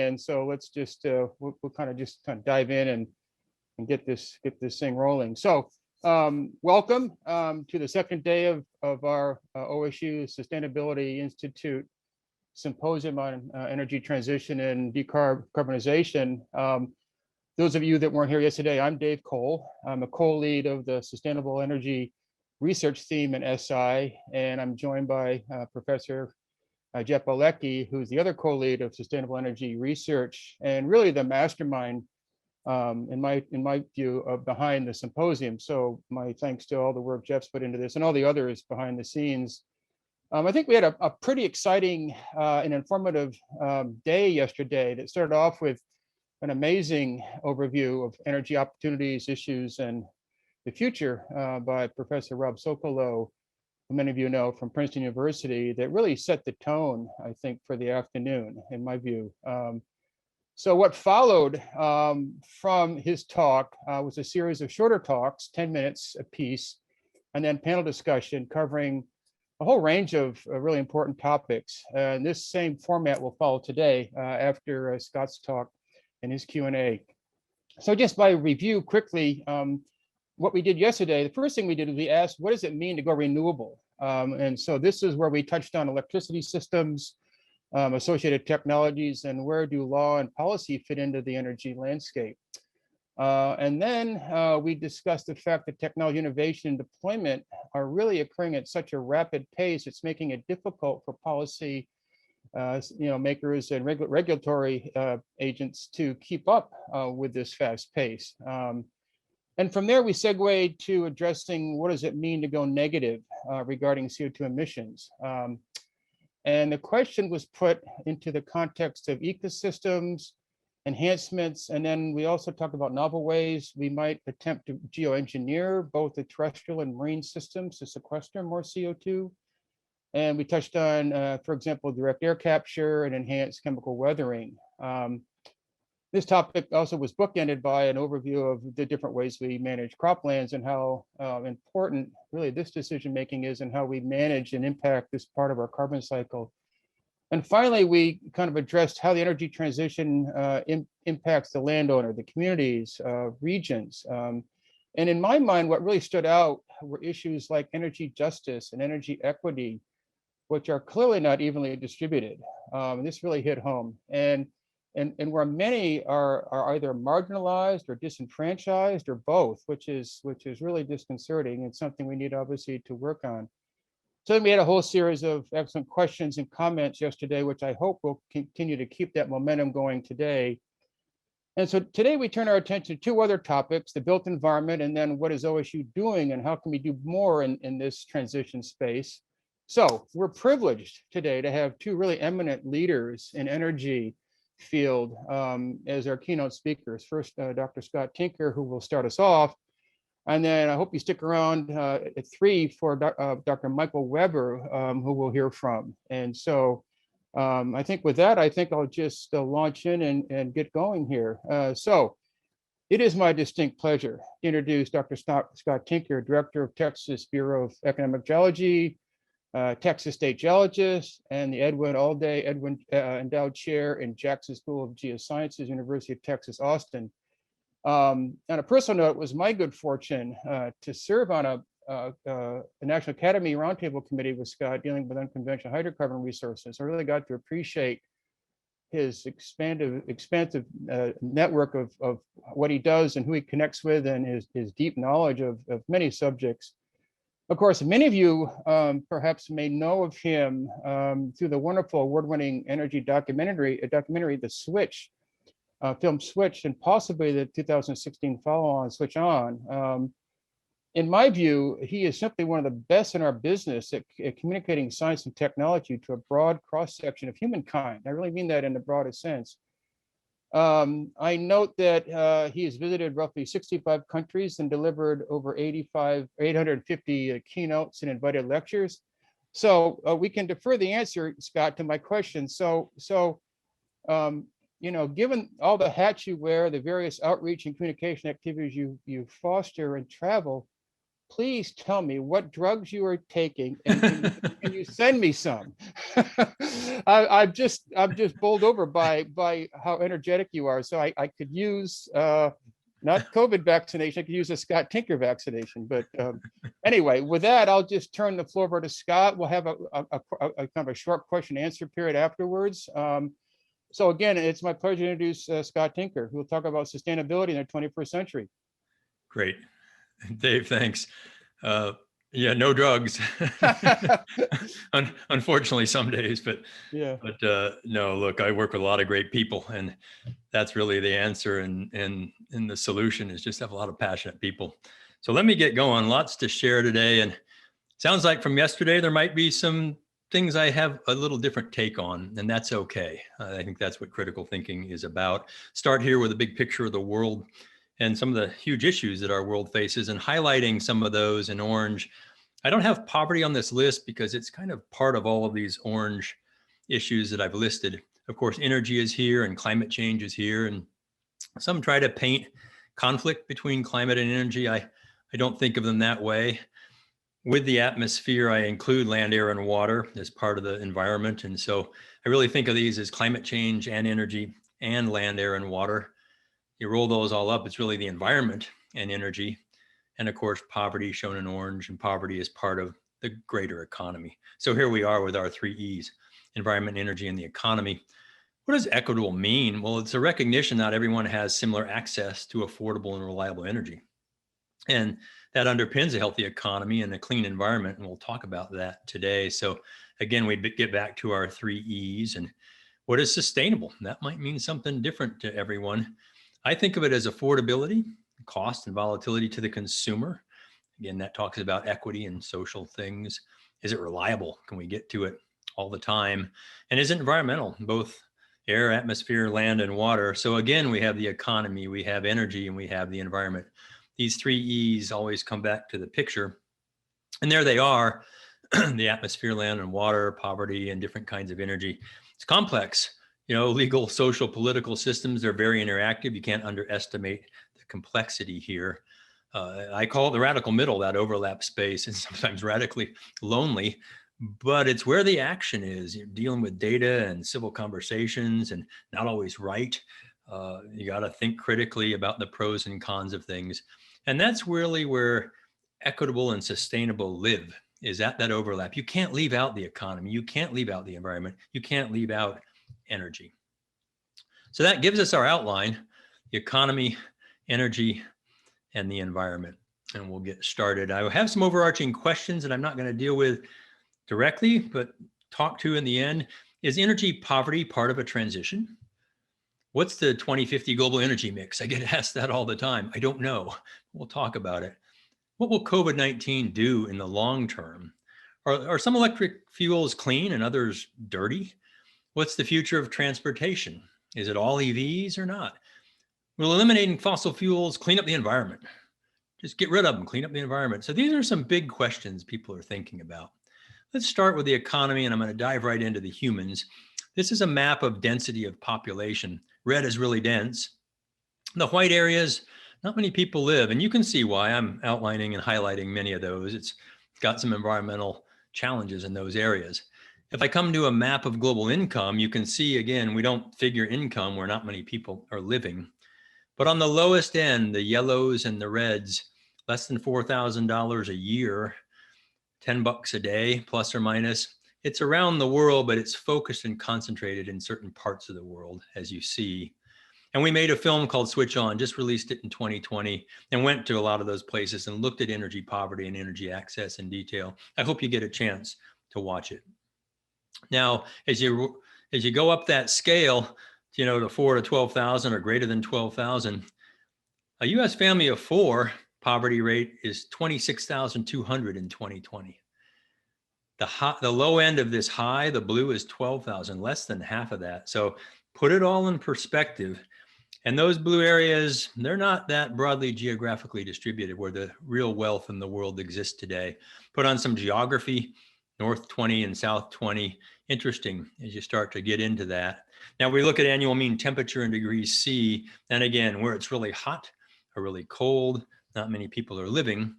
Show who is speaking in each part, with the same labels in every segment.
Speaker 1: And so let's just we'll kind of dive in and get this thing rolling. So welcome to the second day of our OSU Sustainability Institute Symposium on Energy Transition and Decarbonization. Those of you that weren't here yesterday, I'm Dave Cole. I'm a co-lead of the Sustainable Energy Research Theme in SI, and I'm joined by Professor Jeff Bielicki, who's the other co-lead of Sustainable Energy Research, and really the mastermind, in my view, behind the symposium. So my thanks to all the work Jeff's put into this and all the others behind the scenes. I think we had a pretty exciting and informative day yesterday that started off with an amazing overview of energy opportunities, issues, and the future by Professor Rob Sokolow, who many of you know from Princeton University, that really set the tone, I think, for the afternoon, in my view. So what followed from his talk was a series of shorter talks, 10 minutes apiece, and then panel discussion covering a whole range of really important topics. And this same format will follow today after Scott's talk and his Q&A. So just by review quickly, what we did yesterday, the first thing we did is we asked, what does it mean to go renewable? And so this is where we touched on electricity systems, associated technologies, and where do law and policy fit into the energy landscape. And then we discussed the fact that technology innovation and deployment are really occurring at such a rapid pace, it's making it difficult for policy makers and regulatory agents to keep up with this fast pace. And from there, we segued to addressing what does it mean to go negative regarding CO2 emissions. And the question was put into the context of ecosystems, enhancements, and then we also talked about novel ways we might attempt to geoengineer both the terrestrial and marine systems to sequester more CO2. And we touched on, for example, direct air capture and enhanced chemical weathering. This topic also was bookended by an overview of the different ways we manage croplands and how important really this decision-making is and how we manage and impact this part of our carbon cycle. And finally, we kind of addressed how the energy transition impacts the landowner, the communities, regions. And in my mind, what really stood out were issues like energy justice and energy equity, which are clearly not evenly distributed. And this really hit home. And where many are either marginalized or disenfranchised or both, which is really disconcerting and something we need obviously to work on. So then we had a whole series of excellent questions and comments yesterday, which I hope will continue to keep that momentum going today. And so today we turn our attention to two other topics, the built environment, and then what is OSU doing and how can we do more in this transition space. So we're privileged today to have two really eminent leaders in energy field as our keynote speakers. First, Dr. Scott Tinker, who will start us off. And then I hope you stick around at 3 for Dr. Michael Weber, who we'll hear from. And so I think with that, I think I'll just launch in and get going here. So it is my distinct pleasure to introduce Dr. Scott Tinker, Director of Texas Bureau of Economic Geology, Texas State Geologist, and the Edwin Endowed Chair in Jackson School of Geosciences, University of Texas, Austin. On a personal note, it was my good fortune to serve on a National Academy Roundtable Committee with Scott dealing with unconventional hydrocarbon resources. I really got to appreciate his expansive network of what he does and who he connects with, and his deep knowledge of many subjects. Of course, many of you perhaps may know of him through the wonderful award-winning energy documentary, The Switch, film Switch, and possibly the 2016 follow-on Switch On. In my view, he is simply one of the best in our business at communicating science and technology to a broad cross-section of humankind. I really mean that in the broadest sense. I note that he has visited roughly 65 countries and delivered over 850 keynotes and invited lectures. So we can defer the answer, Scott, to my question. Given all the hats you wear, the various outreach and communication activities you foster and travel, please tell me what drugs you are taking, and can you send me some? I'm just bowled over by how energetic you are. So I could use not COVID vaccination. I could use a Scott Tinker vaccination. But anyway, with that, I'll just turn the floor over to Scott. We'll have a kind of a short question and answer period afterwards. So again, it's my pleasure to introduce Scott Tinker, who will talk about sustainability in the 21st century.
Speaker 2: Great. Dave, thanks. Yeah, no drugs. Unfortunately, some days, but
Speaker 1: yeah.
Speaker 2: No, look, I work with a lot of great people, and that's really the answer. And the solution is just have a lot of passionate people. So let me get going. Lots to share today. And sounds like from yesterday, there might be some things I have a little different take on, and that's okay. I think that's what critical thinking is about. Start here with a big picture of the world and some of the huge issues that our world faces, and highlighting some of those in orange. I don't have poverty on this list because it's kind of part of all of these orange issues that I've listed. Of course, energy is here and climate change is here. And some try to paint conflict between climate and energy. I don't think of them that way. With the atmosphere, I include land, air, and water as part of the environment. And so I really think of these as climate change and energy and land, air, and water. You roll those all up, it's really the environment and energy. And of course, poverty shown in orange, and poverty is part of the greater economy. So here we are with our 3 E's, environment, energy, and the economy. What does equitable mean? Well, it's a recognition that everyone has similar access to affordable and reliable energy. And that underpins a healthy economy and a clean environment. And we'll talk about that today. So again, we get back to our 3 E's, and what is sustainable? That might mean something different to everyone. I think of it as affordability, cost, and volatility to the consumer. Again, that talks about equity and social things. Is it reliable? Can we get to it all the time? And is it environmental, both air, atmosphere, land, and water? So again, we have the economy, we have energy, and we have the environment. These 3 E's always come back to the picture. And there they are, the atmosphere, land, and water, poverty, and different kinds of energy. It's complex. You know, legal, social, political systems, they're very interactive. You can't underestimate the complexity here. I call it the radical middle, that overlap space, and sometimes radically lonely, but it's where the action is. You're dealing with data and civil conversations, and not always right. You got to think critically about the pros and cons of things. And that's really where equitable and sustainable live, is at that overlap. You can't leave out the economy. You can't leave out the environment. You can't leave out energy. So that gives us our outline: the economy, energy, and the environment. And we'll get started. I have some overarching questions that I'm not going to deal with directly, but talk to in the end. Is energy poverty part of a transition? What's the 2050 global energy mix? I get asked that all the time. I don't know. We'll talk about it. What will COVID-19 do in the long term? Are some electric fuels clean and others dirty? What's the future of transportation? Is it all EVs or not? Will eliminating fossil fuels clean up the environment? Just get rid of them, clean up the environment. So these are some big questions people are thinking about. Let's start with the economy, and I'm going to dive right into the humans. This is a map of density of population. Red is really dense. The white areas, not many people live, and you can see why. I'm outlining and highlighting many of those. It's got some environmental challenges in those areas. If I come to a map of global income, you can see, again, we don't figure income where not many people are living. But on the lowest end, the yellows and the reds, less than $4,000 a year, $10 a day, plus or minus. It's around the world, but it's focused and concentrated in certain parts of the world, as you see. And we made a film called Switch On, just released it in 2020, and went to a lot of those places and looked at energy poverty and energy access in detail. I hope you get a chance to watch it. Now, as you go up that scale, you know, to 4 to 12,000 or greater than 12,000, a U.S. family of 4 poverty rate is 26,200 in 2020. The low end of this high, the blue, is 12,000, less than half of that. So put it all in perspective. And those blue areas, they're not that broadly geographically distributed where the real wealth in the world exists today. Put on some geography, North 20 and South 20. Interesting as you start to get into that. Now we look at annual mean temperature in degrees C. And again, where it's really hot or really cold, not many people are living.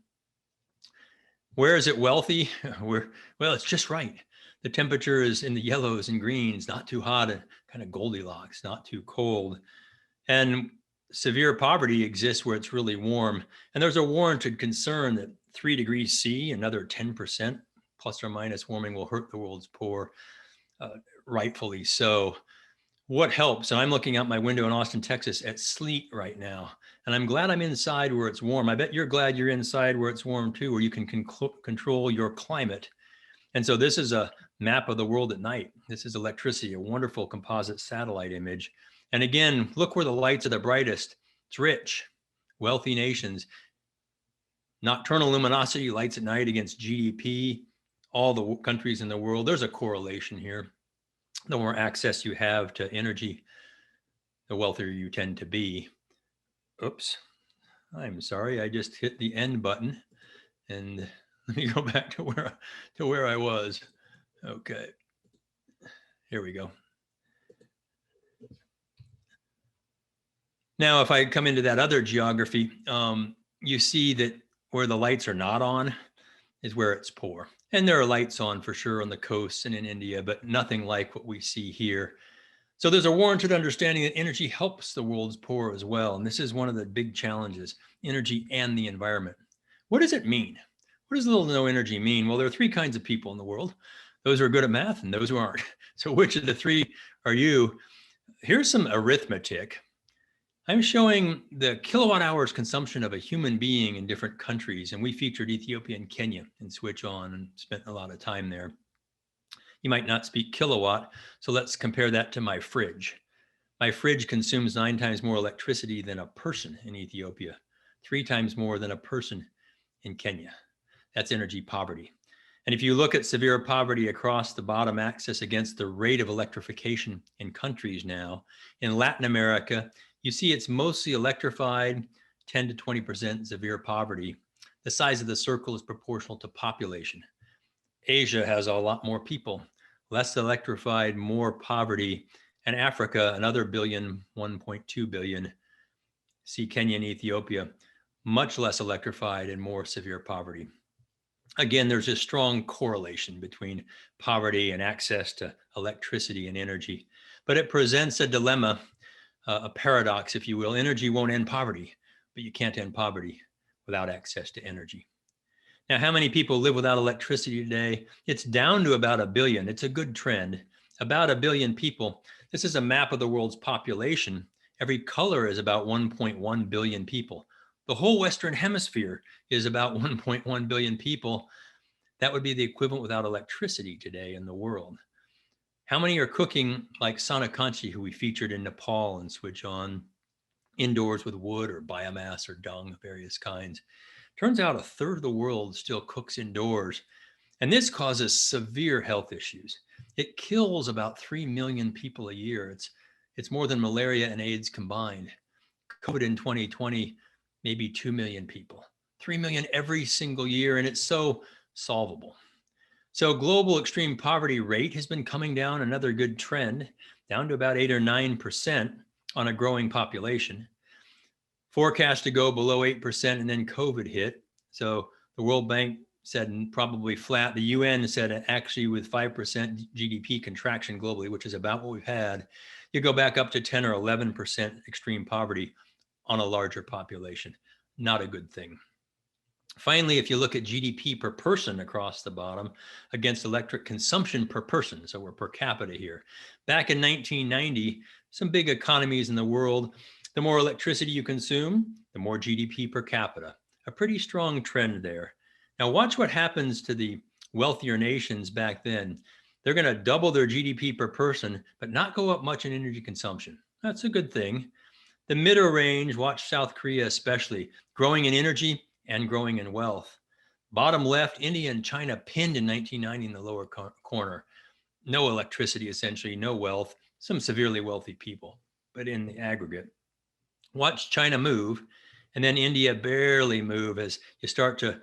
Speaker 2: Where is it wealthy? Well, it's just right. The temperature is in the yellows and greens, not too hot and kind of Goldilocks, not too cold. And severe poverty exists where it's really warm. And there's a warranted concern that 3 degrees C, another 10% plus or minus warming will hurt the world's poor, rightfully so. What helps? And I'm looking out my window in Austin, Texas at sleet right now. And I'm glad I'm inside where it's warm. I bet you're glad you're inside where it's warm too, where you can control your climate. And so this is a map of the world at night. This is electricity, a wonderful composite satellite image. And again, look where the lights are the brightest. It's rich, wealthy nations. Nocturnal luminosity, lights at night against GDP, all the countries in the world. There's a correlation here. The more access you have to energy, the wealthier you tend to be. Oops, I'm sorry, I just hit the end button. And let me go back to where I was. Okay, here we go. Now, if I come into that other geography, you see that where the lights are not on is where it's poor. And there are lights on for sure on the coasts and in India, but nothing like what we see here. So there's a warranted understanding that energy helps the world's poor as well. And this is one of the big challenges, energy and the environment. What does it mean? What does little to no energy mean? Well, there are 3 kinds of people in the world. Those who are good at math and those who aren't. So which of the 3 are you? Here's some arithmetic. I'm showing the kilowatt hours consumption of a human being in different countries. And we featured Ethiopia and Kenya in Switch On and spent a lot of time there. You might not speak kilowatt, so let's compare that to my fridge. My fridge consumes 9 times more electricity than a person in Ethiopia, 3 times more than a person in Kenya. That's energy poverty. And if you look at severe poverty across the bottom axis against the rate of electrification in countries now, in Latin America, you see it's mostly electrified, 10 to 20% severe poverty. The size of the circle is proportional to population. Asia has a lot more people, less electrified, more poverty. And Africa, another billion, 1.2 billion. See Kenya and Ethiopia, much less electrified and more severe poverty. Again, there's a strong correlation between poverty and access to electricity and energy, but it presents a dilemma, a paradox, if you will. Energy won't end poverty, but you can't end poverty without access to energy. Now, how many people live without electricity today? It's down to about 1 billion. It's a good trend. About 1 billion people. This is a map of the world's population. Every color is about 1.1 billion people. The whole Western Hemisphere is about 1.1 billion people. That would be the equivalent without electricity today in the world. How many are cooking like Sanakanchi, who we featured in Nepal and Switch On, indoors with wood or biomass or dung of various kinds? Turns out 1/3 of the world still cooks indoors. And this causes severe health issues. It kills about 3 million people a year. It's more than malaria and AIDS combined. COVID in 2020, maybe 2 million people, 3 million every single year, and it's so solvable. So global extreme poverty rate has been coming down, another good trend, down to about 8 or 9% on a growing population. Forecast to go below 8%, and then COVID hit. So the World Bank said probably flat. The UN said actually with 5% GDP contraction globally, which is about what we've had, you go back up to 10 or 11% extreme poverty on a larger population. Not a good thing. Finally, if you look at GDP per person across the bottom against electric consumption per person, so we're per capita here. Back in 1990, some big economies in the world, the more electricity you consume, the more GDP per capita. A pretty strong trend there. Now watch what happens to the wealthier nations back then. They're going to double their GDP per person, but not go up much in energy consumption. That's a good thing. The middle range, watch South Korea especially, growing in energy and growing in wealth. Bottom left, India and China pinned in 1990 in the lower corner. No electricity, essentially, no wealth, some severely wealthy people, but in the aggregate. Watch China move, and then India barely move as you start to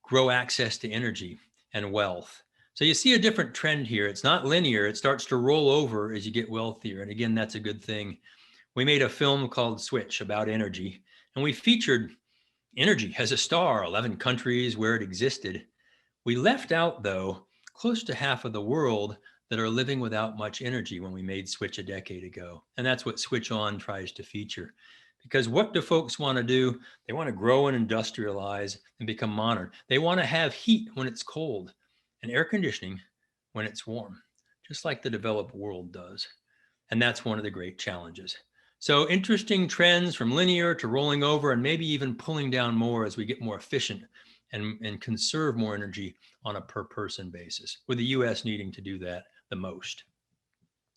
Speaker 2: grow access to energy and wealth. So you see a different trend here. It's not linear. It starts to roll over as you get wealthier. And again, that's a good thing. We made a film called Switch about energy, and we featured energy as a star, 11 countries where it existed. We left out, though, close to half of the world that are living without much energy when we made Switch a decade ago. And that's what Switch On tries to feature. Because what do folks want to do? They want to grow and industrialize and become modern. They want to have heat when it's cold and air conditioning when it's warm, just like the developed world does. And that's one of the great challenges. So interesting trends from linear to rolling over and maybe even pulling down more as we get more efficient and conserve more energy on a per person basis, with the US needing to do that the most.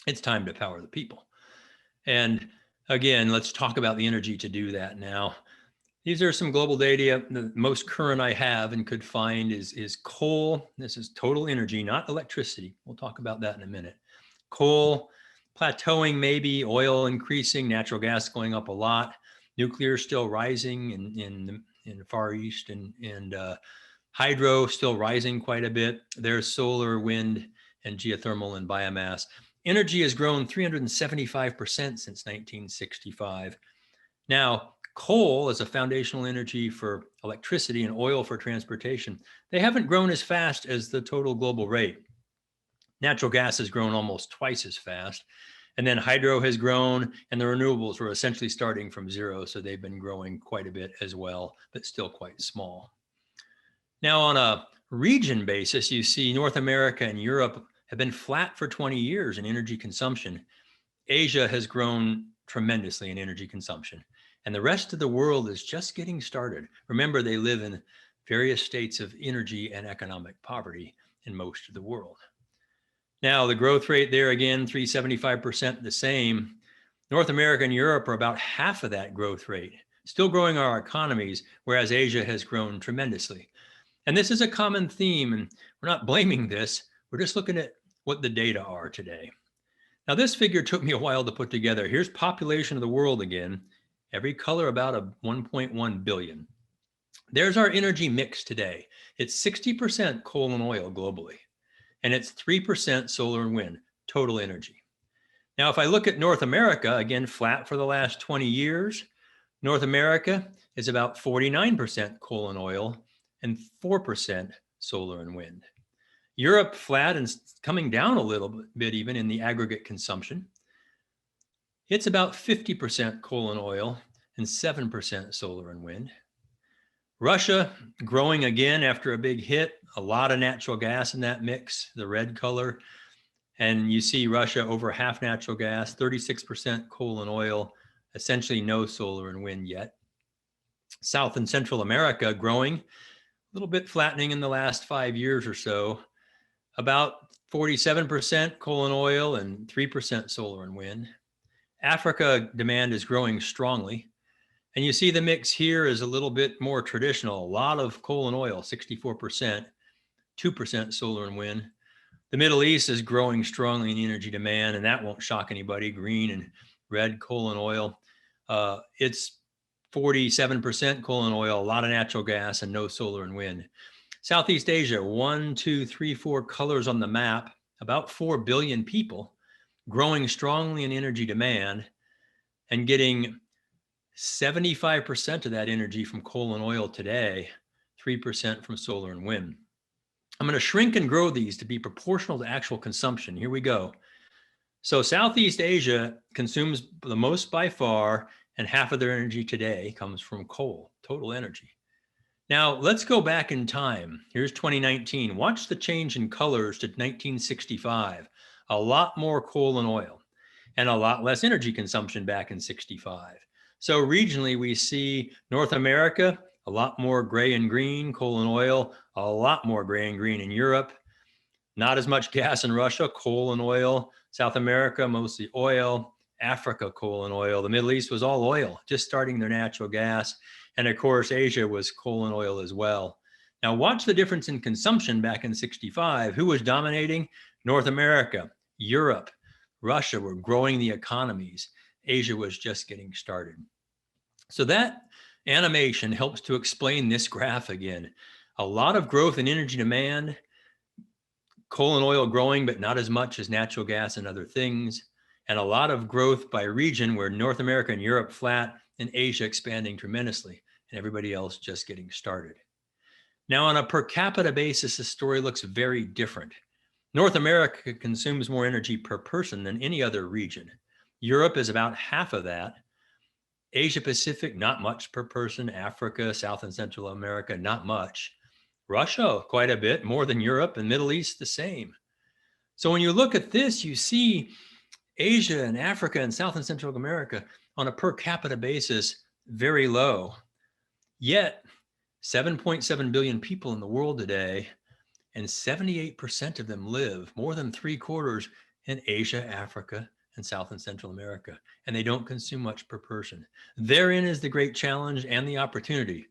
Speaker 2: It's time to power the people. And again, let's talk about the energy to do that now. These are some global data. The most current I have and could find is coal. This is total energy, not electricity. We'll talk about that in a minute. Coal plateauing, maybe oil increasing, natural gas going up a lot, nuclear still rising in the Far East, and hydro still rising quite a bit. There's solar, wind, and geothermal and biomass. Energy has grown 375% since 1965. Now, coal as a foundational energy for electricity and oil for transportation, they haven't grown as fast as the total global rate. Natural gas has grown almost twice as fast. And then hydro has grown, and the renewables were essentially starting from zero. So they've been growing quite a bit as well, but still quite small. Now, on a region basis, you see North America and Europe have been flat for 20 years in energy consumption. Asia has grown tremendously in energy consumption, and the rest of the world is just getting started. Remember, they live in various states of energy and economic poverty in most of the world. Now, the growth rate there again, 375% the same. North America and Europe are about half of that growth rate, still growing our economies, whereas Asia has grown tremendously. And this is a common theme, and we're not blaming this. We're just looking at what the data are today. Now, this figure took me a while to put together. Here's population of the world again, every color about a 1.1 billion. There's our energy mix today. It's 60% coal and oil globally, and it's 3% solar and wind, total energy. Now, if I look at North America, again, flat for the last 20 years, North America is about 49% coal and oil and 4% solar and wind. Europe flat and coming down a little bit even in the aggregate consumption. It's about 50% coal and oil and 7% solar and wind. Russia growing again after a big hit, a lot of natural gas in that mix, the red color. And you see Russia over half natural gas, 36% coal and oil, essentially no solar and wind yet. South and Central America growing, a little bit flattening in the last 5 years or so, about 47% coal and oil and 3% solar and wind. Africa demand is growing strongly. And you see the mix here is a little bit more traditional, a lot of coal and oil, 64%, 2% solar and wind. The Middle East is growing strongly in energy demand, and that won't shock anybody, green and red coal and oil. It's 47% coal and oil, a lot of natural gas, and no solar and wind. Southeast Asia, 1, 2, 3, 4 colors on the map, about 4 billion people, growing strongly in energy demand and getting 75% of that energy from coal and oil today, 3% from solar and wind. I'm going to shrink and grow these to be proportional to actual consumption. Here we go. So Southeast Asia consumes the most by far, and half of their energy today comes from coal, total energy. Now, let's go back in time. Here's 2019. Watch the change in colors to 1965. A lot more coal and oil, and a lot less energy consumption back in 65. So regionally, we see North America, a lot more gray and green, coal and oil, a lot more gray and green in Europe. Not as much gas in Russia, coal and oil. South America, mostly oil. Africa, coal and oil. The Middle East was all oil, just starting their natural gas. And of course, Asia was coal and oil as well. Now watch the difference in consumption back in 65. Who was dominating? North America, Europe, Russia were growing the economies. Asia was just getting started. So that animation helps to explain this graph again. A lot of growth in energy demand, coal and oil growing, but not as much as natural gas and other things. And a lot of growth by region where North America and Europe flat and Asia expanding tremendously and everybody else just getting started. Now, on a per capita basis, the story looks very different. North America consumes more energy per person than any other region. Europe is about half of that. Asia Pacific, not much per person. Africa, South and Central America, not much. Russia, quite a bit, more than Europe, and Middle East, the same. So when you look at this, you see Asia and Africa and South and Central America on a per capita basis, very low. Yet 7.7 billion people in the world today, and 78% of them live, more than 3/4, in Asia, Africa, and South and Central America, and they don't consume much per person. Therein is the great challenge and the opportunity.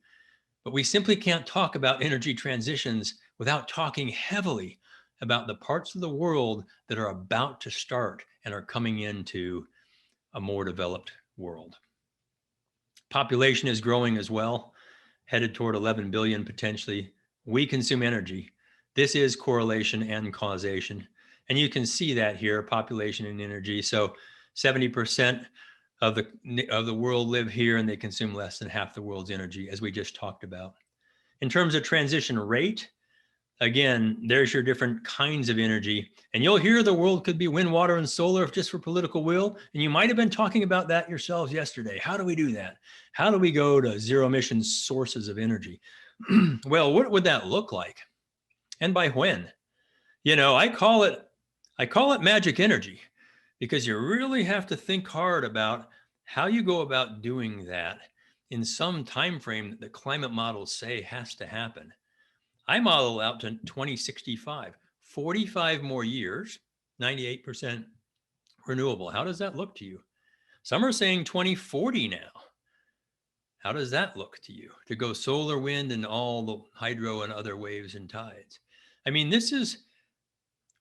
Speaker 2: But we simply can't talk about energy transitions without talking heavily about the parts of the world that are about to start and are coming into a more developed world. Population is growing as well, headed toward 11 billion potentially. We consume energy. This is correlation and causation. And you can see that here, population and energy. So 70% of the world live here, and they consume less than half the world's energy, as we just talked about. In terms of transition rate, again, there's your different kinds of energy. And you'll hear the world could be wind, water, and solar just for political will. And you might have been talking about that yourselves yesterday. How do we do that? How do we go to zero emissions sources of energy? Well, what would that look like? And by when? You know, I call it magic energy, because you really have to think hard about how you go about doing that in some time frame that the climate models say has to happen. I model out to 2065, 45 more years, 98% renewable. How does that look to you? Some are saying 2040 now. How does that look to you? To go solar, wind, and all the hydro and other waves and tides. I mean,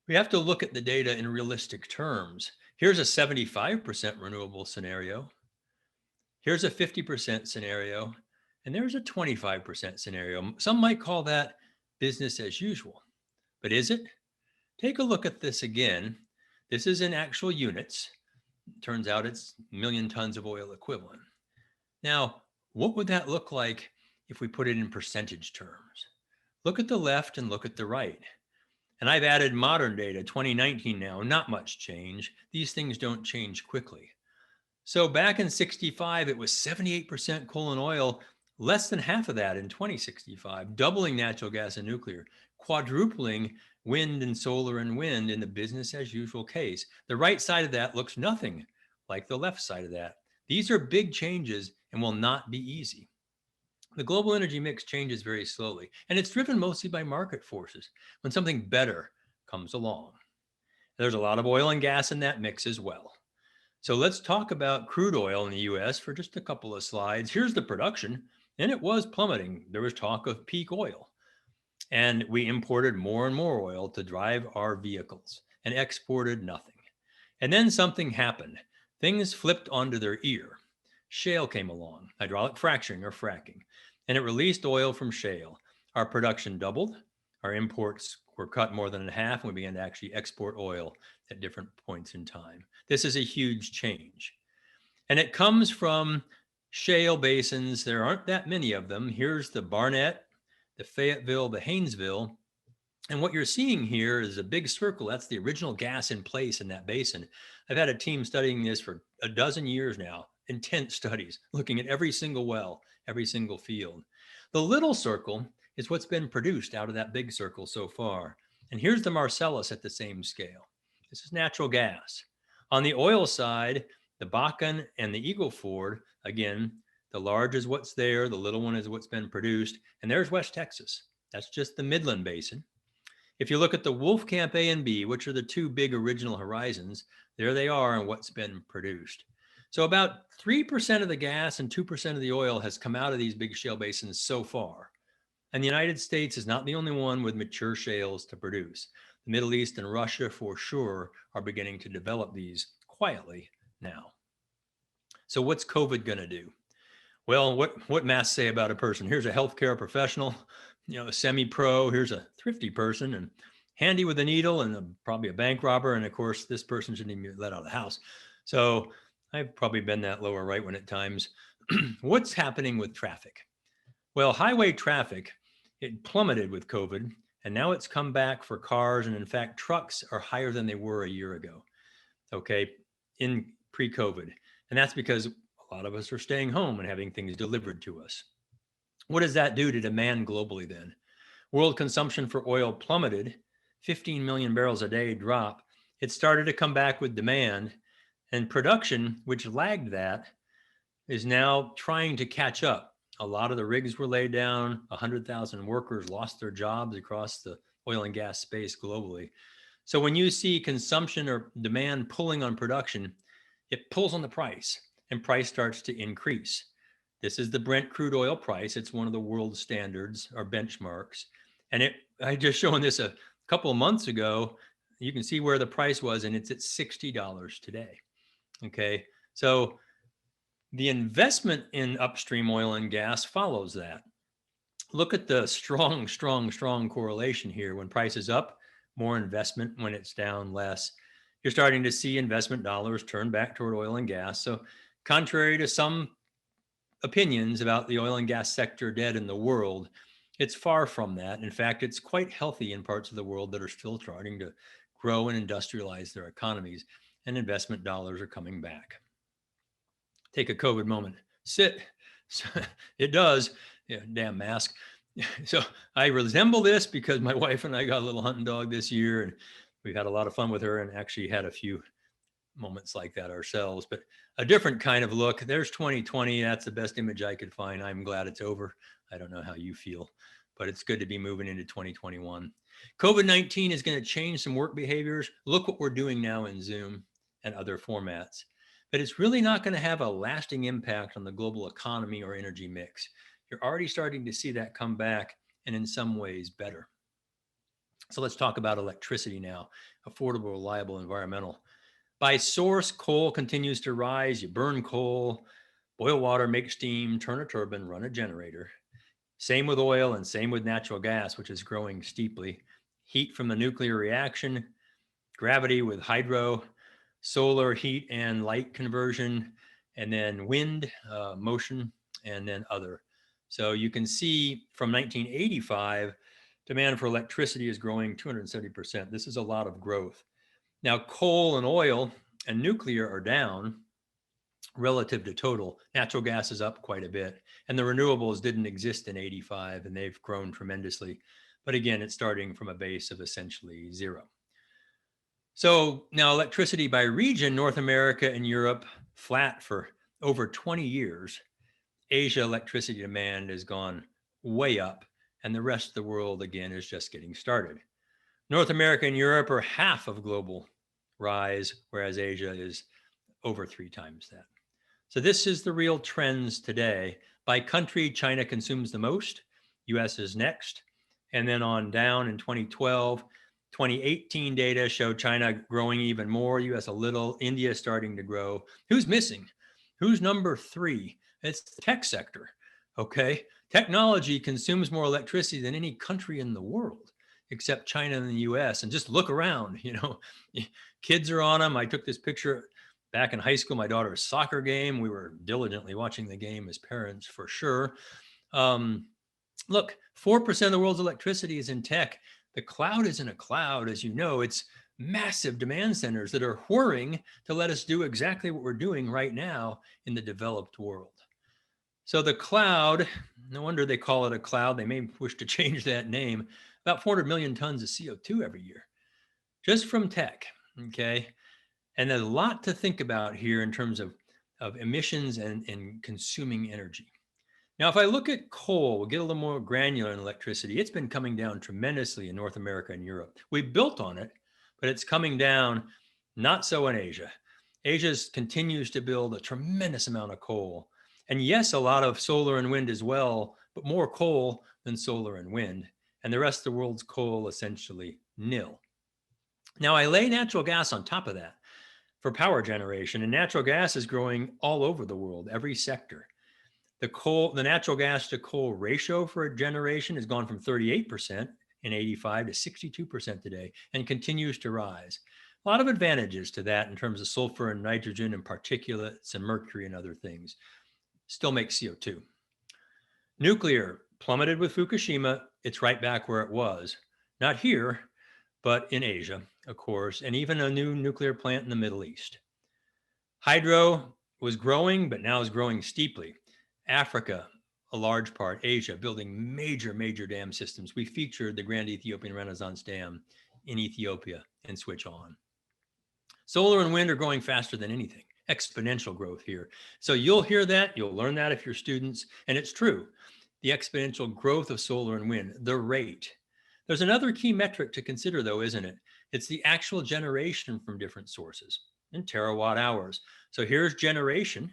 Speaker 2: we have to look at the data in realistic terms. Here's a 75% renewable scenario. Here's a 50% scenario. And there's a 25% scenario. Some might call that business as usual. But is it? Take a look at this again. This is in actual units. Turns out it's million tons of oil equivalent. Now, what would that look like if we put it in percentage terms? Look at the left and look at the right. And I've added modern data, 2019 now, not much change. These things don't change quickly. So back in 65, it was 78% coal and oil, less than half of that in 2065, doubling natural gas and nuclear, quadrupling wind and solar and wind in the business as usual case. The right side of that looks nothing like the left side of that. These are big changes and will not be easy. The global energy mix changes very slowly, and it's driven mostly by market forces when something better comes along. There's a lot of oil and gas in that mix as well. So let's talk about crude oil in the US for just a couple of slides. Here's the production, and it was plummeting. There was talk of peak oil, and we imported more and more oil to drive our vehicles and exported nothing. And then something happened. Things flipped onto their ear. Shale came along, hydraulic fracturing or fracking, and it released oil from shale. Our production doubled. Our imports were cut more than in half, and we began to actually export oil at different points in time. This is a huge change. And it comes from shale basins. There aren't that many of them. Here's the Barnett, the Fayetteville, the Haynesville. And what you're seeing here is a big circle. That's the original gas in place in that basin. I've had a team studying this for a dozen years now, intense studies, looking at every single well, every single field. The little circle is what's been produced out of that big circle so far. And here's the Marcellus at the same scale. This is natural gas. On the oil side, the Bakken and the Eagle Ford, again, the large is what's there, the little one is what's been produced, and there's West Texas. That's just the Midland Basin. If you look at the Wolfcamp A and B, which are the two big original horizons, there they are and what's been produced. So about 3% of the gas and 2% of the oil has come out of these big shale basins so far. And the United States is not the only one with mature shales to produce. The Middle East and Russia, for sure, are beginning to develop these quietly now. So what's COVID going to do? Well, what masks say about a person? Here's a healthcare professional, a semi-pro. Here's a thrifty person, and handy with a needle, and probably a bank robber. And of course, this person shouldn't even be let out of the house. So I've probably been that lower right one at times. What's happening with traffic? Well, highway traffic It plummeted with COVID, and now it's come back for cars. And in fact, trucks are higher than they were a year ago, okay, in pre-COVID. And that's because a lot of us are staying home and having things delivered to us. What does that do to demand globally then? World consumption for oil plummeted, 15 million barrels a day drop. It started to come back with demand, and production, which lagged that, is now trying to catch up. A lot of the rigs were laid down. 100,000 workers lost their jobs across the oil and gas space globally. So when you see consumption or demand pulling on production, it pulls on the price, and price starts to increase. This is the Brent crude oil price. It's one of the world standards or benchmarks. And I just shown this a couple of months ago. You can see where the price was, and it's at $60 today. Okay. So the investment in upstream oil and gas follows that. Look at the strong correlation here. When price is up, more investment. When it's down, less. You're starting to see investment dollars turn back toward oil and gas. So contrary to some opinions about the oil and gas sector dead in the world, it's far from that. In fact, it's quite healthy in parts of the world that are still starting to grow and industrialize their economies, and investment dollars are coming back. Take a COVID moment. Sit. It does. Yeah, damn mask. So I resemble this because my wife and I got a little hunting dog this year, and we've had a lot of fun with her, and actually had a few moments like that ourselves, but a different kind of look. There's 2020. That's the best image I could find. I'm glad it's over. I don't know how you feel, but it's good to be moving into 2021. COVID-19 is going to change some work behaviors. Look what we're doing now in Zoom and other formats, but it's really not going to have a lasting impact on the global economy or energy mix. You're already starting to see that come back, and in some ways better. So let's talk about electricity now. Affordable, reliable, environmental. By source, coal continues to rise. You burn coal, boil water, make steam, turn a turbine, run a generator. Same with oil, and same with natural gas, which is growing steeply. Heat from the nuclear reaction, gravity with hydro, solar heat and light conversion, and then wind, motion, and then other. So you can see from 1985, demand for electricity is growing 270%. This is a lot of growth. Now, coal and oil and nuclear are down relative to total. Natural gas is up quite a bit, and the renewables didn't exist in 85, and they've grown tremendously. But again, it's starting from a base of essentially zero. So now electricity by region, North America and Europe, flat for over 20 years. Asia electricity demand has gone way up, and the rest of the world, again, is just getting started. North America and Europe are half of global rise, whereas Asia is over 3 times that. So this is the real trends today. By country, China consumes the most, US is next, and then on down in 2012, 2018 data show China growing even more, US a little, India starting to grow. Who's missing? Who's number 3? It's the tech sector, okay? Technology consumes more electricity than any country in the world, except China and the US. And just look around, kids are on them. I took this picture back in high school, my daughter's soccer game. We were diligently watching the game as parents, for sure. Look, 4% of the world's electricity is in tech. The cloud isn't a cloud, as you know. It's massive demand centers that are whirring to let us do exactly what we're doing right now in the developed world. So the cloud, no wonder they call it a cloud. They may wish to change that name. About 400 million tons of CO2 every year, just from tech, okay? And there's a lot to think about here in terms of emissions and consuming energy. Now, if I look at coal, we'll get a little more granular in electricity. It's been coming down tremendously in North America and Europe. We built on it, but it's coming down, not so in Asia. Asia continues to build a tremendous amount of coal. And yes, a lot of solar and wind as well, but more coal than solar and wind. And the rest of the world's coal essentially nil. Now, I lay natural gas on top of that for power generation, and natural gas is growing all over the world, every sector. The natural gas to coal ratio for a generation has gone from 38% in 85 to 62% today, and continues to rise. A lot of advantages to that in terms of sulfur and nitrogen and particulates and mercury and other things. Still makes CO2. Nuclear plummeted with Fukushima, it's right back where it was. Not here, but in Asia, of course, and even a new nuclear plant in the Middle East. Hydro was growing, but now is growing steeply. Africa, a large part, Asia, building major dam systems. We featured the Grand Ethiopian Renaissance Dam in Ethiopia and switch on. Solar and wind are growing faster than anything, exponential growth here. So you'll hear that, you'll learn that if you're students, and it's true. The exponential growth of solar and wind, the rate. There's another key metric to consider though, isn't it? It's the actual generation from different sources in terawatt hours. So here's generation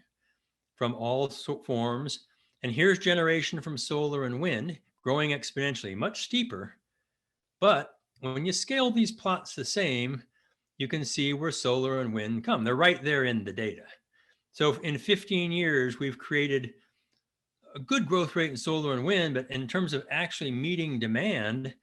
Speaker 2: from all forms, and here's generation from solar and wind growing exponentially, much steeper. But when you scale these plots the same, you can see where solar and wind come. They're right there in the data. So in 15 years, we've created a good growth rate in solar and wind, but in terms of actually meeting demand,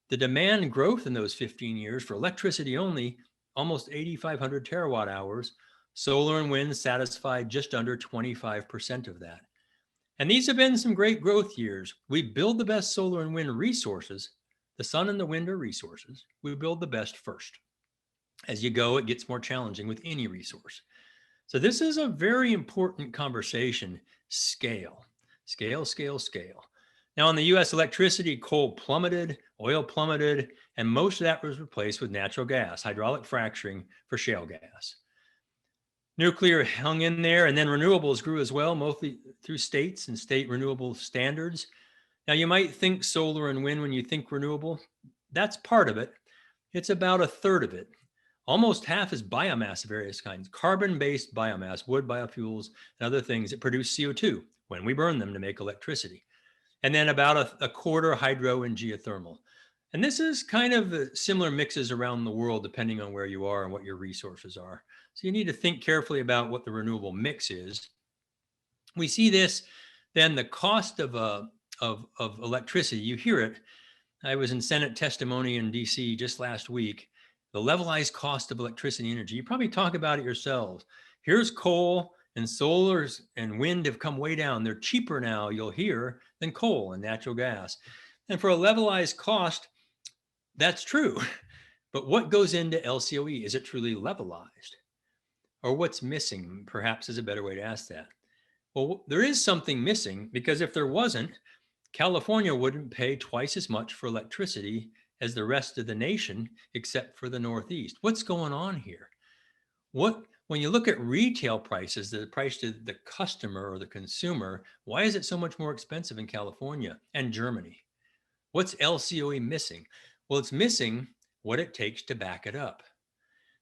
Speaker 2: the demand growth in those 15 years for electricity only, almost 8,500 terawatt hours, solar and wind satisfied just under 25% of that. And these have been some great growth years. We build the best solar and wind resources. The sun and the wind are resources. We build the best first. As you go, it gets more challenging with any resource. So this is a very important conversation. Scale. Now in the US, electricity, coal plummeted, oil plummeted, and most of that was replaced with natural gas, hydraulic fracturing for shale gas. Nuclear hung in there, and then renewables grew as well, mostly through states and state renewable standards. Now you might think solar and wind when you think renewable. That's part of it. It's about a third of it. Almost half is biomass of various kinds, carbon-based biomass, wood biofuels, and other things that produce CO2 when we burn them to make electricity. And then about a quarter hydro and geothermal. And this is kind of similar mixes around the world, depending on where you are and what your resources are. So you need to think carefully about what the renewable mix is. We see this, then the cost of electricity, you hear it. I was in Senate testimony in DC just last week. The levelized cost of electricity and energy, you probably talk about it yourselves. Here's coal and solar and wind have come way down. They're cheaper now, you'll hear, than coal and natural gas. And for a levelized cost, that's true. But what goes into LCOE? Is it truly levelized? Or what's missing, perhaps, is a better way to ask that. Well, there is something missing, because if there wasn't, California wouldn't pay twice as much for electricity as the rest of the nation, except for the Northeast. What's going on here? When you look at retail prices, the price to the customer or the consumer, why is it so much more expensive in California and Germany? What's LCOE missing? Well, it's missing what it takes to back it up.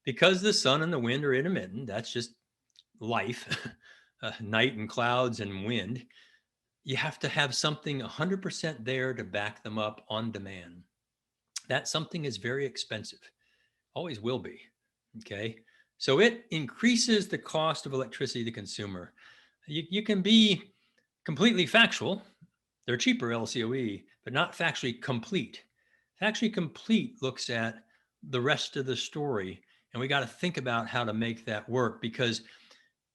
Speaker 2: Because the sun and the wind are intermittent, that's just life, night and clouds and wind, you have to have something 100% there to back them up on demand. That something is very expensive, always will be, okay? So it increases the cost of electricity to the consumer. You can be completely factual. They're cheaper LCOE, but not factually complete. Factually complete looks at the rest of the story, and we got to think about how to make that work, because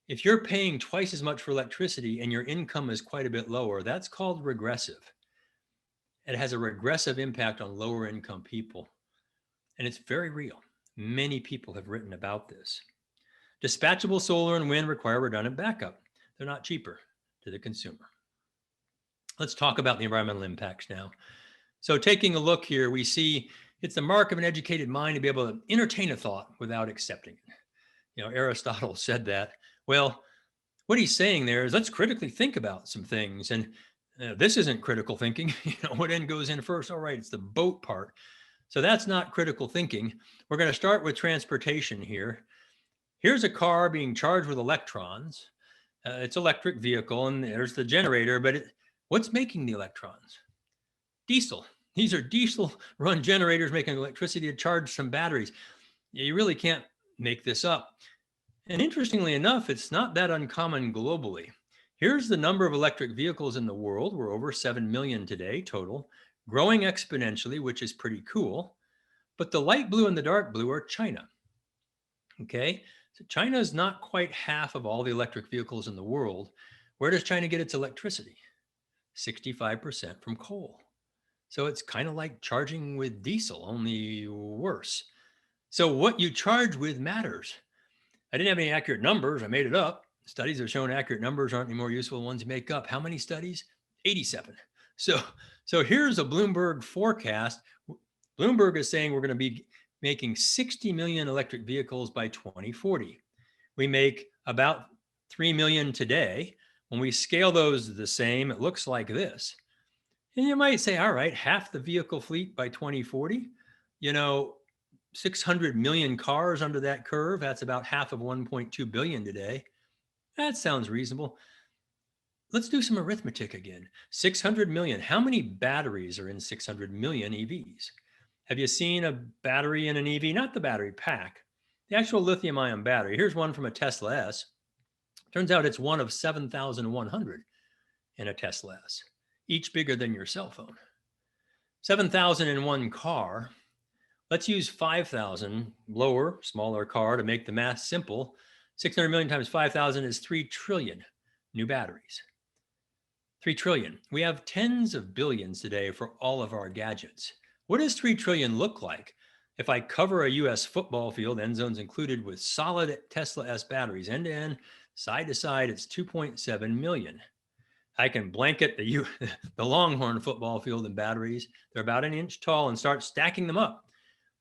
Speaker 2: if you're paying twice as much for electricity and your income is quite a bit lower, that's called regressive. It has a regressive impact on lower income people, and it's very real. Many people have written about this. Dispatchable solar and wind require redundant backup. They're not cheaper to the consumer. Let's talk about the environmental impacts now. So taking a look here, we see it's the mark of an educated mind to be able to entertain a thought without accepting it. You know, Aristotle said that. Well, what he's saying there is let's critically think about some things. And this isn't critical thinking. You know, what end goes in first? All right, it's the boat part. So that's not critical thinking. We're going to start with transportation here. Here's a car being charged with electrons. It's an electric vehicle, and there's the generator, but what's making the electrons? Diesel. These are diesel-run generators making electricity to charge some batteries. You really can't make this up. And interestingly enough, it's not that uncommon globally. Here's the number of electric vehicles in the world. We're over 7 million today total, growing exponentially, which is pretty cool. But the light blue and the dark blue are China. Okay, so China is not quite half of all the electric vehicles in the world. Where does China get its electricity? 65% from coal. So it's kind of like charging with diesel, only worse. So what you charge with matters. I didn't have any accurate numbers. I made it up. Studies have shown accurate numbers aren't any more useful than ones you make up. How many studies? 87. So, so here's a Bloomberg forecast. Bloomberg is saying we're going to be making 60 million electric vehicles by 2040. We make about 3 million today. When we scale those the same, it looks like this. And you might say, all right, half the vehicle fleet by 2040, 600 million cars under that curve. That's about half of 1.2 billion today. That sounds reasonable. Let's do some arithmetic again. 600 million. How many batteries are in 600 million EVs? Have you seen a battery in an EV? Not the battery pack, the actual lithium ion battery. Here's one from a Tesla S. Turns out it's one of 7,100 in a Tesla S, each bigger than your cell phone. 7,000 in one car. Let's use 5,000, lower, smaller car to make the math simple. 600 million times 5,000 is 3 trillion new batteries. 3 trillion. We have tens of billions today for all of our gadgets. What does 3 trillion look like? If I cover a US football field, end zones included, with solid Tesla S batteries, end to end, side to side, it's 2.7 million. I can blanket the Longhorn football field in batteries. They're about an inch tall, and start stacking them up.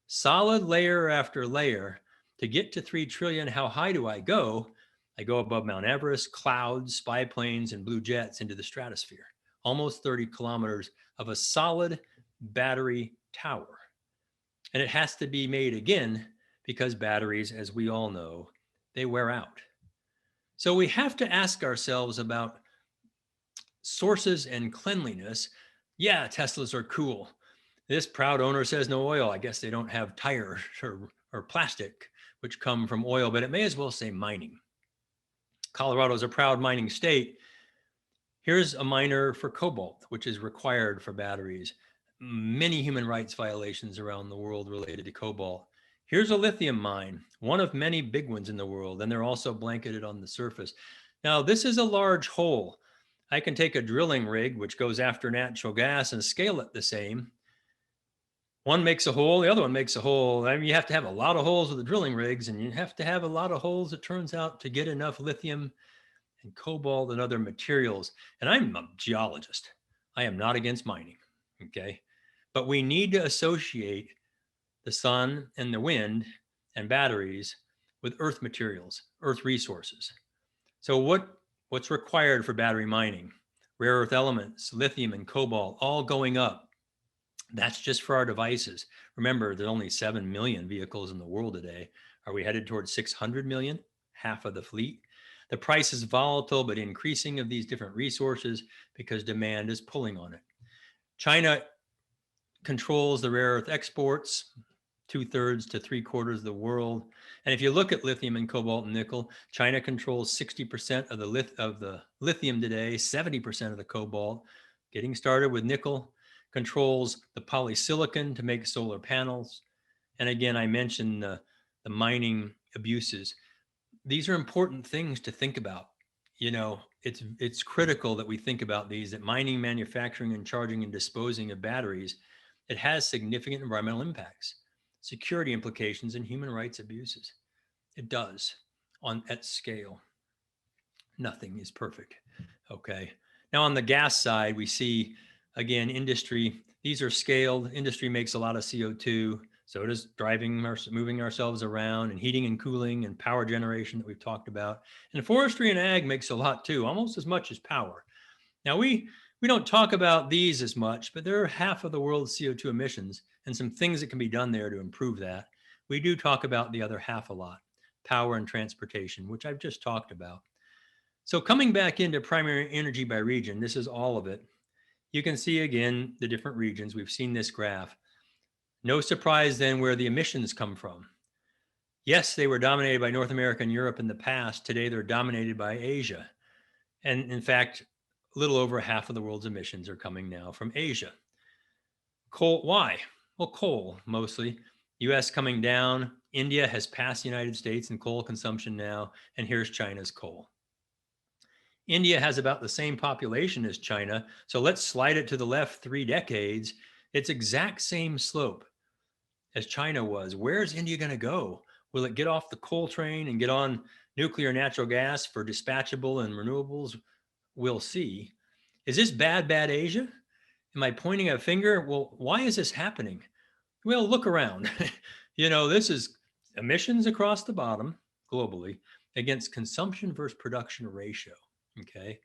Speaker 2: Solid layer after layer. To get to 3 trillion, how high do I go? I go above Mount Everest, clouds, spy planes, and blue jets into the stratosphere. Almost 30 kilometers of a solid battery tower. And it has to be made again because batteries, as we all know, they wear out. So we have to ask ourselves about sources and cleanliness. Yeah, Teslas are cool. This proud owner says no oil. I guess they don't have tires or plastic, which come from oil, but it may as well say mining. Colorado is a proud mining state. Here's a miner for cobalt, which is required for batteries. Many human rights violations around the world related to cobalt. Here's a lithium mine, one of many big ones in the world, and they're also blanketed on the surface. Now, this is a large hole. I can take a drilling rig, which goes after natural gas, and scale it the same. One makes a hole, the other one makes a hole. I mean, you have to have a lot of holes with the drilling rigs, and you have to have a lot of holes, it turns out, to get enough lithium and cobalt and other materials. And I'm a geologist. I am not against mining, okay? But we need to associate the sun and the wind and batteries with earth materials, earth resources. So what's required for battery mining? Rare earth elements, lithium and cobalt, all going up. That's just for our devices. Remember, there's only 7 million vehicles in the world today. Are we headed towards 600 million? Half of the fleet. The price is volatile, but increasing of these different resources because demand is pulling on it. China controls the rare earth exports, 2/3 to 3/4 of the world. And if you look at lithium and cobalt and nickel, China controls 60% of the lithium today, 70% of the cobalt. Getting started with nickel, controls the polysilicon to make solar panels. And again, I mentioned the mining abuses. These are important things to think about. It's critical that we think about these, that mining, manufacturing, and charging and disposing of batteries, it has significant environmental impacts, security implications, and human rights abuses. It does at scale. Nothing is perfect. Okay. Now on the gas side, we see, again, industry, these are scaled. Industry makes a lot of CO2. So does moving ourselves around, and heating and cooling and power generation that we've talked about. And forestry and ag makes a lot too, almost as much as power. Now we don't talk about these as much, but they're half of the world's CO2 emissions, and some things that can be done there to improve that. We do talk about the other half a lot, power and transportation, which I've just talked about. So coming back into primary energy by region, this is all of it. You can see again the different regions. We've seen this graph. No surprise then where the emissions come from. Yes, they were dominated by North America and Europe in the past. Today, they're dominated by Asia. And in fact, a little over half of the world's emissions are coming now from Asia. Coal, why? Well, coal mostly. US coming down. India has passed the United States in coal consumption now. And here's China's coal. India has about the same population as China. So let's slide it to the left 3 decades. It's exact same slope as China was. Where's India going to go? Will it get off the coal train and get on nuclear, natural gas for dispatchable and renewables? We'll see. Is this bad Asia? Am I pointing a finger? Well, why is this happening? Well, look around. This is emissions across the bottom globally against consumption versus production ratio. Okay.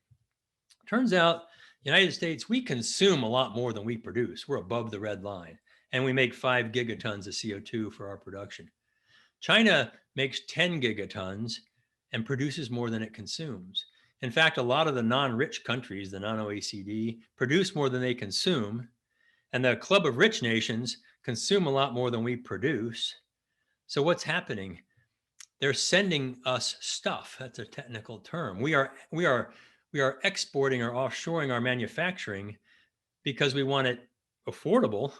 Speaker 2: Turns out, United States, we consume a lot more than we produce. We're above the red line, and we make 5 gigatons of CO2 for our production. China makes 10 gigatons and produces more than it consumes. In fact, a lot of the non-rich countries, the non-OECD, produce more than they consume, and the Club of Rich Nations consume a lot more than we produce. So what's happening? They're sending us stuff. That's a technical term. We are exporting or offshoring our manufacturing because we want it affordable.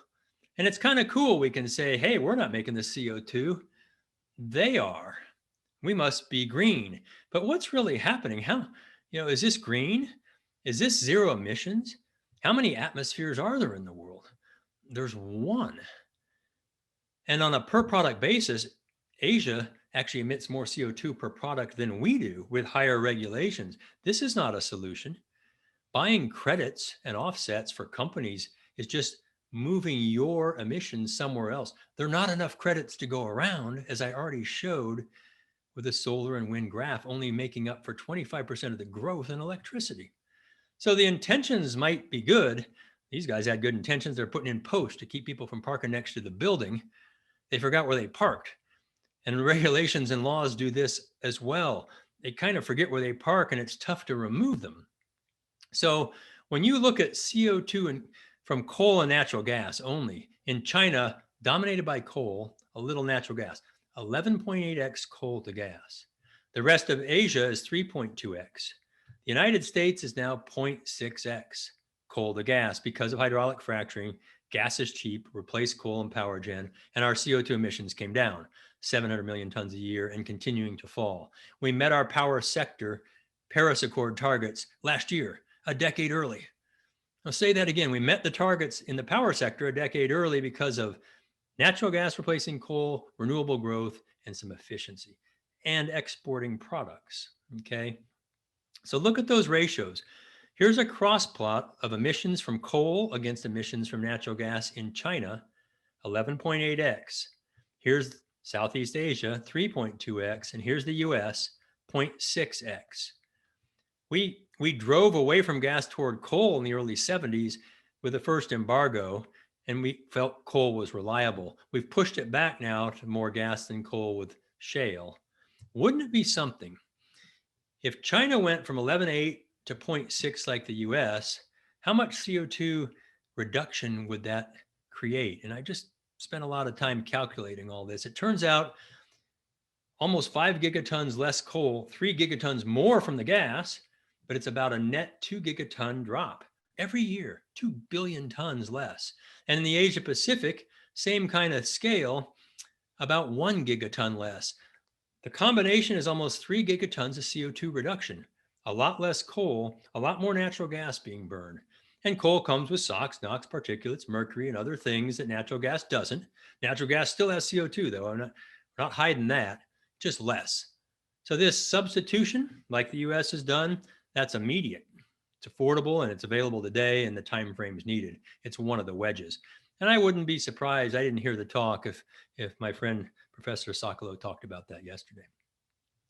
Speaker 2: And it's kind of cool. We can say, hey, we're not making the CO2. They are. We must be green. But what's really happening? How, is this green? Is this zero emissions? How many atmospheres are there in the world? There's one. And on a per product basis, Asia actually emits more CO2 per product than we do with higher regulations. This is not a solution. Buying credits and offsets for companies is just moving your emissions somewhere else. There are not enough credits to go around, as I already showed with the solar and wind graph, only making up for 25% of the growth in electricity. So the intentions might be good. These guys had good intentions. They're putting in posts to keep people from parking next to the building. They forgot where they parked. And regulations and laws do this as well. They kind of forget where they park, and it's tough to remove them. So when you look at CO2 from coal and natural gas only, in China, dominated by coal, a little natural gas, 11.8x coal to gas. The rest of Asia is 3.2x. The United States is now 0.6x coal to gas because of hydraulic fracturing. Gas is cheap, replaced coal and power gen, and our CO2 emissions came down 700 million tons a year and continuing to fall. We met our power sector Paris Accord targets last year, a decade early. I'll say that again. We met the targets in the power sector a decade early because of natural gas replacing coal, renewable growth, and some efficiency, and exporting products. Okay. So look at those ratios. Here's a cross plot of emissions from coal against emissions from natural gas in China, 11.8x. Here's Southeast Asia, 3.2x, and here's the US, 0.6x. We drove away from gas toward coal in the early 70s with the first embargo, and we felt coal was reliable. We've pushed it back now to more gas than coal with shale. Wouldn't it be something if China went from 11.8 to 0.6 like the US, how much CO2 reduction would that create? And I just spent a lot of time calculating all this. It turns out almost 5 gigatons less coal, 3 gigatons more from the gas, but it's about a net 2 gigaton drop every year, 2 billion tons less. And in the Asia Pacific, same kind of scale, about 1 gigaton less. The combination is almost 3 gigatons of CO2 reduction, a lot less coal, a lot more natural gas being burned. And coal comes with SOx, NOx, particulates, mercury, and other things that natural gas doesn't. Natural gas still has CO2 though. I'm not hiding that, just less. So this substitution, like the US has done, that's immediate. It's affordable and it's available today, and the time frame is needed. It's one of the wedges. And I wouldn't be surprised, I didn't hear the talk, if my friend Professor Sokolow talked about that yesterday.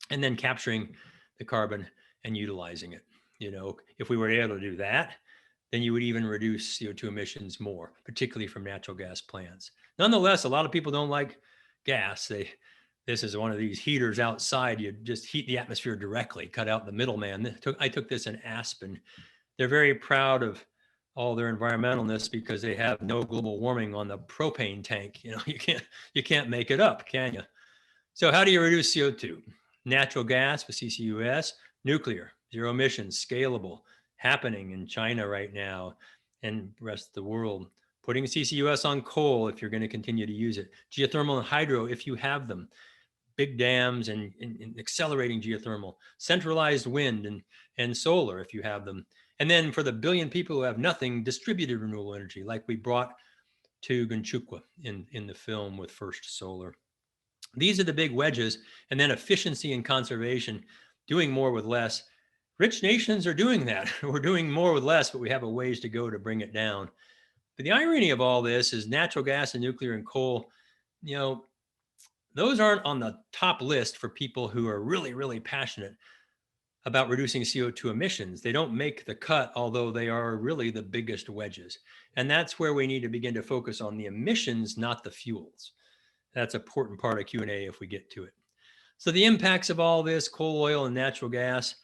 Speaker 2: And then capturing the carbon and utilizing it. If we were able to do that, then you would even reduce CO2 emissions more, particularly from natural gas plants. Nonetheless, a lot of people don't like gas. This is one of these heaters outside. You just heat the atmosphere directly, cut out the middleman. I took this in Aspen. They're very proud of all their environmentalness because they have no global warming on the propane tank. You can't make it up, can you? So how do you reduce CO2? Natural gas with CCUS, nuclear, zero emissions, scalable, happening in China right now and the rest of the world. Putting CCUS on coal if you're going to continue to use it. Geothermal and hydro if you have them. Big dams and accelerating geothermal. Centralized wind and solar if you have them. And then for the billion people who have nothing, distributed renewable energy, like we brought to Gunchukwa in the film with First Solar. These are the big wedges. And then efficiency and conservation, doing more with less. Rich nations are doing that. We're doing more with less, but we have a ways to go to bring it down. But the irony of all this is natural gas and nuclear and coal, you know, those aren't on the top list for people who are really, really passionate about reducing CO2 emissions. They don't make the cut, although they are really the biggest wedges. And that's where we need to begin to focus on the emissions, not the fuels. That's an important part of Q&A if we get to it. So the impacts of all this, coal, oil, and natural gas,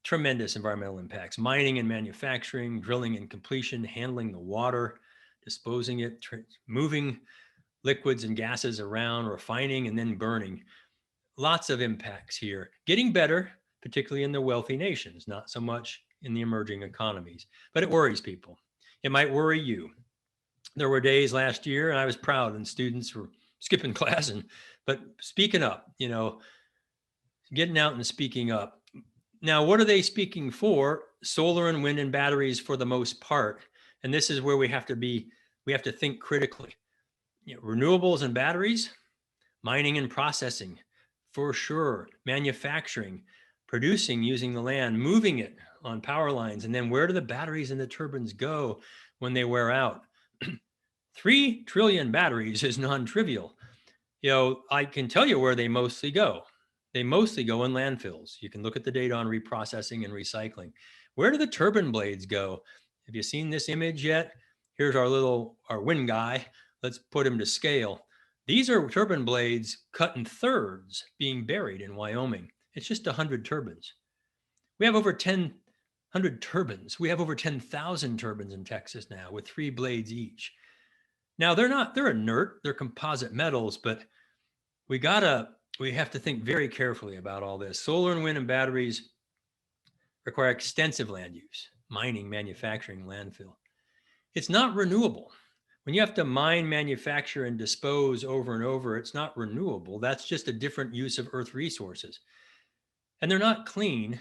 Speaker 2: tremendous environmental impacts. Mining and manufacturing, drilling and completion, handling the water, disposing it, moving liquids and gases around, refining, and then burning. Lots of impacts here. Getting better, particularly in the wealthy nations, not so much in the emerging economies. But it worries people. It might worry you. There were days last year, and I was proud, and students were skipping class, but speaking up, you know, getting out and speaking up. Now, what are they speaking for? Solar and wind and batteries for the most part. And this is where we have to think critically. You know, renewables and batteries, mining and processing, for sure, manufacturing, producing using the land, moving it on power lines, and then where do the batteries and the turbines go when they wear out? 3 trillion batteries is non-trivial. You know, I can tell you where they mostly go. They mostly go in landfills. You can look at the data on reprocessing and recycling. Where do the turbine blades go? Have you seen this image yet? Here's our wind guy. Let's put him to scale. These are turbine blades cut in thirds being buried in Wyoming. It's just 100 turbines. We have over 100 turbines. We have over 10,000 turbines in Texas now with 3 blades each. Now they're inert, they're composite metals, but we have to think very carefully about all this. Solar and wind and batteries require extensive land use, mining, manufacturing, landfill. It's not renewable. When you have to mine, manufacture, and dispose over and over, it's not renewable. That's just a different use of earth resources. And they're not clean.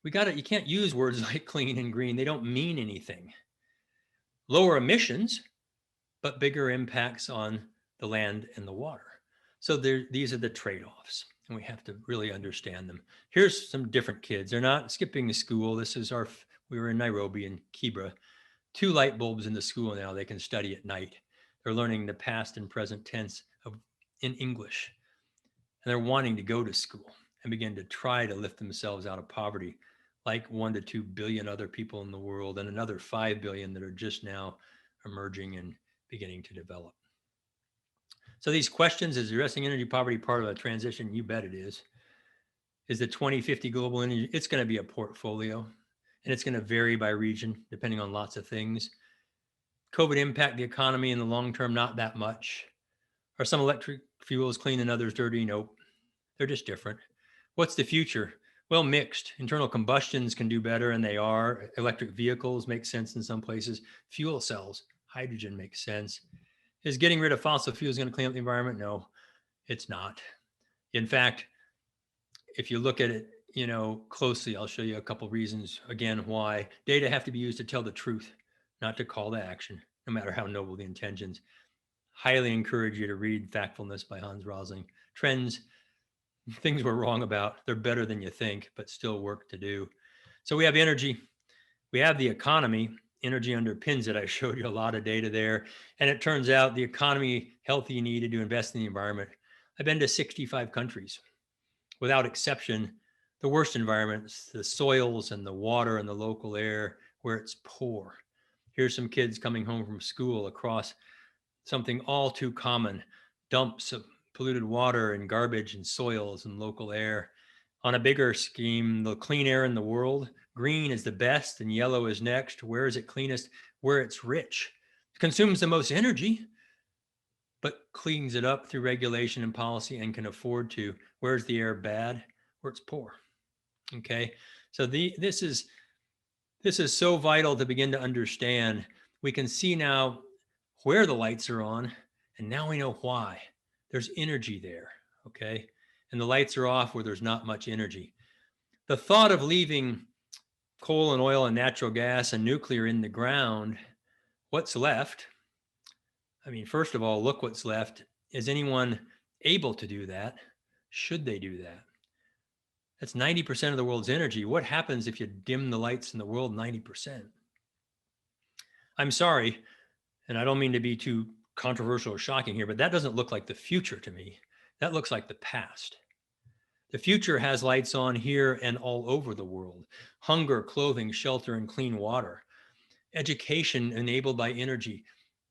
Speaker 2: You can't use words like clean and green. They don't mean anything. Lower emissions, but bigger impacts on the land and the water. So these are the trade-offs, and we have to really understand them. Here's some different kids. They're not skipping school. We were in Nairobi in Kibra. 2 light bulbs in the school now. They can study at night. They're learning the past and present tense in English. And they're wanting to go to school and begin to try to lift themselves out of poverty, like 1 to 2 billion other people in the world, and another 5 billion that are just now emerging and beginning to develop. So these questions, is addressing energy poverty part of a transition? You bet it is. Is the 2050 global energy, it's going to be a portfolio, and it's going to vary by region, depending on lots of things. COVID impact the economy in the long term? Not that much. Are some electric fuels clean and others dirty? Nope. They're just different. What's the future? Well, mixed. Internal combustions can do better, and they are. Electric vehicles make sense in some places. Fuel cells, hydrogen makes sense. Is getting rid of fossil fuels going to clean up the environment? No, it's not. In fact, if you look at it, closely, I'll show you a couple reasons, again, why. Data have to be used to tell the truth, not to call to action, no matter how noble the intentions. Highly encourage you to read Factfulness by Hans Rosling. Trends, things we're wrong about, they're better than you think, but still work to do. So we have energy, we have the economy. Energy underpins it. I showed you a lot of data there. And it turns out the economy, healthy, needed to invest in the environment. I've been to 65 countries. Without exception, the worst environments, the soils and the water and the local air where it's poor. Here's some kids coming home from school across something all too common, dumps of polluted water and garbage and soils and local air. On a bigger scheme, the clean air in the world, green is the best and yellow is next. Where is it cleanest? Where it's rich. It consumes the most energy, but cleans it up through regulation and policy and can afford to. Where's the air bad? Where it's poor. Okay, so this is so vital to begin to understand. We can see now where the lights are on, and now we know why. There's energy there, okay? And the lights are off where there's not much energy. The thought of leaving coal and oil and natural gas and nuclear in the ground, what's left? I mean, first of all, look what's left. Is anyone able to do that? Should they do that? That's 90% of the world's energy. What happens if you dim the lights in the world 90%? I'm sorry, and I don't mean to be too controversial or shocking here, but that doesn't look like the future to me. That looks like the past. The future has lights on here and all over the world. Hunger, clothing, shelter, and clean water. Education enabled by energy.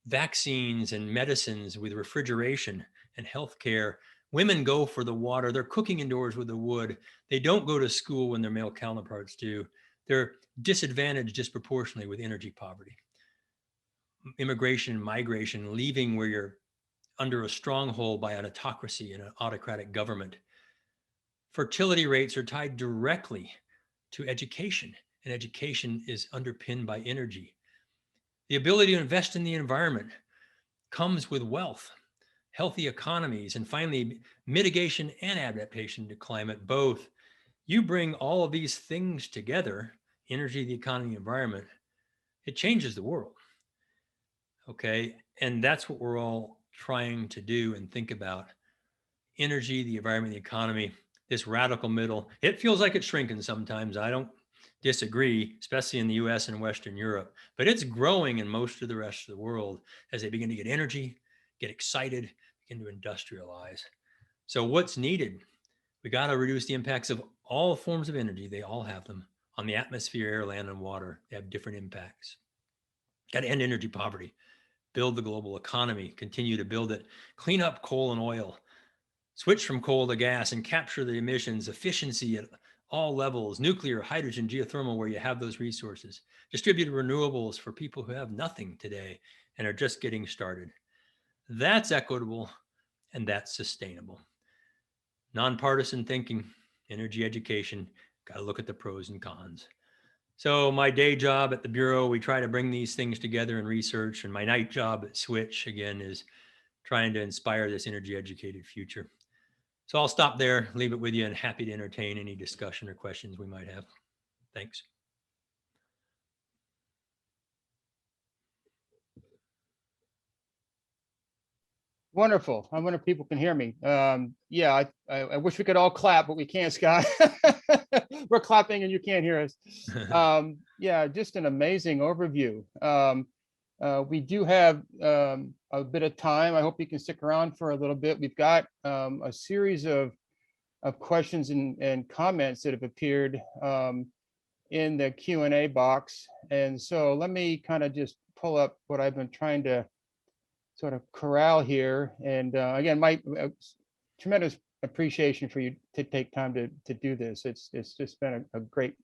Speaker 2: Vaccines and medicines with refrigeration and healthcare. Women go for the water. They're cooking indoors with the wood. They don't go to school when their male counterparts do. They're disadvantaged disproportionately with energy poverty. Immigration, migration, leaving where you're under a stronghold by an autocracy and an autocratic government. Fertility rates are tied directly to education, and education is underpinned by energy. The ability to invest in the environment comes with wealth, healthy economies, and finally, mitigation and adaptation to climate, both. You bring all of these things together, energy, the economy, environment, it changes the world. Okay. And that's what we're all trying to do and think about. Energy, the environment, the economy, this radical middle. It feels like it's shrinking sometimes. I don't disagree, especially in the US and Western Europe, but it's growing in most of the rest of the world as they begin to get energy, get excited, begin to industrialize. So what's needed? We got to reduce the impacts of all forms of energy. They all have them on the atmosphere, air, land, and water. They have different impacts. Got to end energy poverty, build the global economy, continue to build it, clean up coal and oil, switch from coal to gas and capture the emissions, efficiency at all levels, nuclear, hydrogen, geothermal, where you have those resources, distributed renewables for people who have nothing today and are just getting started. That's equitable and that's sustainable. Nonpartisan thinking, energy education, got to look at the pros and cons. So my day job at the Bureau, we try to bring these things together in research, and my night job at Switch, again, is trying to inspire this energy educated future. So I'll stop there, leave it with you, and happy to entertain any discussion or questions we might have. Thanks.
Speaker 1: Wonderful. I wonder if people can hear me. Yeah, I wish we could all clap, but we can't, Scott. We're clapping and you can't hear us. Yeah, just an amazing overview. We do have a bit of time. I hope you can stick around for a little bit. We've got a series of questions and comments that have appeared in the Q&A box. And so let me kind of just pull up what I've been trying to sort of corral here. And again, my tremendous appreciation for you to take time to do this. It's just been a great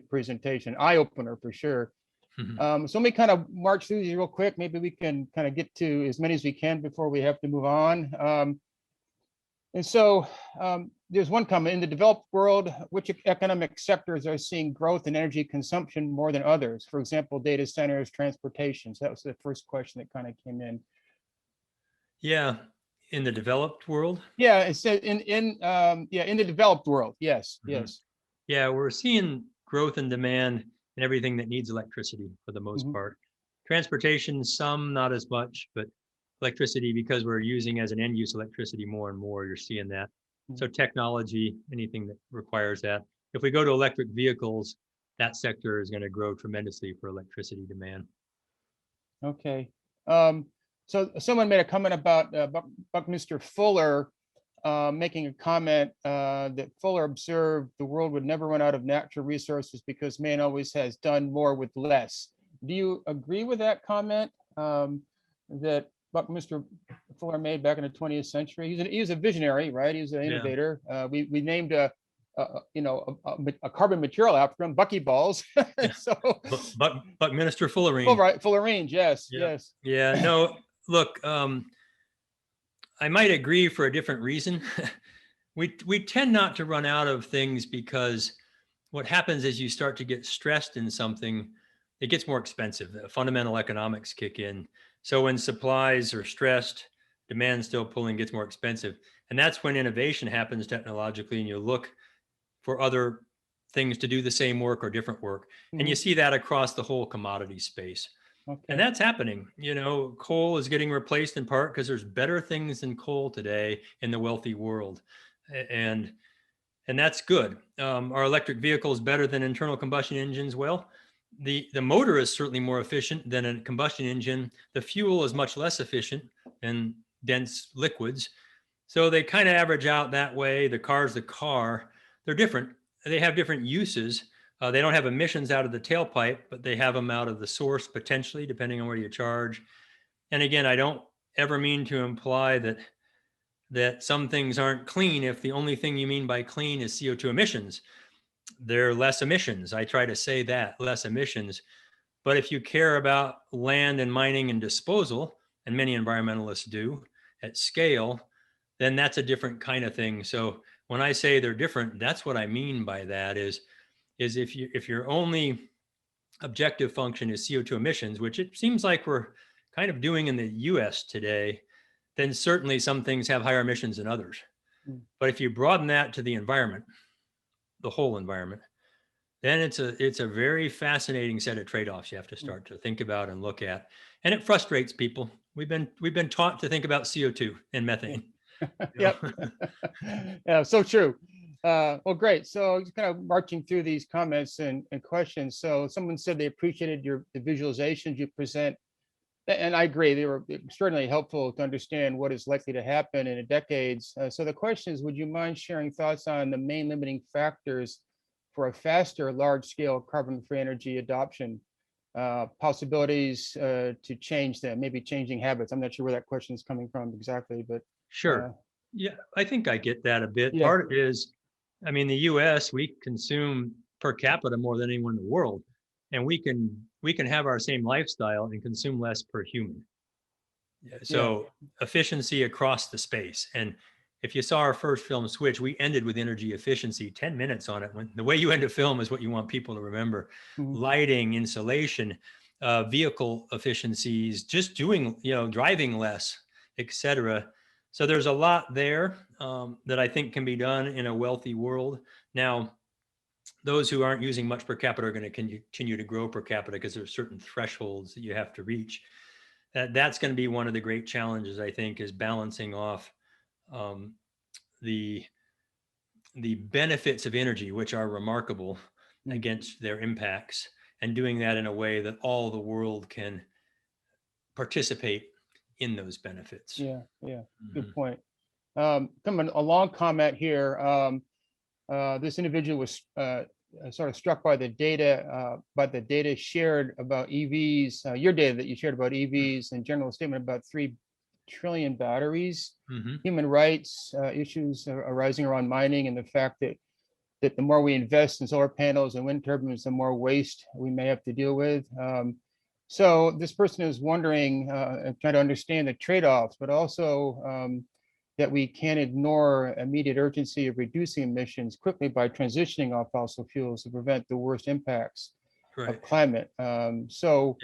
Speaker 1: presentation, eye opener for sure. So let me kind of march through these real quick. Maybe we can kind of get to as many as we can before we have to move on. And so there's one comment: in the developed world, which economic sectors are seeing growth in energy consumption more than others? For example, data centers, transportation. So that was the first question that kind of came in.
Speaker 2: Yeah, in the developed world.
Speaker 1: Yeah, it said in the developed world. Yes, yes.
Speaker 2: Yeah, we're seeing growth in demand and everything that needs electricity for the most part. Transportation, some, not as much, but electricity, because we're using as an end use electricity more and more, you're seeing that. So technology, anything that requires that. If we go to electric vehicles, that sector is going to grow tremendously for electricity demand.
Speaker 1: Okay. So someone made a comment about Buckminster Fuller making a comment that Fuller observed the world would never run out of natural resources because man always has done more with less. Do you agree with that comment that Buckminster Fuller made back in the 20th century? He's a visionary, right? He's an innovator. We named a carbon material after him, buckyballs. So
Speaker 2: Buckminster Fullerene.
Speaker 1: Fullerene, yes, yes.
Speaker 2: Yeah, no, look, I might agree for a different reason. We tend not to run out of things because what happens is you start to get stressed in something, it gets more expensive. Fundamental economics kick in. So when supplies are stressed, demand still pulling, gets more expensive. And that's when innovation happens technologically, and you look for other things to do the same work or different work. And you see that across the whole commodity space.
Speaker 1: Okay.
Speaker 2: And that's happening. Coal is getting replaced in part because there's better things than coal today in the wealthy world. And that's good. Are electric vehicles better than internal combustion engines? Well, the motor is certainly more efficient than a combustion engine. The fuel is much less efficient than dense liquids. So they kind of average out that way. The car's the car. They're different. They have different uses. They don't have emissions out of the tailpipe, but they have them out of the source potentially, depending on where you charge. And again, I don't ever mean to imply that some things aren't clean if the only thing you mean by clean is CO2 emissions. There are less emissions. I try to say that, less emissions. But if you care about land and mining and disposal, and many environmentalists do at scale, then that's a different kind of thing. So when I say they're different, that's what I mean by that is if your only objective function is CO2 emissions, which it seems like we're kind of doing in the US today, then certainly some things have higher emissions than others. But if you broaden that to the environment, the whole environment, then it's a very fascinating set of trade-offs you have to start to think about and look at. And it frustrates people. We've been taught to think about CO2 and methane.
Speaker 1: Yep. Yeah, so true. Well, great. So just kind of marching through these comments and questions. So someone said they appreciated the visualizations you present. And I agree, they were extraordinarily helpful to understand what is likely to happen in decades. So the question is, would you mind sharing thoughts on the main limiting factors for a faster large-scale carbon-free energy adoption? Possibilities to change them, maybe changing habits. I'm not sure where that question is coming from exactly, but
Speaker 2: Sure. Yeah, I think I get that a bit.
Speaker 1: Yeah.
Speaker 2: Part is, I mean, the US, we consume per capita more than anyone in the world. And we can have our same lifestyle and consume less per human. So efficiency across the space. And if you saw our first film Switch, we ended with energy efficiency, 10 minutes on it. When the way you end a film is what you want people to remember. Lighting, insulation, vehicle efficiencies, just doing, driving less, etc. So there's a lot there that I think can be done in a wealthy world. Now, those who aren't using much per capita are going to continue to grow per capita because there's certain thresholds that you have to reach. That's going to be one of the great challenges, I think, is balancing off the benefits of energy, which are remarkable, against their impacts, and doing that in a way that all the world can participate in those benefits.
Speaker 1: Yeah, good point. Coming a long comment here. This individual was sort of struck by the data shared about EVs, your data that you shared about EVs and general statement about 3 trillion batteries, human rights issues arising around mining, and the fact that the more we invest in solar panels and wind turbines, the more waste we may have to deal with. So this person is wondering, trying to understand the trade-offs, but also that we can't ignore immediate urgency of reducing emissions quickly by transitioning off fossil fuels to prevent the worst impacts of climate. So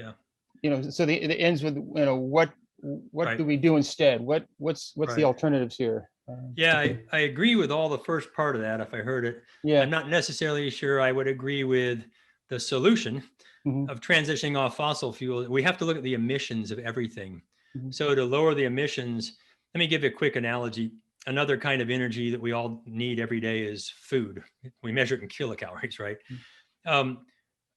Speaker 1: it ends with, what do we do instead? What's the alternatives here?
Speaker 2: Yeah, I agree with all the first part of that, if I heard it.
Speaker 1: Yeah.
Speaker 2: I'm not necessarily sure I would agree with the solution of transitioning off fossil fuel. We have to look at the emissions of everything. So to lower the emissions, let me give you a quick analogy. Another kind of energy that we all need every day is food. We measure it in kilocalories, right?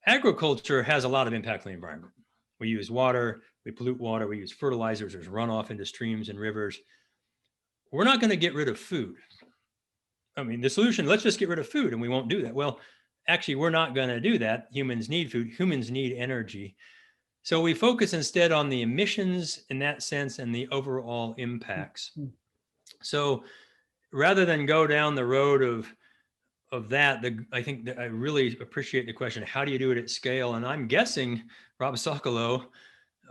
Speaker 2: Agriculture has a lot of impact on the environment. We use water, we pollute water, we use fertilizers, there's runoff into streams and rivers. We're not going to get rid of food. I mean, the solution, let's just get rid of food, and we won't do that. Well, actually, we're not going to do that. Humans need food, humans need energy. So we focus instead on the emissions in that sense and the overall impacts. So rather than go down the road of that, I think that I really appreciate the question, how do you do it at scale? And I'm guessing Rob Socolow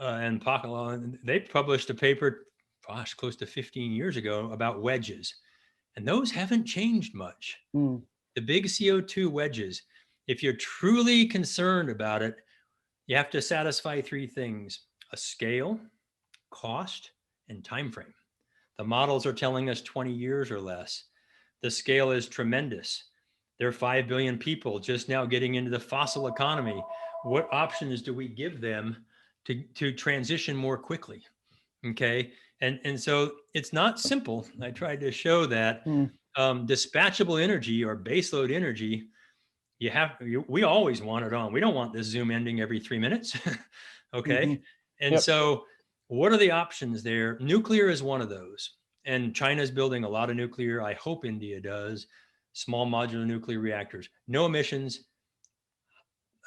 Speaker 2: and Pakalo, they published a paper, close to 15 years ago about wedges. And those haven't changed much. The big CO2 wedges, if you're truly concerned about it, you have to satisfy 3 things: a scale, cost, and time frame. The models are telling us 20 years or less. The scale is tremendous. There are 5 billion people just now getting into the fossil economy. What options do we give them to transition more quickly. Okay. And so it's not simple. I tried to show that dispatchable energy or baseload energy, we always want it on. We don't want this Zoom ending every 3 minutes. Okay. And
Speaker 1: Yep.
Speaker 2: so what are the options there? Nuclear is one of those. And China's building a lot of nuclear. I hope India does. Small modular nuclear reactors, no emissions.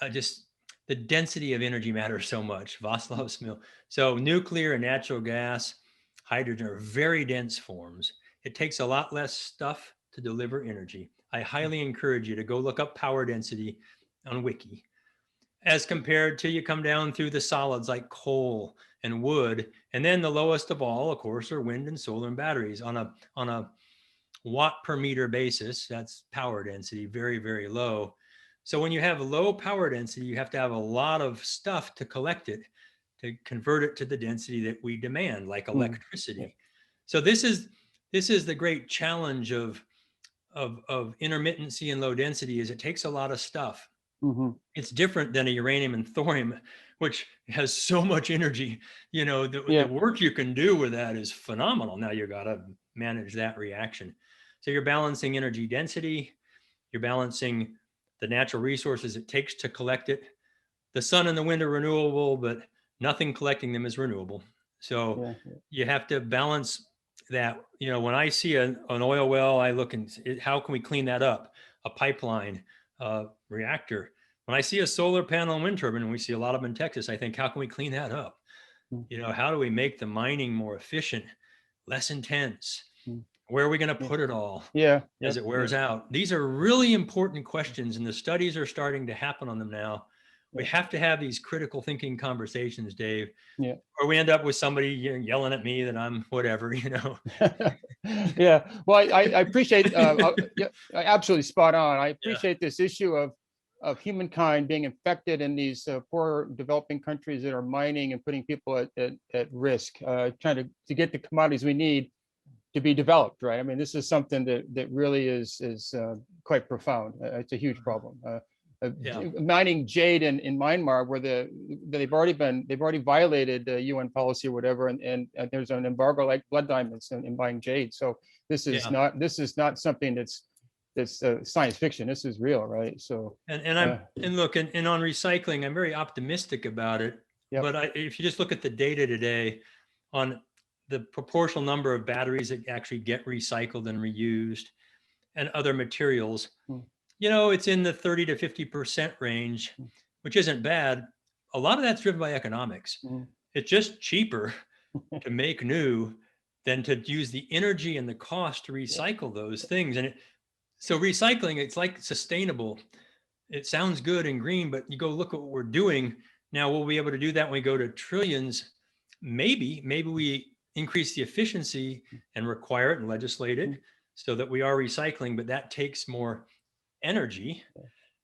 Speaker 2: Just the density of energy matters so much. Vaslov's mill. So nuclear and natural gas, hydrogen are very dense forms. It takes a lot less stuff to deliver energy. I highly encourage you to go look up power density on Wiki, as compared to you come down through the solids like coal and wood. And then the lowest of all, of course, are wind and solar and batteries on a watt per meter basis. That's power density, very, very low. So when you have low power density, you have to have a lot of stuff to collect it, to convert it to the density that we demand, like electricity. So this is the great challenge of intermittency and low density, is it takes a lot of stuff. It's different than a uranium and thorium, which has so much energy. The work you can do with that is phenomenal. Now you got to manage that reaction. So you're balancing energy density, you're balancing the natural resources it takes to collect it. The sun and the wind are renewable, but nothing collecting them is renewable. So you have to balance that. When I see an oil well, I look and how can we clean that up? A pipeline, reactor. When I see a solar panel and wind turbine, and we see a lot of them in Texas, I think, how can we clean that up? How do we make the mining more efficient, less intense? Where are we going to put it all as it wears out? These are really important questions, and the studies are starting to happen on them now. We have to have these critical thinking conversations, Dave, or we end up with somebody yelling at me that I'm whatever.
Speaker 1: Well, I appreciate absolutely spot on. I appreciate this issue of humankind being infected in these poor developing countries that are mining and putting people at risk, trying to get the commodities we need to be developed, right? I mean, this is something that really is quite profound. It's a huge problem. Mining jade in Myanmar, where they've already violated the UN policy or whatever, and there's an embargo like blood diamonds in buying jade. So this is not something that's science fiction. This is real, right? So
Speaker 2: and on recycling, I'm very optimistic about it. But if you just look at the data today on the proportional number of batteries that actually get recycled and reused and other materials, it's in the 30 to 50% range, which isn't bad. A lot of that's driven by economics. It's just cheaper to make new than to use the energy and the cost to recycle those things. And so recycling, it's like sustainable. It sounds good and green, but you go look at what we're doing. Now, we'll be able to do that when we go to trillions. Maybe we increase the efficiency and require it and legislate it so that we are recycling, but that takes more energy.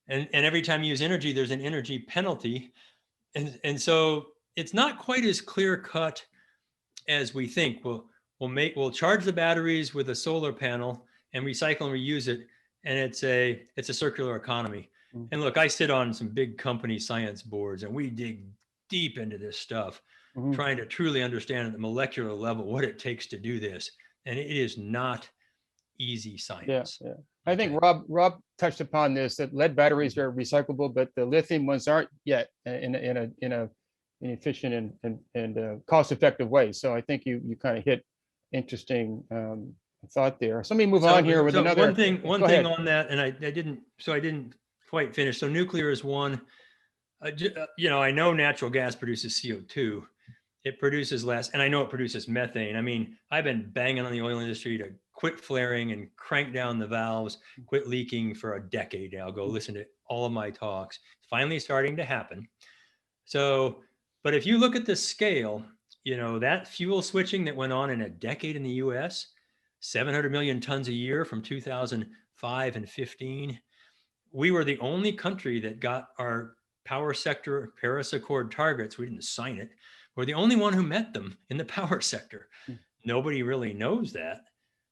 Speaker 2: And every time you use energy, there's an energy penalty. And so it's not quite as clear cut as we think. We'll charge the batteries with a solar panel and recycle and reuse it. And it's a circular economy. And look, I sit on some big company science boards, and we dig deep into this stuff, trying to truly understand at the molecular level what it takes to do this. And it is not easy science.
Speaker 1: I think Rob touched upon this, that lead batteries are recyclable, but the lithium ones aren't yet in an efficient and cost-effective way. So I think you kind of hit interesting thought there. So let me move on here with another.
Speaker 2: One thing on that, and I didn't quite finish. So nuclear is one. I know natural gas produces CO2. It produces less, and I know it produces methane. I mean, I've been banging on the oil industry to quit flaring and crank down the valves, quit leaking for a decade now. Go listen to all of my talks. It's finally starting to happen. So, but if you look at the scale, that fuel switching that went on in a decade in the US, 700 million tons a year from 2005 and 15. We were the only country that got our power sector Paris Accord targets. We didn't sign it. We're the only one who met them in the power sector. Nobody really knows that.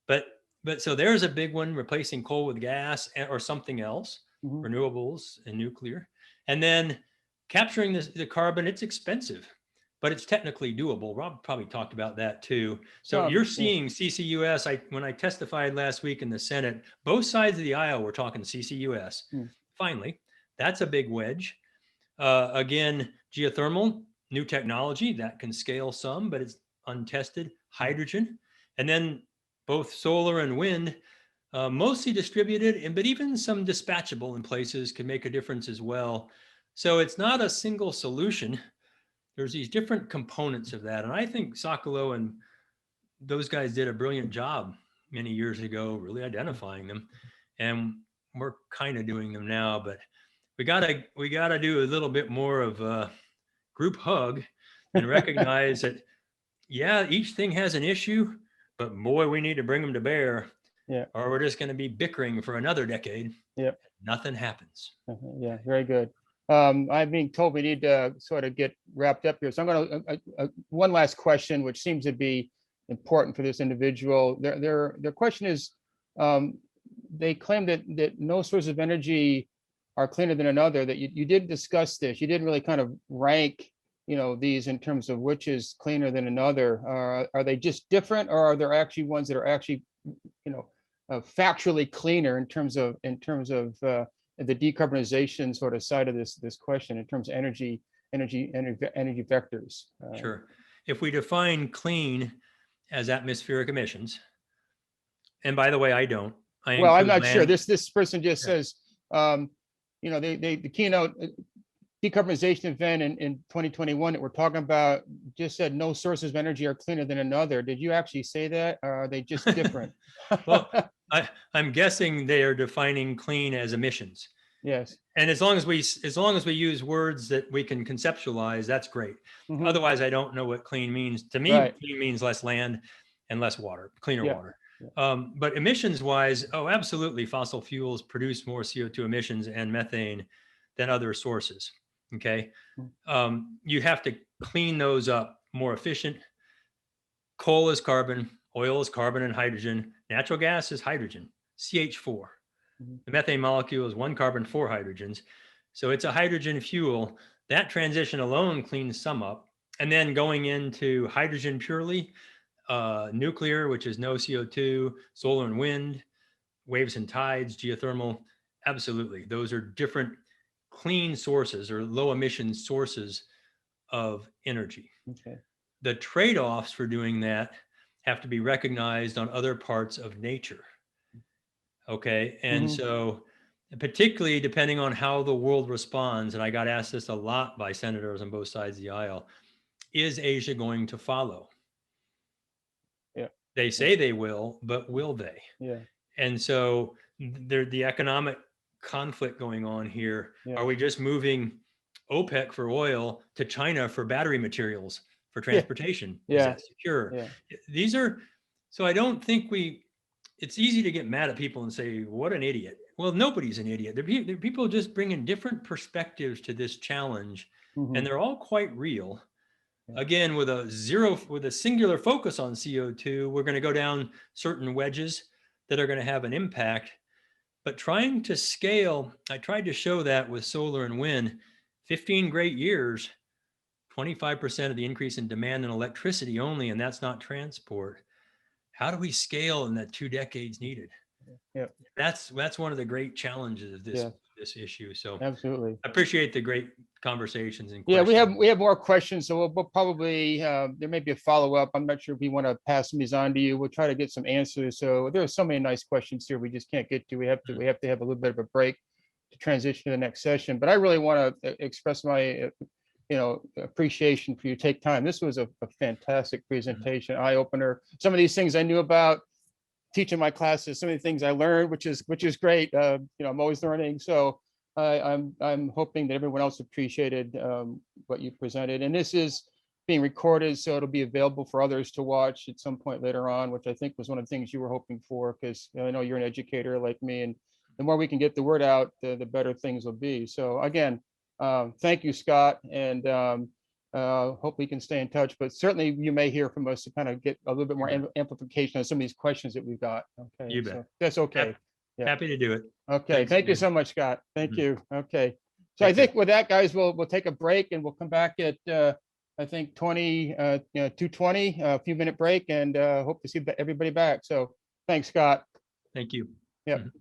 Speaker 2: But so there's a big one, replacing coal with gas or something else, renewables and nuclear. And then capturing the carbon, it's expensive. but it's technically doable. Rob probably talked about that too. So
Speaker 1: Um,
Speaker 2: you're
Speaker 1: yeah.
Speaker 2: seeing CCUS. When I testified last week in the Senate, both sides of the aisle were talking CCUS.
Speaker 1: Hmm.
Speaker 2: Finally, that's a big wedge. Again, geothermal, new technology that can scale some, but it's untested. Hydrogen, and then both solar and wind, mostly distributed, but even some dispatchable in places can make a difference as well. So it's not a single solution. There's these different components of that. And I think Sokolow and those guys did a brilliant job many years ago, really identifying them. And we're kind of doing them now, but we gotta do a little bit more of a group hug and recognize that, yeah, each thing has an issue, but boy, we need to bring them to bear,
Speaker 1: Yeah.
Speaker 2: or we're just going to be bickering for another decade.
Speaker 1: Yep.
Speaker 2: Nothing happens.
Speaker 1: Yeah, very good. I'm being told we need to sort of get wrapped up here. So I'm going to, one last question, which seems to be important for this individual. Their question is, they claim that no source of energy are cleaner than another, that you did discuss this. You didn't really kind of rank, these in terms of which is cleaner than another. Are they just different, or are there actually ones that are actually, factually cleaner in terms of the decarbonization sort of side of this question in terms of energy vectors?
Speaker 2: Sure. If we define clean as atmospheric emissions, and by the way, I don't.
Speaker 1: Well, I'm not sure. This person just says, the keynote decarbonization event in 2021 that we're talking about just said no sources of energy are cleaner than another. Did you actually say that, or are they just different?
Speaker 2: Well, I'm guessing they are defining clean as emissions.
Speaker 1: Yes.
Speaker 2: And as long as we use words that we can conceptualize, that's great.
Speaker 1: Mhm.
Speaker 2: Otherwise, I don't know what clean means. To me,
Speaker 1: Right.
Speaker 2: clean means less land and less water, cleaner
Speaker 1: Yeah.
Speaker 2: water. But emissions wise, oh, absolutely. Fossil fuels produce more CO2 emissions and methane than other sources. Okay. You have to clean those up more efficient. Coal is carbon, oil is carbon and hydrogen. Natural gas is hydrogen, CH4. The methane molecule is one carbon, four hydrogens. So it's a hydrogen fuel. That transition alone cleans some up. And then going into hydrogen purely, nuclear, which is no CO2, solar and wind, waves and tides, geothermal, absolutely. Those are different clean sources or low emission sources of energy.
Speaker 1: Okay.
Speaker 2: The trade-offs for doing that have to be recognized on other parts of nature. Okay. And so particularly depending on how the world responds, and I got asked this a lot by senators on both sides of the aisle, is Asia going to follow?
Speaker 1: Yeah.
Speaker 2: They say they will, but will they?
Speaker 1: Yeah.
Speaker 2: And so the economic conflict going on here.
Speaker 1: Yeah.
Speaker 2: Are we just moving OPEC for oil to China for battery materials for transportation?
Speaker 1: Yeah.
Speaker 2: Is that secure?
Speaker 1: Yeah.
Speaker 2: These are, so I don't think it's easy to get mad at people and say, what an idiot. Well, nobody's an idiot. They're people just bringing different perspectives to this challenge, and they're all quite real. Again, with a singular focus on CO2, we're going to go down certain wedges that are going to have an impact. But trying to scale, I tried to show that with solar and wind, 15 great years, 25% of the increase in demand in electricity only, and that's not transport. How do we scale in that 2 decades needed?
Speaker 1: Yeah.
Speaker 2: That's one of the great challenges of this issue. So
Speaker 1: absolutely.
Speaker 2: I appreciate the great conversations and
Speaker 1: questions.
Speaker 2: questions.
Speaker 1: we have more questions, so we'll probably there may be a follow-up. I'm not sure if we want to pass these on to you. We'll try to get some answers. So there are so many nice questions here we just can't get to. We have to have a little bit of a break to transition to the next session. But I really want to express my appreciation for you take time. This was a fantastic presentation, eye-opener. Some of these things I knew about teaching my classes, some of the things I learned, which is great. I'm always learning. So I'm hoping that everyone else appreciated what you presented. And this is being recorded, so it'll be available for others to watch at some point later on, which I think was one of the things you were hoping for, because I know you're an educator like me, and the more we can get the word out, the better things will be. So again, thank you, Scott, and hope we can stay in touch. But certainly you may hear from us to kind of get a little bit more amplification on some of these questions that we've got. Okay,
Speaker 2: you bet.
Speaker 1: So that's okay.
Speaker 2: Happy to do it.
Speaker 1: Okay,
Speaker 2: Thanks,
Speaker 1: thank you so much, Scott. Thank you. Okay, so
Speaker 2: Take
Speaker 1: I think with that, guys, we'll take a break and we'll come back at I think 2:20, a few minute break, and hope to see everybody back. So thanks, Scott.
Speaker 2: Thank you.
Speaker 1: Yep.
Speaker 2: Mhm.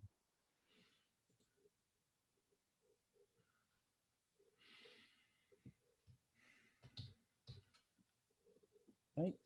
Speaker 1: Thanks.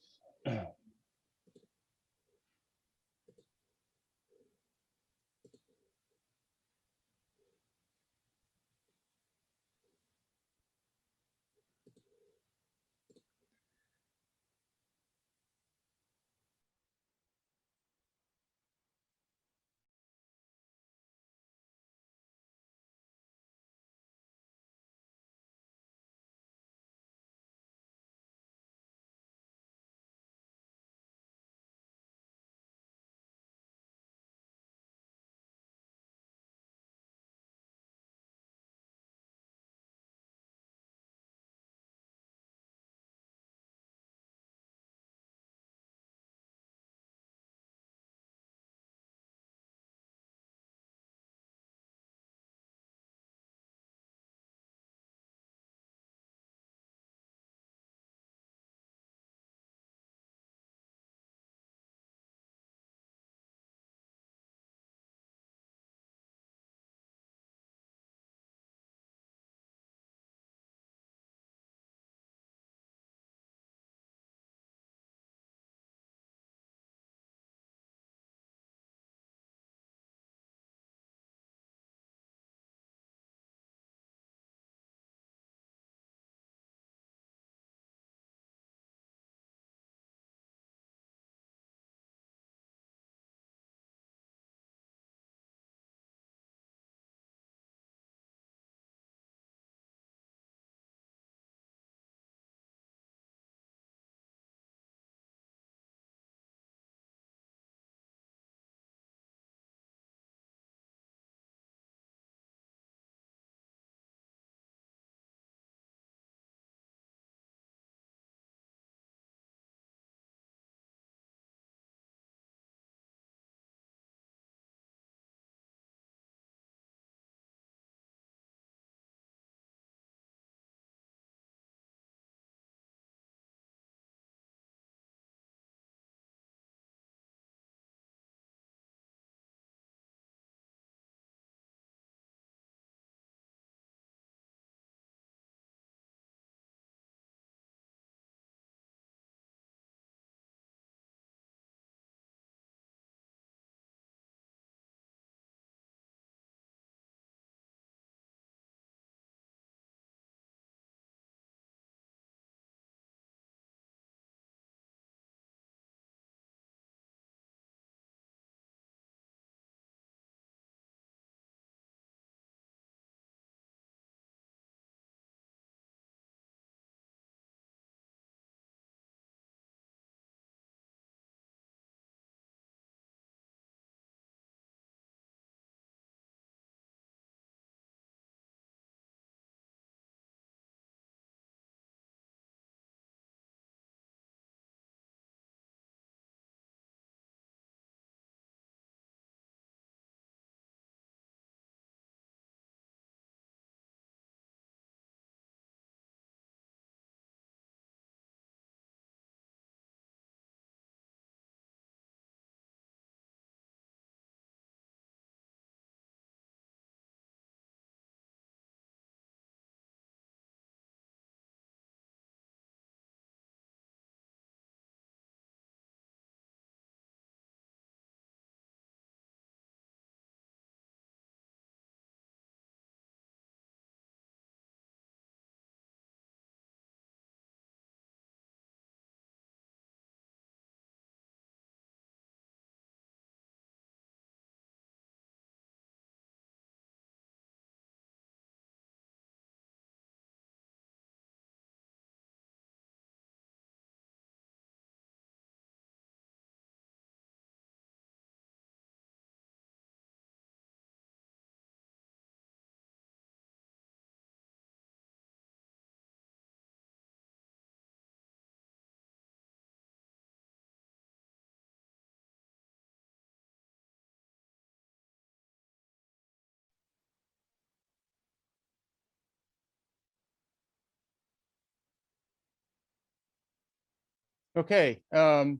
Speaker 1: Okay, we're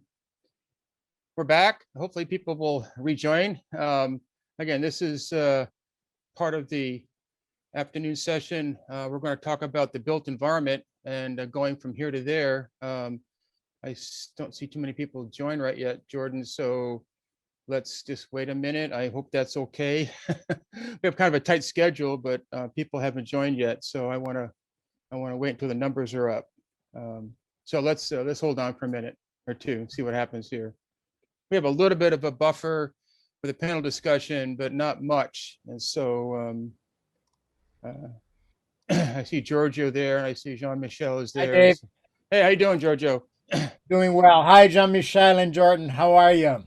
Speaker 1: back. Hopefully people will rejoin. Again, this is part of the afternoon session. We're going to talk about the built environment and going from here to there. I don't see too many people join right yet, Jordan, so let's just wait a minute. I hope that's okay. We have kind of a tight schedule, but people haven't joined yet, so I want to wait until the numbers are up. So let's hold on for a minute or two and see what happens here. We have a little bit of a buffer for the panel discussion, but not much. And so I see Giorgio there, and I see Jean-Michel is
Speaker 3: Hi,
Speaker 1: there.
Speaker 3: Dave.
Speaker 1: Hey, how you doing, Giorgio?
Speaker 3: Doing well. Hi, Jean-Michel and Jordan. How are you?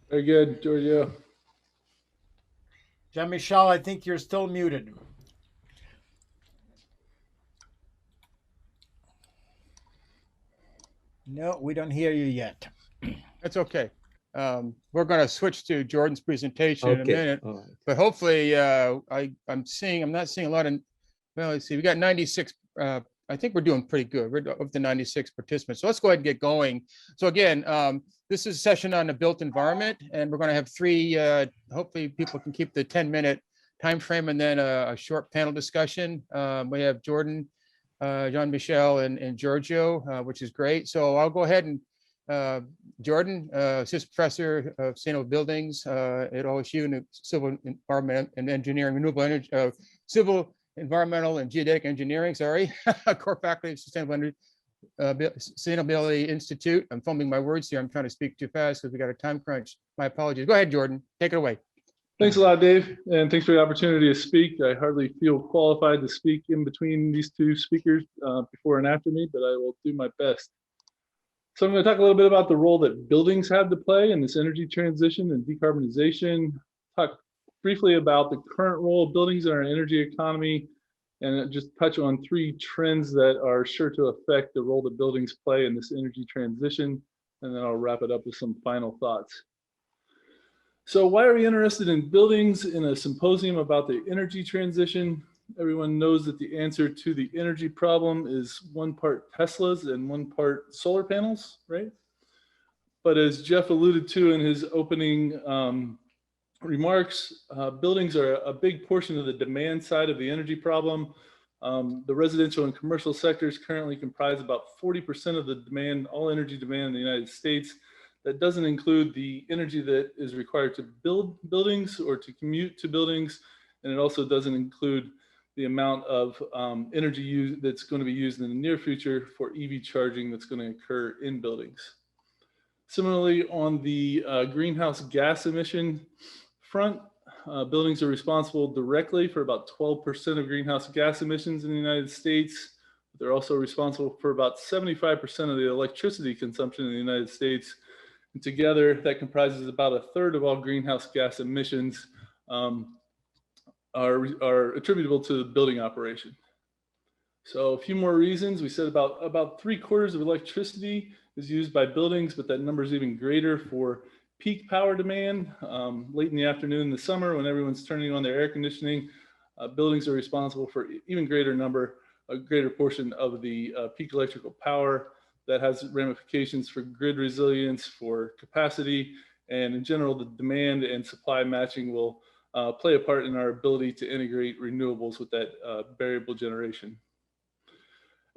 Speaker 4: Very good, Giorgio.
Speaker 3: Jean-Michel, I think you're still muted. No, we don't hear you yet.
Speaker 1: That's okay. We're going to switch to Jordan's presentation in a minute,
Speaker 4: All right.
Speaker 1: but hopefully I'm not seeing a lot of, well, let's see, we got 96. I think we're doing pretty good. We're up to 96 participants. So let's go ahead and get going. So again, this is a session on the built environment, and we're going to have three, hopefully people can keep the 10-minute time frame, and then a short panel discussion. We have Jordan, Jean-Michel, and Giorgio, which is great. So I'll go ahead and Jordan, assistant professor of sustainable buildings at OSU in the civil environment and engineering, renewable energy, civil environmental and geodetic engineering. Sorry, core faculty of Sustainability Institute. I'm fumbling my words here. I'm trying to speak too fast because we got a time crunch. My apologies. Go ahead, Jordan. Take it away.
Speaker 4: Thanks a lot, Dave, and thanks for the opportunity to speak. I hardly feel qualified to speak in between these two speakers before and after me, but I will do my best. So I'm going to talk a little bit about the role that buildings have to play in this energy transition and decarbonization, talk briefly about the current role of buildings in our energy economy, and just touch on three trends that are sure to affect the role that buildings play in this energy transition, and then I'll wrap it up with some final thoughts. So why are we interested in buildings in a symposium about the energy transition? Everyone knows that the answer to the energy problem is 1 part Teslas and 1 part solar panels, right? But as Jeff alluded to in his opening remarks, buildings are a big portion of the demand side of the energy problem. The residential and commercial sectors currently comprise about 40% of the demand, all energy demand in the United States. That doesn't include the energy that is required to build buildings or to commute to buildings. And it also doesn't include the amount of energy that's going to be used in the near future for EV charging that's going to occur in buildings. Similarly, on the greenhouse gas emission front, buildings are responsible directly for about 12% of greenhouse gas emissions in the United States. They're also responsible for about 75% of the electricity consumption in the United States. And together, that comprises about 1/3 of all greenhouse gas emissions are attributable to the building operation. So a few more reasons. We said about 3/4 of electricity is used by buildings, but that number is even greater for peak power demand. Late in the afternoon in the summer when everyone's turning on their air conditioning, buildings are responsible for even greater number, a greater portion of the peak electrical power. That has ramifications for grid resilience, for capacity, and in general, the demand and supply matching will play a part in our ability to integrate renewables with that variable generation.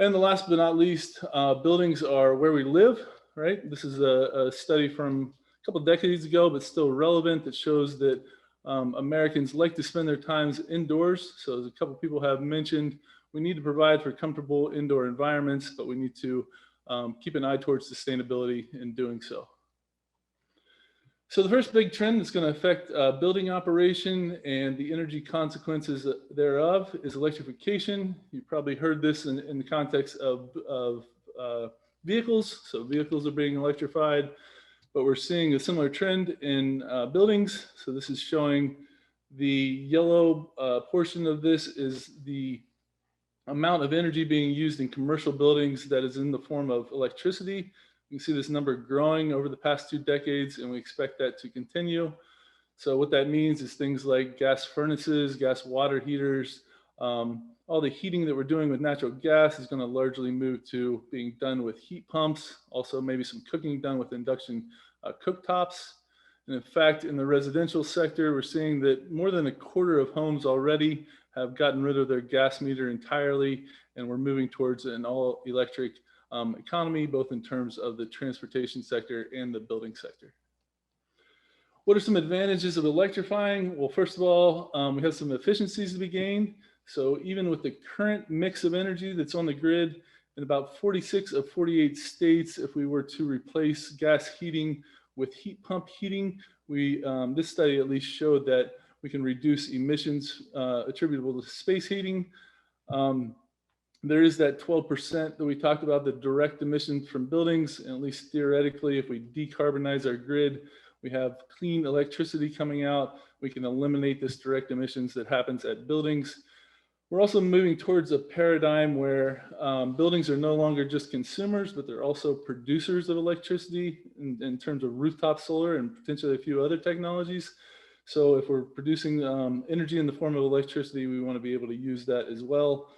Speaker 4: And the last but not least, buildings are where we live, right? This is a study from a couple of decades ago, but still relevant, that shows that Americans like to spend their times indoors. So as a couple of people have mentioned, we need to provide for comfortable indoor environments, but we need to keep an eye towards sustainability in doing so. So the first big trend that's going to affect building operation and the energy consequences thereof is electrification. You probably heard this in the context of vehicles. So vehicles are being electrified, but we're seeing a similar trend in buildings. So this is showing the yellow portion of this is the amount of energy being used in commercial buildings that is in the form of electricity. You can see this number growing over the past 2 decades, and we expect that to continue. So what that means is things like gas furnaces, gas water heaters, All the heating that we're doing with natural gas is going to largely move to being done with heat pumps. Also, maybe some cooking done with induction cooktops. And in fact, in the residential sector, we're seeing that more than a quarter of homes already have gotten rid of their gas meter entirely, and we're moving towards an all electric economy, both in terms of the transportation sector and the building sector. What are some advantages of electrifying? Well, first of all, we have some efficiencies to be gained. So even with the current mix of energy that's on the grid, in about 46 of 48 states, if we were to replace gas heating with heat pump heating, this study at least showed that we can reduce emissions attributable to space heating. There is that 12% that we talked about, the direct emissions from buildings, and at least theoretically, if we decarbonize our grid, we have clean electricity coming out, we can eliminate this direct emissions that happens at buildings. We're also moving towards a paradigm where buildings are no longer just consumers, but they're also producers of electricity in terms of rooftop solar and potentially a few other technologies. So if we're producing energy in the form of electricity, we want to be able to use that as well.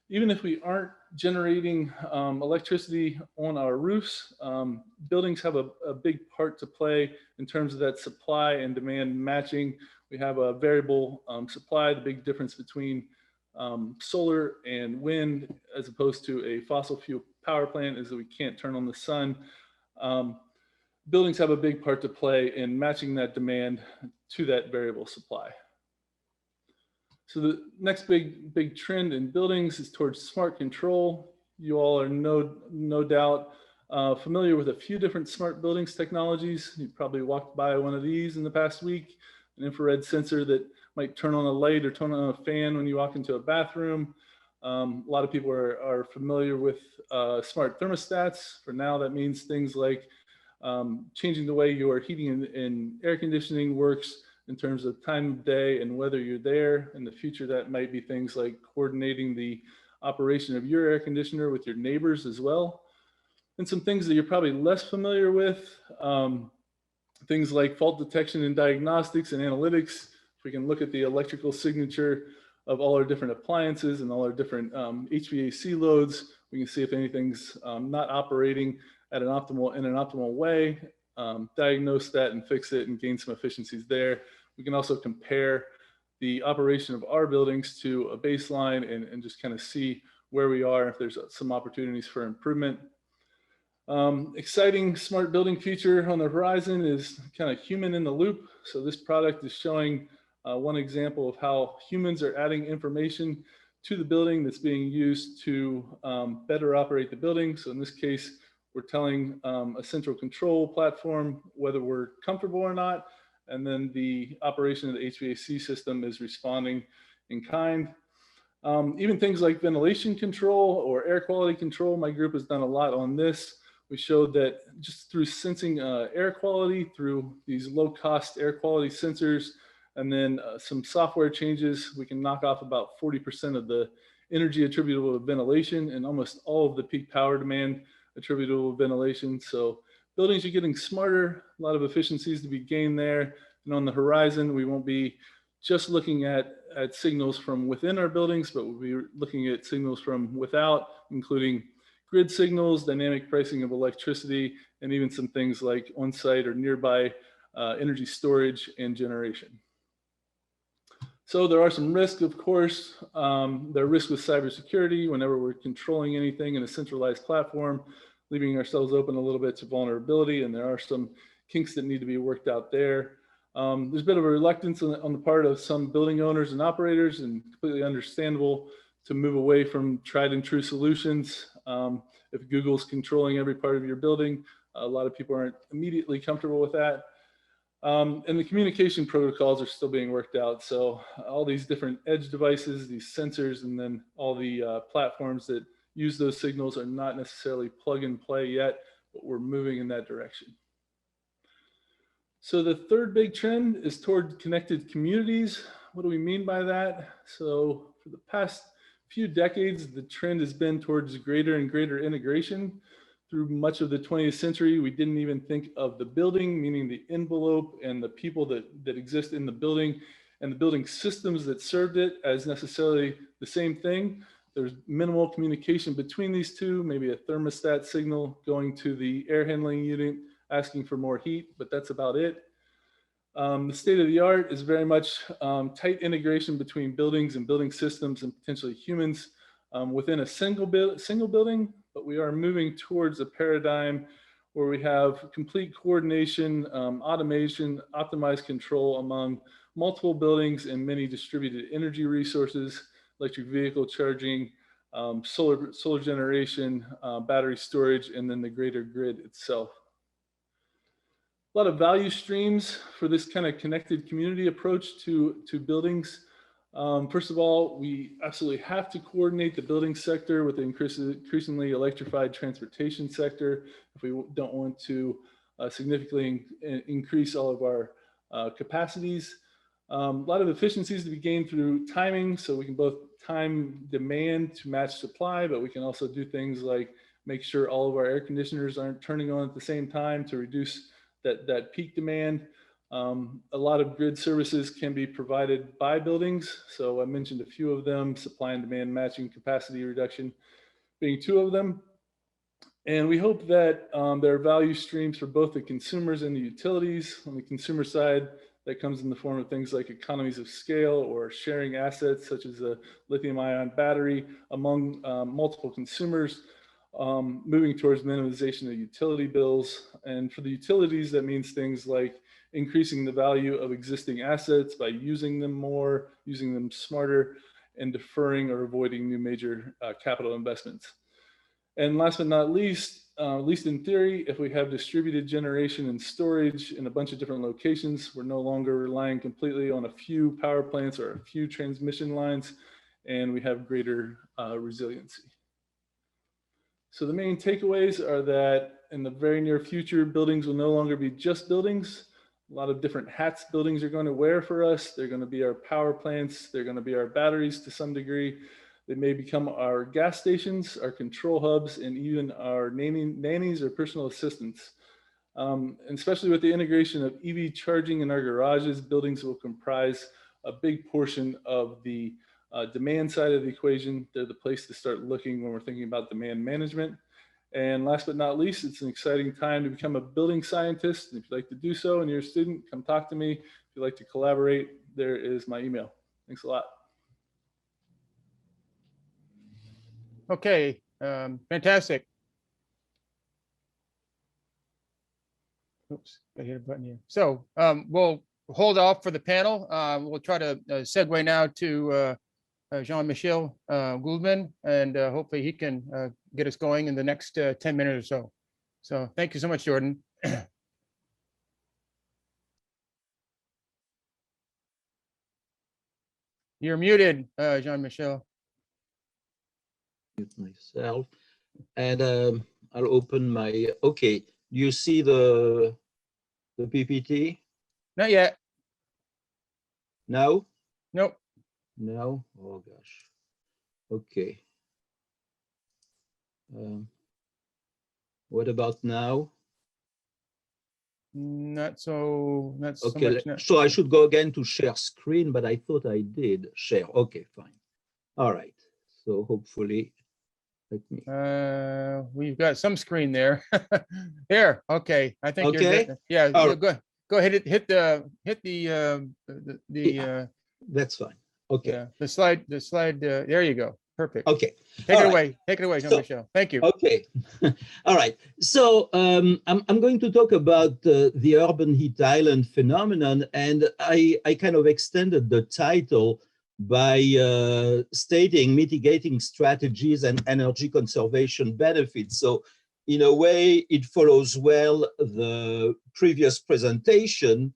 Speaker 4: Even if we aren't generating electricity on our roofs, buildings have a big part to play in terms of that supply and demand matching. We have a variable supply. The big difference between solar and wind, as opposed to a fossil fuel power plant, is that we can't turn on the sun. Buildings have a big part to play in matching that demand to that variable supply. So the next big trend in buildings is towards smart control. You all are no doubt familiar with a few different smart buildings technologies. You probably walked by one of these in the past week, an infrared sensor that might turn on a light or turn on a fan when you walk into a bathroom. A lot of people are familiar with smart thermostats. For now, that means things like changing the way your heating and air conditioning works in terms of time of day and whether you're there. In the future, that might be things like coordinating the operation of your air conditioner with your neighbors as well. And some things that you're probably less familiar with, things like fault detection and diagnostics and analytics. If we can look at the electrical signature of all our different appliances and all our different HVAC loads, we can see if anything's not operating in an optimal way, diagnose that and fix it and gain some efficiencies there. We can also compare the operation of our buildings to a baseline and just kind of see where we are, if there's some opportunities for improvement. Exciting smart building feature on the horizon is kind of human in the loop. So this product is showing one example of how humans are adding information to the building that's being used to better operate the building. So in this case, we're telling a central control platform whether we're comfortable or not, and then the operation of the HVAC system is responding in kind. Even things like ventilation control or air quality control, my group has done a lot on this. We showed that just through sensing air quality through these low-cost air quality sensors, and then some software changes, we can knock off about 40% of the energy attributable to ventilation and almost all of the peak power demand attributable to ventilation. So buildings are getting smarter, a lot of efficiencies to be gained there. And on the horizon, we won't be just looking at signals from within our buildings, but we'll be looking at signals from without, including grid signals, dynamic pricing of electricity, and even some things like on-site or nearby energy storage and generation. So there are some risks, of course. There are risks with cybersecurity whenever we're controlling anything in a centralized platform, leaving ourselves open a little bit to vulnerability, and there are some kinks that need to be worked out there. There's a bit of a reluctance on the part of some building owners and operators, and completely understandable, to move away from tried and true solutions. If Google's controlling every part of your building, a lot of people aren't immediately comfortable with that. And the communication protocols are still being worked out. So all these different edge devices, these sensors, and then all the platforms that use those signals are not necessarily plug and play yet, but we're moving in that direction. So the third big trend is toward connected communities. What do we mean by that? So for the past few decades, the trend has been towards greater and greater integration. Through much of the 20th century, we didn't even think of the building, meaning the envelope and the people that exist in the building, and the building systems that served it as necessarily the same thing. There's minimal communication between these two, maybe a thermostat signal going to the air handling unit asking for more heat, but that's about it. The state of the art is very much tight integration between buildings and building systems and potentially humans within a single building, but we are moving towards a paradigm where we have complete coordination, automation, optimized control among multiple buildings and many distributed energy resources, electric vehicle charging, solar generation, battery storage, and then the greater grid itself. A lot of value streams for this kind of connected community approach to buildings. First of all, we absolutely have to coordinate the building sector with the increasingly electrified transportation sector if we don't want to significantly increase all of our capacities. A lot of efficiencies to be gained through timing, so we can both time demand to match supply, but we can also do things like make sure all of our air conditioners aren't turning on at the same time to reduce that peak demand. A lot of grid services can be provided by buildings. So I mentioned a few of them, supply and demand matching, capacity reduction being two of them. And we hope that there are value streams for both the consumers and the utilities. On the consumer side, that comes in the form of things like economies of scale or sharing assets such as a lithium-ion battery among multiple consumers. Moving towards minimization of utility bills. And for the utilities, that means things like increasing the value of existing assets by using them more, using them smarter, and deferring or avoiding new major capital investments. And last but not least, at least in theory, if we have distributed generation and storage in a bunch of different locations, we're no longer relying completely on a few power plants or a few transmission lines, and we have greater resiliency. So the main takeaways are that in the very near future, buildings will no longer be just buildings. A lot of different hats buildings are going to wear for us. They're going to be our power plants. They're going to be our batteries to some degree. They may become our gas stations, our control hubs, and even our nannies or personal assistants. And especially with the integration of EV charging in our garages, buildings will comprise a big portion of the demand side of the equation. They're the place to start looking when we're thinking about demand management. And last but not least, it's an exciting time to become a building scientist. And if you'd like to do so and you're a student, come talk to me. If you'd like to collaborate, there is my email. Thanks a lot.
Speaker 1: Okay, fantastic. Oops, I hit a button here. So we'll hold off for the panel. We'll try to segue now to Jean-Michel Gouldman, and hopefully he can get us going in the next 10 minutes or so. So thank you so much, Jordan. You're muted, Jean-Michel.
Speaker 5: Mute myself, and I'll open my, okay. Do you see the PPT?
Speaker 1: Not yet.
Speaker 5: Now?
Speaker 1: Nope.
Speaker 5: No? Oh gosh. Okay. What about now?
Speaker 1: Not so
Speaker 5: Okay,
Speaker 1: much now.
Speaker 5: so I should go again to share screen, but I thought I did share. Okay, fine. All right. So hopefully, let me.
Speaker 1: We've got some screen there. Here, okay. I think you're
Speaker 5: Okay.
Speaker 1: good. Yeah,
Speaker 5: Oh.
Speaker 1: Go ahead. Hit the
Speaker 5: Yeah. That's fine. Okay.
Speaker 1: yeah, the slide. There you go. Perfect.
Speaker 5: Okay.
Speaker 1: Take
Speaker 5: All
Speaker 1: it
Speaker 5: right.
Speaker 1: away. Take it away, Jean-Michel. Thank you.
Speaker 5: Okay. All right. So I'm going to talk about the urban heat island phenomenon, and I kind of extended the title by stating mitigating strategies and energy conservation benefits. So in a way, it follows well the previous presentation,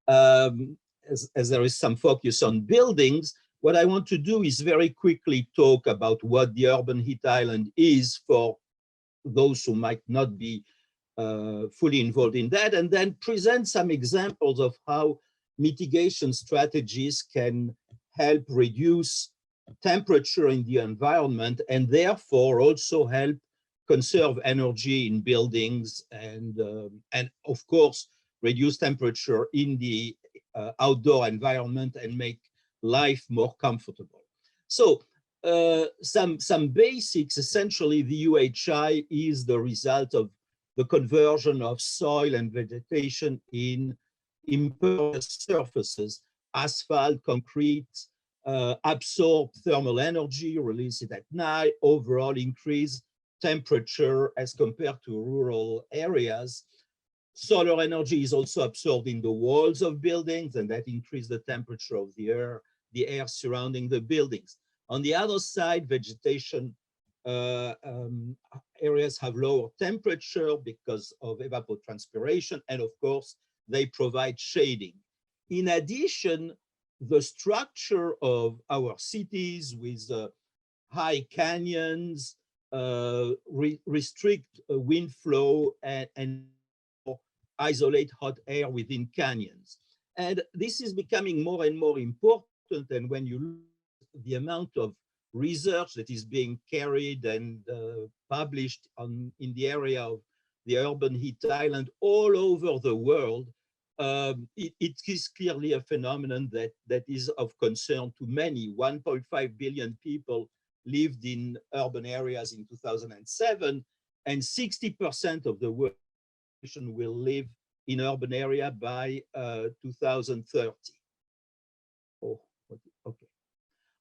Speaker 5: as there is some focus on buildings. What I want to do is very quickly talk about what the urban heat island is for those who might not be fully involved in that, and then present some examples of how mitigation strategies can help reduce temperature in the environment and therefore also help conserve energy in buildings and of course reduce temperature in the outdoor environment and make life more comfortable. So some basics, essentially the UHI is the result of the conversion of soil and vegetation in impervious surfaces, asphalt, concrete, absorb thermal energy, release it at night, overall increase temperature as compared to rural areas. Solar energy is also absorbed in the walls of buildings, and that increases the temperature of the air surrounding the buildings. On the other side, vegetation areas have lower temperature because of evapotranspiration, and of course, they provide shading. In addition, the structure of our cities with high canyons restrict wind flow and isolate hot air within canyons. And this is becoming more and more important. And when you look at the amount of research that is being carried and published in the area of the urban heat island all over the world, it is clearly a phenomenon that is of concern to many. 1.5 billion people lived in urban areas in 2007, and 60% of the world will live in urban area by 2030. Oh, okay.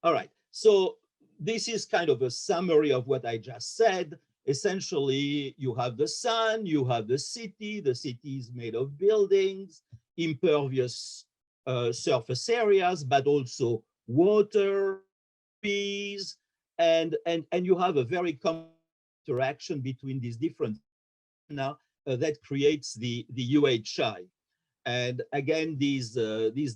Speaker 5: All right. So this is kind of a summary of what I just said. Essentially, you have the sun, you have the city is made of buildings, impervious surface areas, but also water, trees, and you have a very common interaction between these different now that creates the UHI. And again, these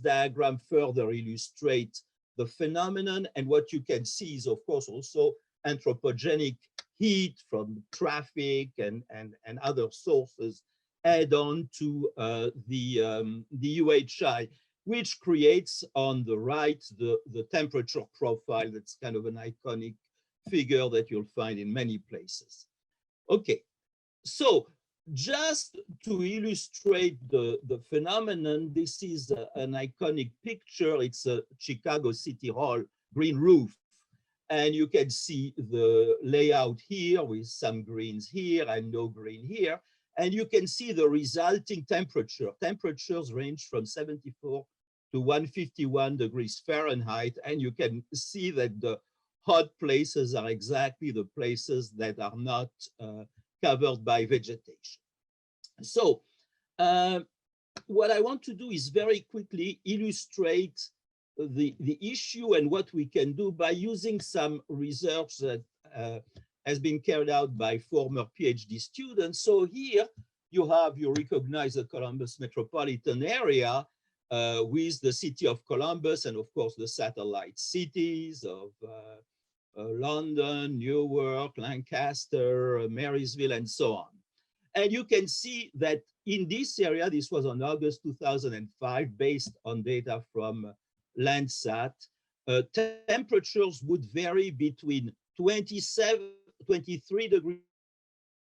Speaker 5: diagrams further illustrate the phenomenon, and what you can see is, of course, also anthropogenic heat from traffic and other sources add on to the UHI, which creates on the right the temperature profile. That's kind of an iconic figure that you'll find in many places. Okay, so just to illustrate the phenomenon, this is an iconic picture. It's a Chicago City Hall green roof. And you can see the layout here with some greens here and no green here. And you can see the resulting temperature. Temperatures range from 74 to 151 degrees Fahrenheit. And you can see that the hot places are exactly the places that are not covered by vegetation. So what I want to do is very quickly illustrate the issue and what we can do by using some research that has been carried out by former PhD students. So here you recognize the Columbus metropolitan area with the city of Columbus and of course the satellite cities of London, Newark, Lancaster, Marysville, and so on. And you can see that in this area, this was on August 2005, based on data from Landsat, temperatures would vary between 23 degrees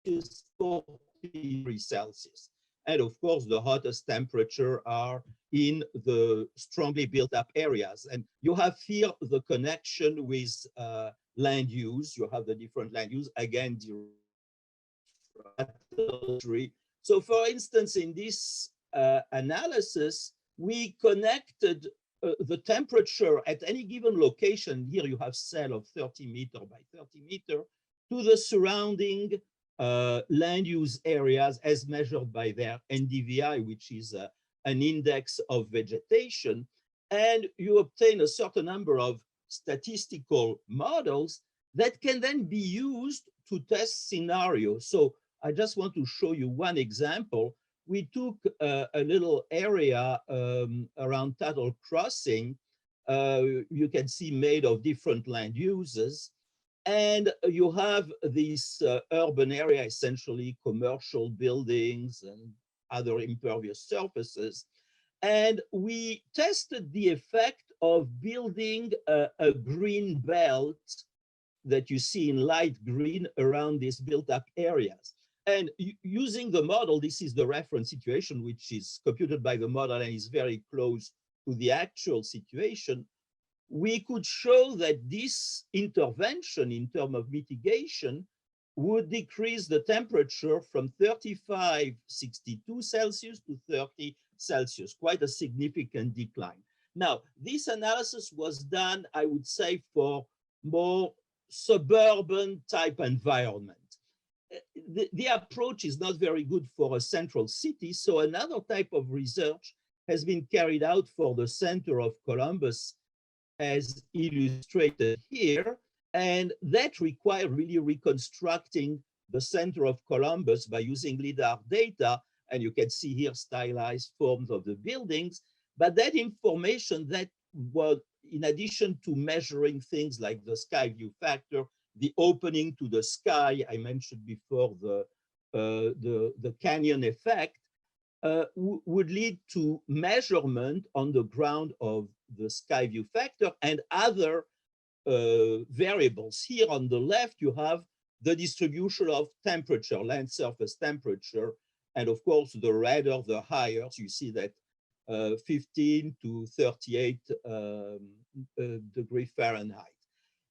Speaker 5: to 40 degrees Celsius. And of course, the hottest temperature are in the strongly built up areas. And you have here the connection with land use. You have the different land use, again, so for instance, in this analysis, we connected the temperature at any given location. Here you have cell of 30 meter by 30 meter to the surrounding land use areas as measured by their NDVI, which is an index of vegetation. And you obtain a certain number of statistical models that can then be used to test scenarios. So I just want to show you one example. We took a little area around Tuttle Crossing, you can see made of different land uses. And you have this urban area, essentially commercial buildings and other impervious surfaces. And we tested the effect of building a green belt that you see in light green around these built up areas. And using the model, this is the reference situation, which is computed by the model and is very close to the actual situation, we could show that this intervention in terms of mitigation would decrease the temperature from 35.62 Celsius to 30 Celsius, quite a significant decline. Now, this analysis was done, I would say, for more suburban type environment. The approach is not very good for a central city, so another type of research has been carried out for the center of Columbus, as illustrated here, and that required really reconstructing the center of Columbus by using LIDAR data, and you can see here stylized forms of the buildings, but that information that was, in addition to measuring things like the sky view factor, the opening to the sky, I mentioned before the canyon effect, would lead to measurement on the ground of the sky view factor and other variables. Here on the left, you have the distribution of temperature, land surface temperature, and of course, the redder, the higher. So you see that 15 to 38 degree Fahrenheit.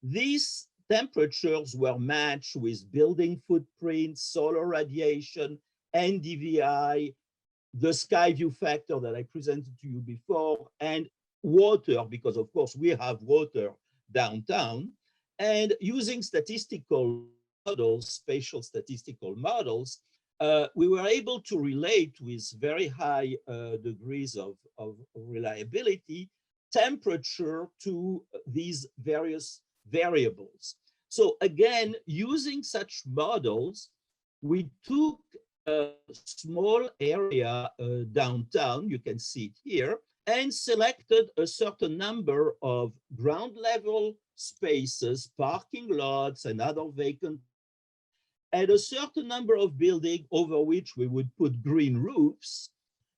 Speaker 5: These temperatures were matched with building footprints, solar radiation, NDVI, the sky view factor that I presented to you before, and water, because of course we have water downtown. And using statistical models, spatial statistical models, we were able to relate with very high degrees of reliability temperature to these various variables. So again, using such models, we took a small area downtown, you can see it here, and selected a certain number of ground level spaces, parking lots and other vacant, and a certain number of buildings over which we would put green roofs.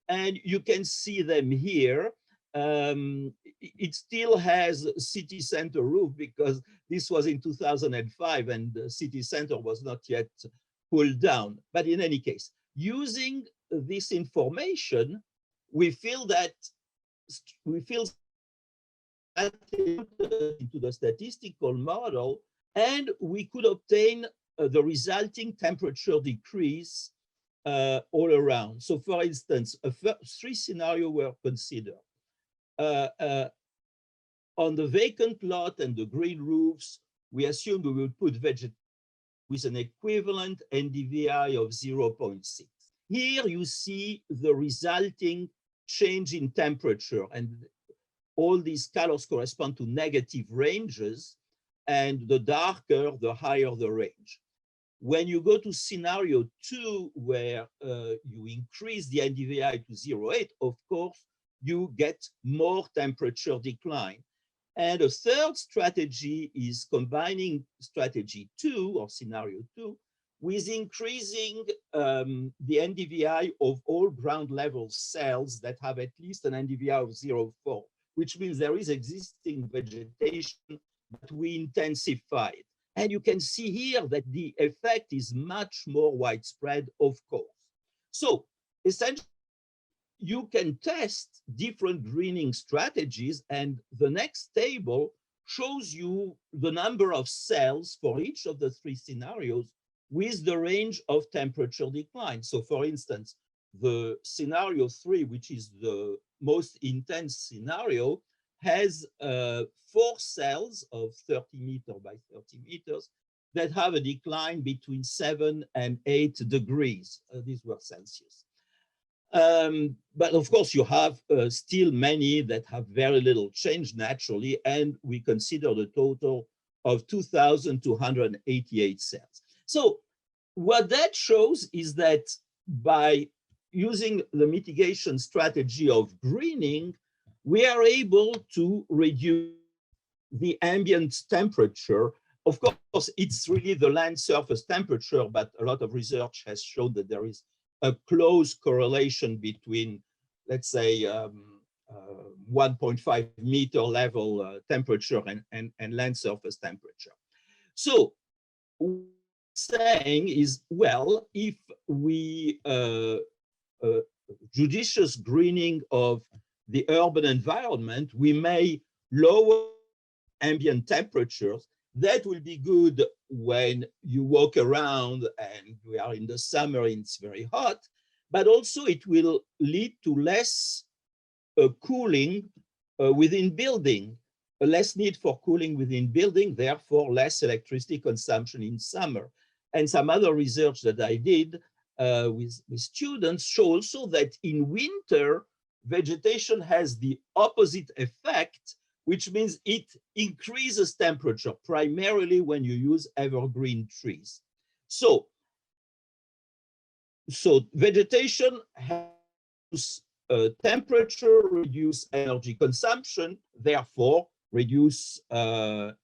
Speaker 5: And you can see them here. It still has city center roof because this was in 2005 and the city center was not yet pulled down. But in any case, using this information, we feel that into the statistical model, and we could obtain the resulting temperature decrease all around. So for instance, three scenarios were considered. On the vacant lot and the green roofs, we assumed we would put vegetation with an equivalent NDVI of 0.6. Here you see the resulting change in temperature, and all these colors correspond to negative ranges, and the darker, the higher the range. When you go to scenario 2, where you increase the NDVI to 0.8, of course, you get more temperature decline. And a third strategy is combining strategy 2 or scenario 2 with increasing the NDVI of all ground level cells that have at least an NDVI of 0.4, which means there is existing vegetation, but we intensify it. And you can see here that the effect is much more widespread, of course. So essentially, you can test different greening strategies, and the next table shows you the number of cells for each of the three scenarios with the range of temperature decline. So for instance, the scenario 3, which is the most intense scenario, has 4 cells of 30 meters by 30 meters that have a decline between 7 and 8 degrees. These were Celsius. But of course, you have still many that have very little change naturally, and we consider the total of 2,288 cells. So what that shows is that by using the mitigation strategy of greening, we are able to reduce the ambient temperature. Of course, it's really the land surface temperature, but a lot of research has shown that there is a close correlation between, let's say, 1.5 meter level temperature and land surface temperature. So what I'm saying is, well, if we judicious greening of the urban environment, we may lower ambient temperatures. That will be good when you walk around and we are in the summer and it's very hot, but also it will lead to less cooling within building, less need for cooling within building, therefore less electricity consumption in summer. And some other research that I did with students show also that in winter, vegetation has the opposite effect, which means it increases temperature, primarily when you use evergreen trees. So vegetation has temperature, reduce energy consumption, therefore reduce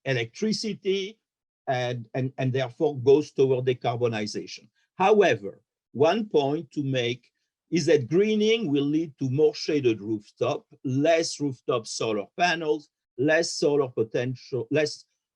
Speaker 5: electricity, and therefore goes toward decarbonization. However, one point to make is that greening will lead to more shaded rooftop, less rooftop solar panels, less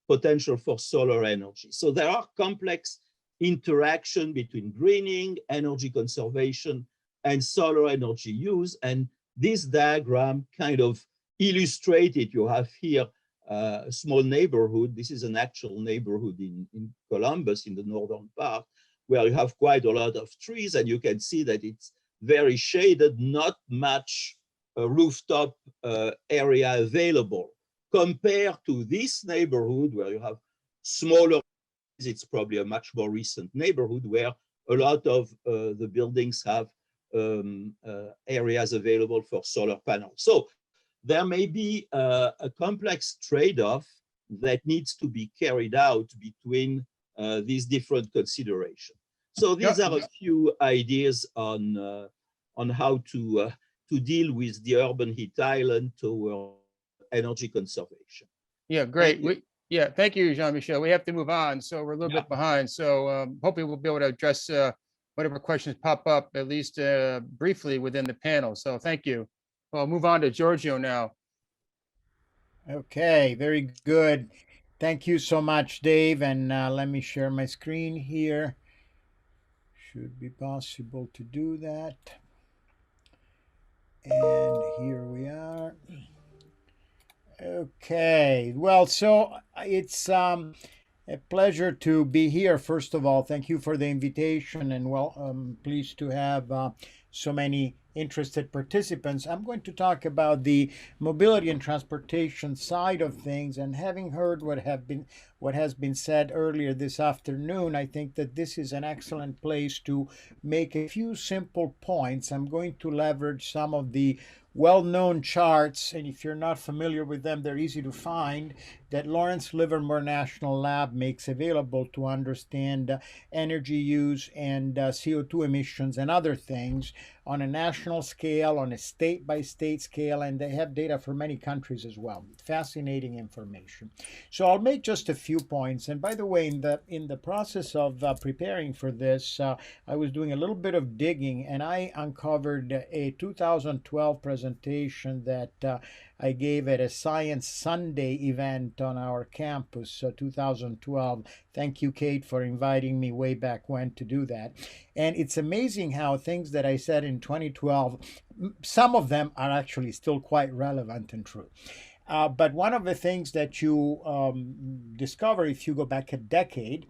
Speaker 5: potential for solar energy. So there are complex interaction between greening, energy conservation, and solar energy use. And this diagram kind of illustrated. You have here a small neighborhood. This is an actual neighborhood in Columbus, in the northern part, where you have quite a lot of trees, and you can see that it's very shaded, not much rooftop area available. Compared to this neighborhood where you have smaller, it's probably a much more recent neighborhood where a lot of the buildings have areas available for solar panels. So there may be a complex trade-off that needs to be carried out between these different considerations. So these are a few ideas on how to deal with the urban heat island toward energy conservation.
Speaker 1: Yeah, great. Thank you, Jean-Michel. We have to move on, so we're a little bit behind. So hopefully we'll be able to address whatever questions pop up, at least briefly within the panel. So thank you. Well, I'll move on to Giorgio now.
Speaker 3: Okay, very good. Thank you so much, Dave. And let me share my screen here. Should be possible to do that. And here we are. Okay, well, so it's a pleasure to be here. First of all, thank you for the invitation, and well, pleased to have so many interested participants. I'm going to talk about the mobility and transportation side of things, and having heard what has been said earlier this afternoon, I think that this is an excellent place to make a few simple points. I'm going to leverage some of the well-known charts, and if you're not familiar with them, they're easy to find, that Lawrence Livermore National Lab makes available to understand energy use and CO2 emissions and other things on a national scale, on a state-by-state scale, and they have data for many countries as well. Fascinating information. So I'll make just a few points. And by the way, in the process of preparing for this, I was doing a little bit of digging, and I uncovered a 2012 presentation that I gave at a Science Sunday event on our campus, 2012. Thank you, Kate, for inviting me way back when to do that. And it's amazing how things that I said in 2012, some of them are actually still quite relevant and true. But one of the things that you discover if you go back a decade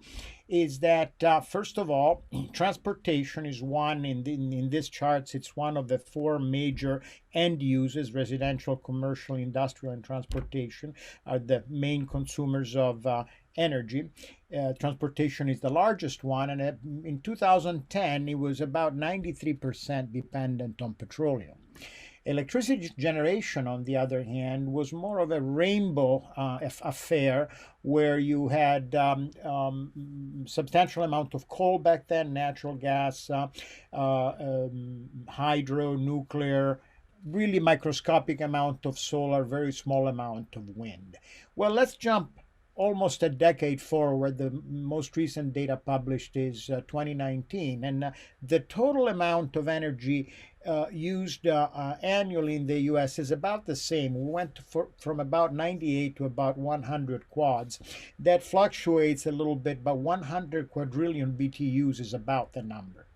Speaker 3: is that, first of all, transportation is one, in this charts, it's one of the four major end uses. Residential, commercial, industrial, and transportation are the main consumers of energy. Transportation is the largest one, and in 2010, it was about 93% dependent on petroleum. Electricity generation, on the other hand, was more of a rainbow affair, where you had substantial amount of coal back then, natural gas, hydro, nuclear, really microscopic amount of solar, very small amount of wind. Well, let's jump almost a decade forward. The most recent data published is 2019, and the total amount of energy used annually in the US is about the same. We went from about 98 to about 100 quads. That fluctuates a little bit, but 100 quadrillion BTUs is about the number.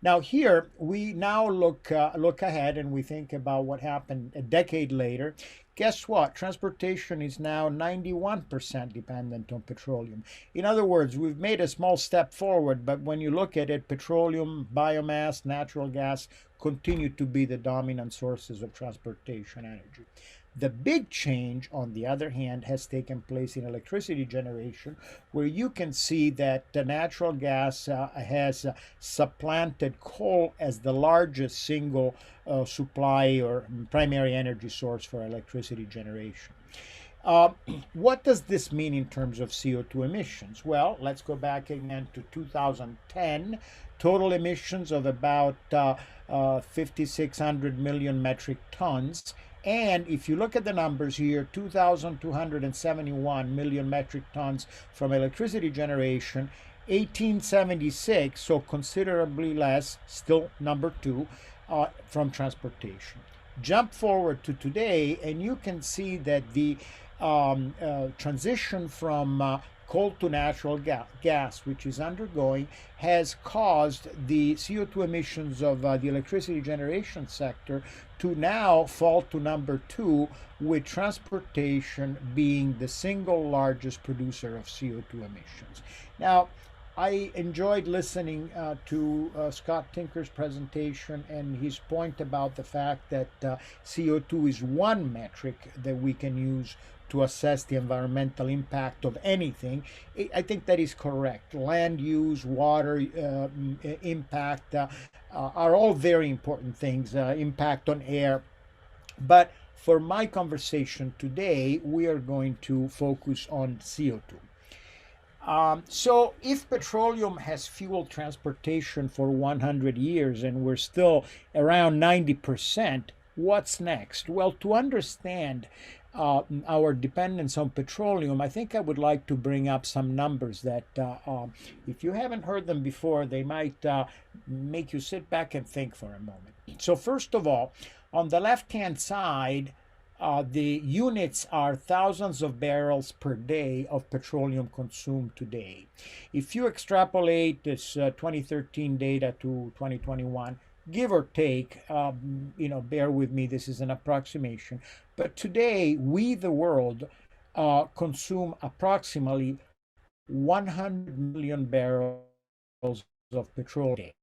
Speaker 3: Now here we now look ahead and we think about what happened a decade later. Guess what? Transportation is now 91% dependent on petroleum. In other words, we've made a small step forward, but when you look at it, petroleum, biomass, natural gas continue to be the dominant sources of transportation energy. The big change, on the other hand, has taken place in electricity generation, where you can see that the natural gas has supplanted coal as the largest single supply or primary energy source for electricity generation. What does this mean in terms of CO2 emissions? Well, let's go back again to 2010. Total emissions of about 5,600 million metric tons. And if you look at the numbers here, 2,271 million metric tons from electricity generation, 1876, so considerably less, still number two, from transportation. Jump forward to today, and you can see that the transition from coal to natural gas, which is undergoing, has caused the CO2 emissions of the electricity generation sector to now fall to number two, with transportation being the single largest producer of CO2 emissions. Now, I enjoyed listening to Scott Tinker's presentation and his point about the fact that CO2 is one metric that we can use to assess the environmental impact of anything. I think that is correct. Land use, water impact are all very important things, impact on air. But for my conversation today, we are going to focus on CO2. So if petroleum has fueled transportation for 100 years and we're still around 90%, what's next? Well, to understand our dependence on petroleum, I think I would like to bring up some numbers that if you haven't heard them before, they might make you sit back and think for a moment. So first of all, on the left-hand side, the units are thousands of barrels per day of petroleum consumed today. If you extrapolate this 2013 data to 2021, give or take, bear with me, this is an approximation. But today, we, the world, consume approximately 100 million barrels of petroleum a day.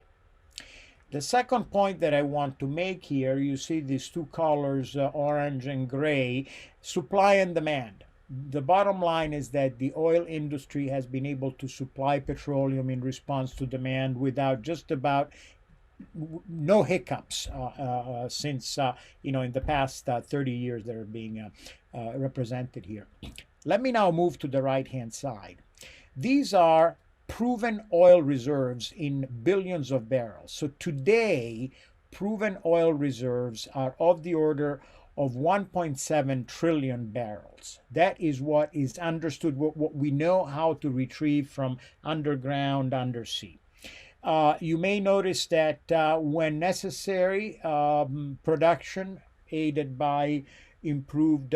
Speaker 3: The second point that I want to make here, you see these two colors, orange and gray, supply and demand. The bottom line is that the oil industry has been able to supply petroleum in response to demand without just about no hiccups since in the past 30 years that are being represented here. Let me now move to the right-hand side. These are proven oil reserves in billions of barrels. So today, proven oil reserves are of the order of 1.7 trillion barrels. That is what is understood, what we know how to retrieve from underground, undersea. You may notice that when necessary, production aided by improved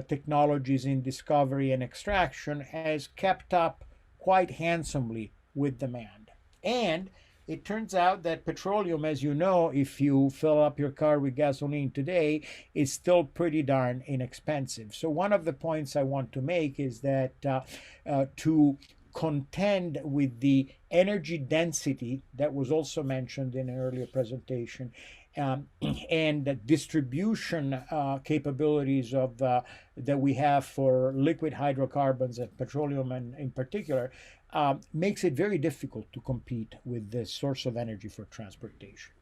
Speaker 3: technologies in discovery and extraction has kept up quite handsomely with demand. And it turns out that petroleum, as you know, if you fill up your car with gasoline today, is still pretty darn inexpensive. So one of the points I want to make is that to contend with the energy density that was also mentioned in an earlier presentation and the distribution capabilities of that we have for liquid hydrocarbons and petroleum in particular makes it very difficult to compete with this source of energy for transportation.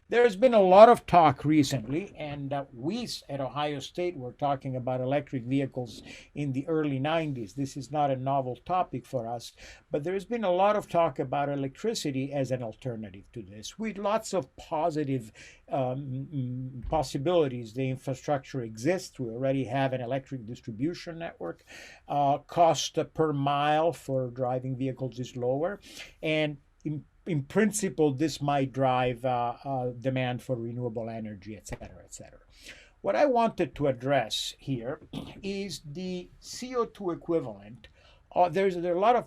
Speaker 3: There's been a lot of talk recently, and we at Ohio State were talking about electric vehicles in the early 90s. This is not a novel topic for us, but there's been a lot of talk about electricity as an alternative to this, with lots of positive possibilities. The infrastructure exists. We already have an electric distribution network. Cost per mile for driving vehicles is lower, and in principle, this might drive demand for renewable energy, et cetera, et cetera. What I wanted to address here is the CO2 equivalent there are a lot of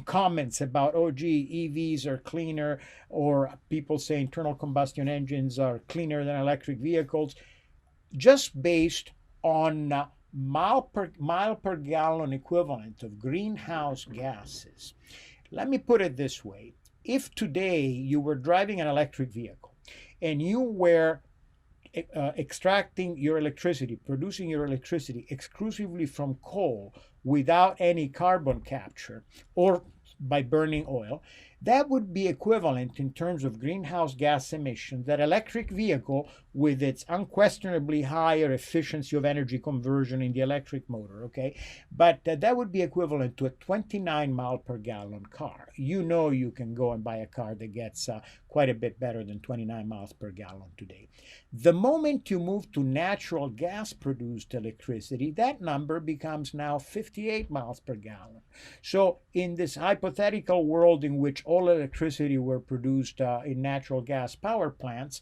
Speaker 3: comments about, oh, gee, EVs are cleaner, or people say internal combustion engines are cleaner than electric vehicles, just based on mile per gallon equivalent of greenhouse gases. Let me put it this way. If today you were driving an electric vehicle and you were extracting your electricity, producing your electricity exclusively from coal without any carbon capture or by burning oil, that would be equivalent in terms of greenhouse gas emissions, that electric vehicle with its unquestionably higher efficiency of energy conversion in the electric motor, okay? But that would be equivalent to a 29 mile per gallon car. You know you can go and buy a car that gets quite a bit better than 29 miles per gallon today. The moment you move to natural gas produced electricity, that number becomes now 58 miles per gallon. So in this hypothetical world in which all electricity were produced in natural gas power plants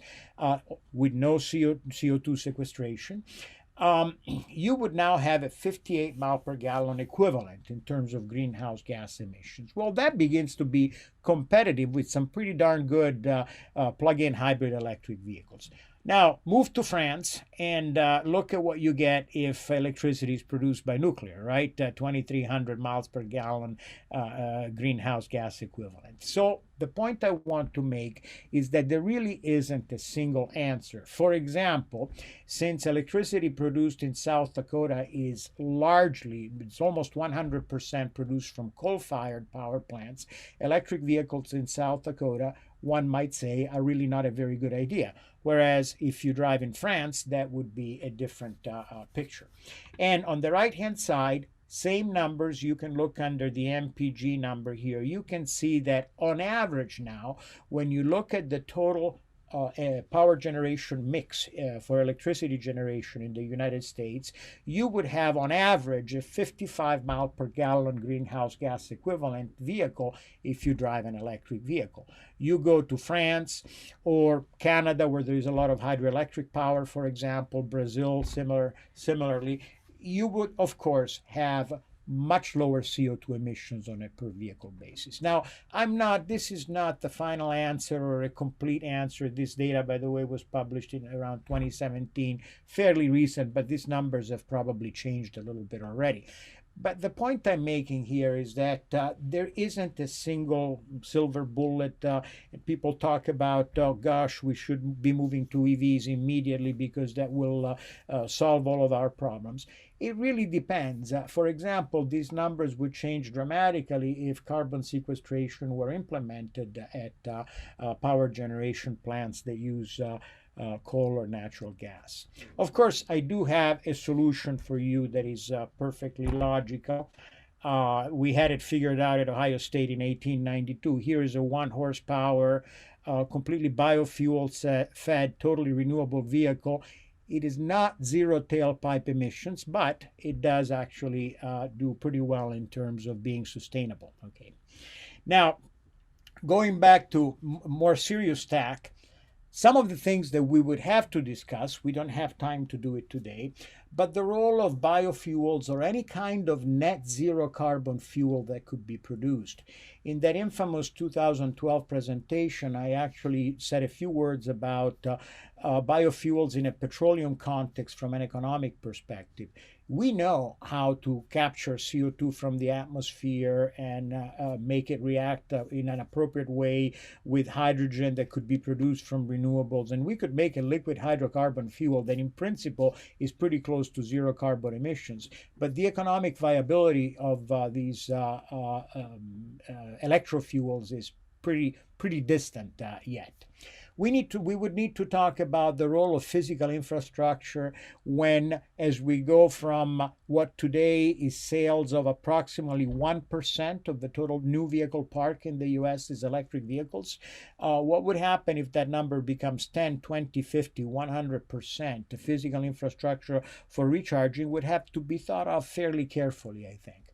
Speaker 3: with no CO2 sequestration, you would now have a 58 mile per gallon equivalent in terms of greenhouse gas emissions. Well, that begins to be competitive with some pretty darn good plug-in hybrid electric vehicles. Now, move to France and look at what you get if electricity is produced by nuclear, right? 2,300 miles per gallon greenhouse gas equivalent. So the point I want to make is that there really isn't a single answer. For example, since electricity produced in South Dakota is largely, it's almost 100% produced from coal-fired power plants, electric vehicles in South Dakota, one might say, are really not a very good idea. Whereas if you drive in France, that would be a different picture. And on the right-hand side, same numbers, you can look under the MPG number here. You can see that on average now, when you look at the total power generation mix for electricity generation in the United States, you would have on average a 55 mile per gallon greenhouse gas equivalent vehicle if you drive an electric vehicle. You go to France or Canada, where there is a lot of hydroelectric power, for example, Brazil, similarly, you would, of course, have much lower CO2 emissions on a per vehicle basis. Now, this is not the final answer or a complete answer. This data, by the way, was published in around 2017, fairly recent, but these numbers have probably changed a little bit already. But the point I'm making here is that there isn't a single silver bullet. People talk about, oh gosh, we should be moving to EVs immediately because that will solve all of our problems. It really depends. For example, these numbers would change dramatically if carbon sequestration were implemented at power generation plants that use coal or natural gas. Of course, I do have a solution for you that is perfectly logical. We had it figured out at Ohio State in 1892. Here is a 1 horsepower, completely biofuel-fed, totally renewable vehicle. It is not zero tailpipe emissions, but it does actually do pretty well in terms of being sustainable. Okay. Now, going back to more serious tack, some of the things that we would have to discuss, we don't have time to do it today, but the role of biofuels or any kind of net zero carbon fuel that could be produced. In that infamous 2012 presentation, I actually said a few words about biofuels in a petroleum context from an economic perspective. We know how to capture CO2 from the atmosphere and make it react in an appropriate way with hydrogen that could be produced from renewables. And we could make a liquid hydrocarbon fuel that in principle is pretty close to zero carbon emissions. But the economic viability of these electrofuels is pretty distant yet. We would need to talk about the role of physical infrastructure when, as we go from what today is sales of approximately 1% of the total new vehicle park in the US is electric vehicles. What would happen if that number becomes 10, 20, 50, 100%? The physical infrastructure for recharging would have to be thought of fairly carefully, I think.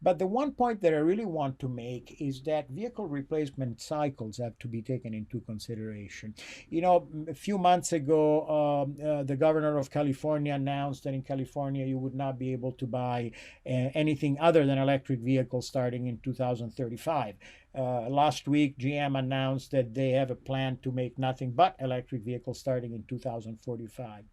Speaker 3: But the one point that I really want to make is that vehicle replacement cycles have to be taken into consideration. You know, a few months ago, the governor of California announced that in California you would not be able to buy anything other than electric vehicles starting in 2035. Last week, GM announced that they have a plan to make nothing but electric vehicles starting in 2045.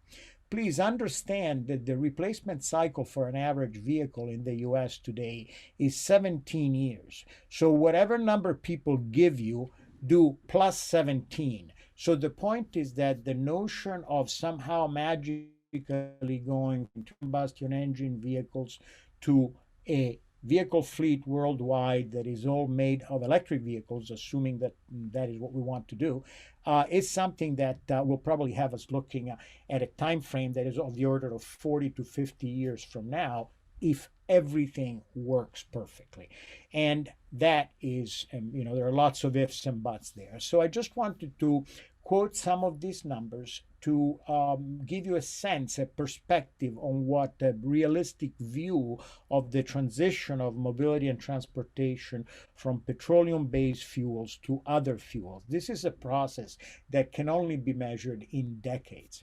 Speaker 3: Please understand that the replacement cycle for an average vehicle in the US today is 17 years. So whatever number people give you, do plus 17. So the point is that the notion of somehow magically going from combustion engine vehicles to a vehicle fleet worldwide that is all made of electric vehicles, assuming that that is what we want to do, is something that will probably have us looking at a time frame that is of the order of 40 to 50 years from now, if everything works perfectly. And that is, you know, there are lots of ifs and buts there. So I just wanted to quote some of these numbers to give you a sense, a perspective on what a realistic view of the transition of mobility and transportation from petroleum-based fuels to other fuels. This is a process that can only be measured in decades.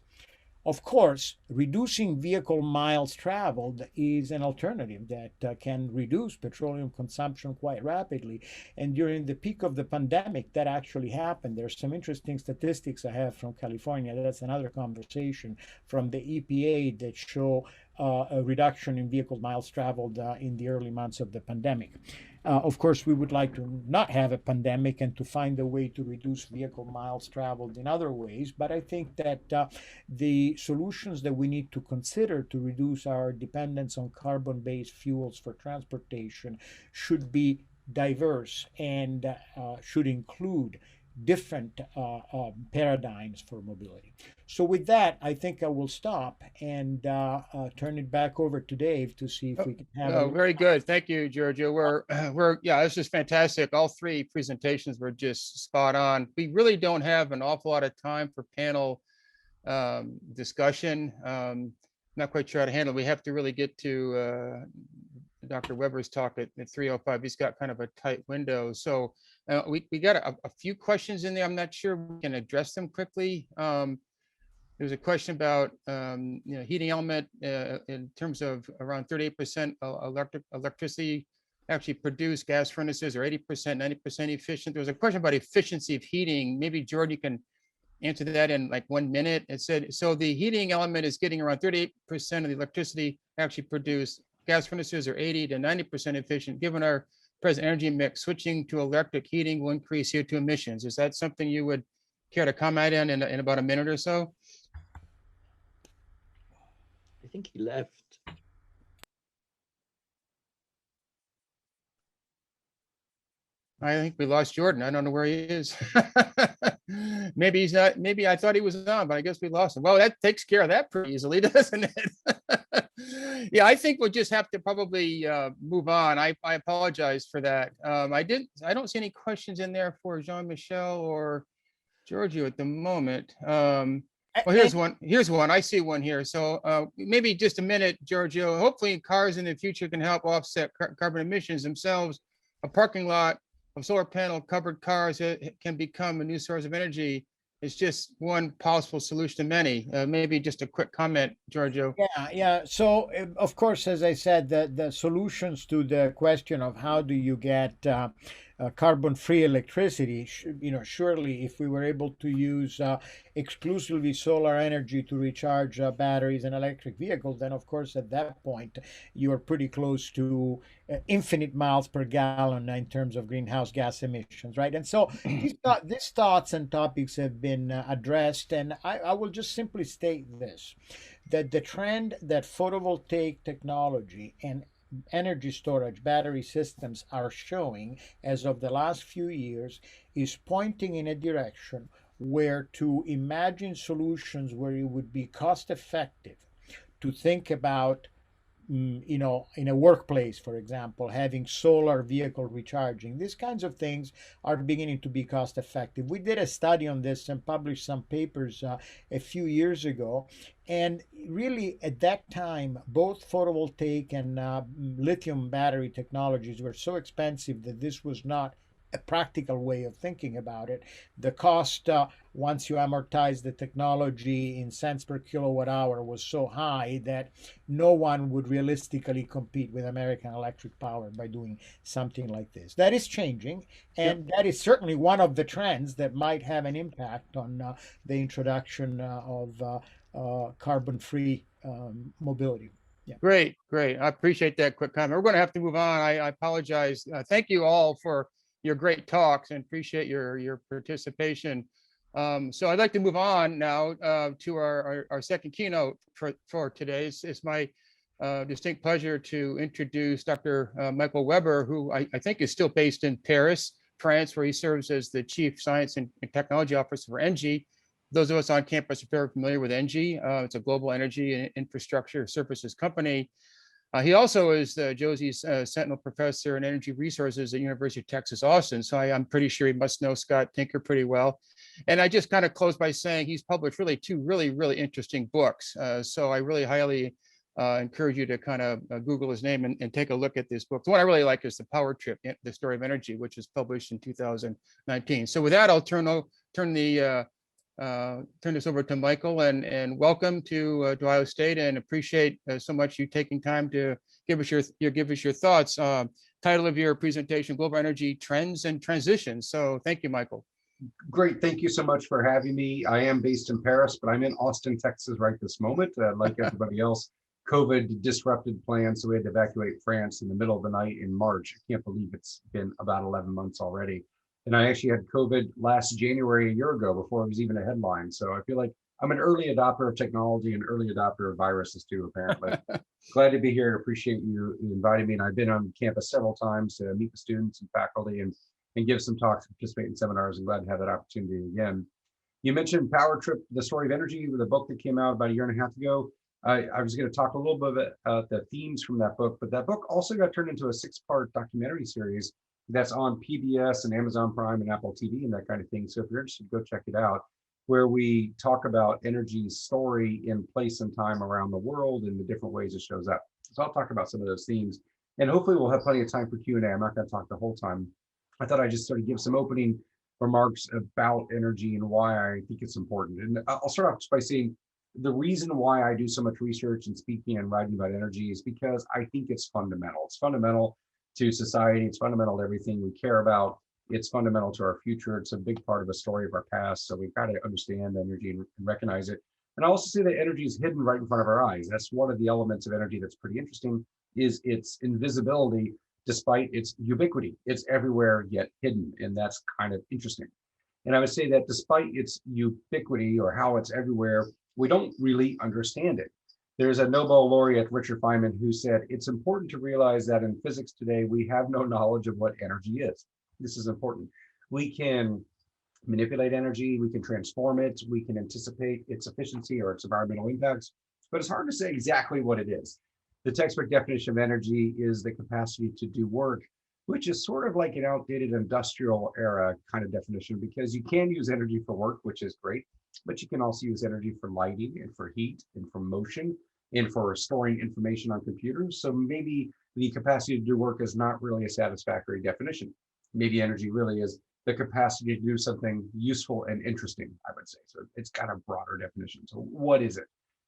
Speaker 3: Of course, reducing vehicle miles traveled is an alternative that can reduce petroleum consumption quite rapidly. And during the peak of the pandemic, that actually happened. There's some interesting statistics I have from California. That's another conversation from the EPA that show a reduction in vehicle miles traveled in the early months of the pandemic. Of course, we would like to not have a pandemic and to find a way to reduce vehicle miles traveled in other ways. But I think that the solutions that we need to consider to reduce our dependence on carbon-based fuels for transportation should be diverse and should include different paradigms for mobility. So with that, I think I will stop and turn it back over to Dave to see if we can have.
Speaker 1: Oh, very good. Thank you, Giorgio. Yeah, this is fantastic. All three presentations were just spot on. We really don't have an awful lot of time for panel discussion. Not quite sure how to handle it. We have to really get to Dr. Weber's talk at 3:05. He's got kind of a tight window. So we got a few questions in there. I'm not sure we can address them quickly. There's a question about heating element in terms of around 38% electricity actually produce gas furnaces, or 80%, 90% efficient. There was a question about efficiency of heating. Maybe George, you can answer that in like 1 minute. It said, so the heating element is getting around 38% of the electricity actually produced. Gas furnaces are 80 to 90% efficient. Given our present energy mix, switching to electric heating will increase CO2 emissions. Is that something you would care to comment on in about a minute or so?
Speaker 5: I think he left.
Speaker 1: I think we lost Jordan. I don't know where he is. Maybe he's not, maybe I thought he was on, but I guess we lost him. Well, that takes care of that pretty easily, doesn't it? Yeah, I think we'll just have to probably move on. I apologize for that. I don't see any questions in there for Jean-Michel or Giorgio at the moment. Well, here's one. I see one here. So maybe just a minute, Giorgio. Hopefully cars in the future can help offset carbon emissions themselves. A parking lot of solar panel covered cars can become a new source of energy. It's just one possible solution to many. Maybe just a quick comment, Giorgio.
Speaker 3: Yeah. So of course, as I said, the solutions to the question of how do you get carbon-free electricity, surely if we were able to use exclusively solar energy to recharge batteries and electric vehicles, then of course at that point you are pretty close to infinite miles per gallon in terms of greenhouse gas emissions, right? And so these thoughts and topics have been addressed, and I will just simply state this, that the trend that photovoltaic technology and energy storage battery systems are showing as of the last few years is pointing in a direction where to imagine solutions where it would be cost effective to think about in a workplace, for example, having solar vehicle recharging. These kinds of things are beginning to be cost effective. We did a study on this and published some papers a few years ago. And really, at that time, both photovoltaic and lithium battery technologies were so expensive that this was not a practical way of thinking about it. The cost, once you amortize the technology in cents per kilowatt hour, was so high that no one would realistically compete with American Electric Power by doing something like this. That is changing, and that is certainly one of the trends that might have an impact on the introduction of carbon-free mobility. Yeah.
Speaker 1: Great, great. I appreciate that quick comment. We're going to have to move on. I apologize. Thank you all for your great talks and appreciate your participation. So I'd like to move on now to our second keynote for today. It's my distinct pleasure to introduce Dr. Michael Weber, who I think is still based in Paris, France, where he serves as the Chief Science and Technology Officer for ENGIE. Those of us on campus are very familiar with ENGIE. It's a global energy and infrastructure services company. He also is Josie's Sentinel Professor in Energy Resources at University of Texas, Austin. So I'm pretty sure he must know Scott Tinker pretty well. And I just kind of close by saying he's published really two really interesting books. So I really highly encourage you to kind of Google his name and take a look at this book. The one I really like is The Power Trip, The Story of Energy, which was published in 2019. So with that, I'll turn this over to Michael and welcome to Ohio State, and appreciate so much you taking time to give us your thoughts. Title of your presentation: Global Energy Trends and Transitions. So thank you, Michael.
Speaker 6: Great. Thank you so much for having me. I am based in Paris, but I'm in Austin, Texas right this moment. Like everybody else, COVID disrupted plans, so we had to evacuate France in the middle of the night in March. I can't believe it's been about 11 months already. And I actually had COVID last January, a year ago, before it was even a headline. So I feel like I'm an early adopter of technology and early adopter of viruses too, apparently. Glad to be here and appreciate you inviting me. And I've been on campus several times to meet the students and faculty and give some talks, participate in seminars. I'm glad to have that opportunity again. You mentioned Power Trip, The Story of Energy, with a book that came out about a year and a half ago. I was going to talk a little bit about the themes from that book, but that book also got turned into a 6-part documentary series that's on PBS and Amazon Prime and Apple TV and that kind of thing. So if you're interested, go check it out, where we talk about energy's story in place and time around the world and the different ways it shows up. So I'll talk about some of those themes, and hopefully we'll have plenty of time for Q&A. I'm not going to talk the whole time. I thought I'd just sort of give some opening remarks about energy and why I think it's important. And I'll start off by saying the reason why I do so much research and speaking and writing about energy is because I think it's fundamental. It's fundamental to society. It's fundamental to everything we care about. It's fundamental to our future. It's a big part of the story of our past. So we've got to understand energy and recognize it. And I also say that energy is hidden right in front of our eyes. That's one of the elements of energy that's pretty interesting, is its invisibility despite its ubiquity. It's everywhere yet hidden, and that's kind of interesting. And I would say that despite its ubiquity, or how it's everywhere, we don't really understand it. There's a Nobel laureate, Richard Feynman, who said, it's important to realize that in physics today, we have no knowledge of what energy is. This is important. We can manipulate energy, we can transform it, we can anticipate its efficiency or its environmental impacts, but it's hard to say exactly what it is. The textbook definition of energy is the capacity to do work, which is sort of like an outdated industrial era kind of definition, because you can use energy for work, which is great, but you can also use energy for lighting and for heat and for motion and for storing information on computers. So maybe the capacity to do work is not really a satisfactory definition. Maybe energy really is the capacity to do something useful and interesting, I would say. So it's got a broader definition. So what is it?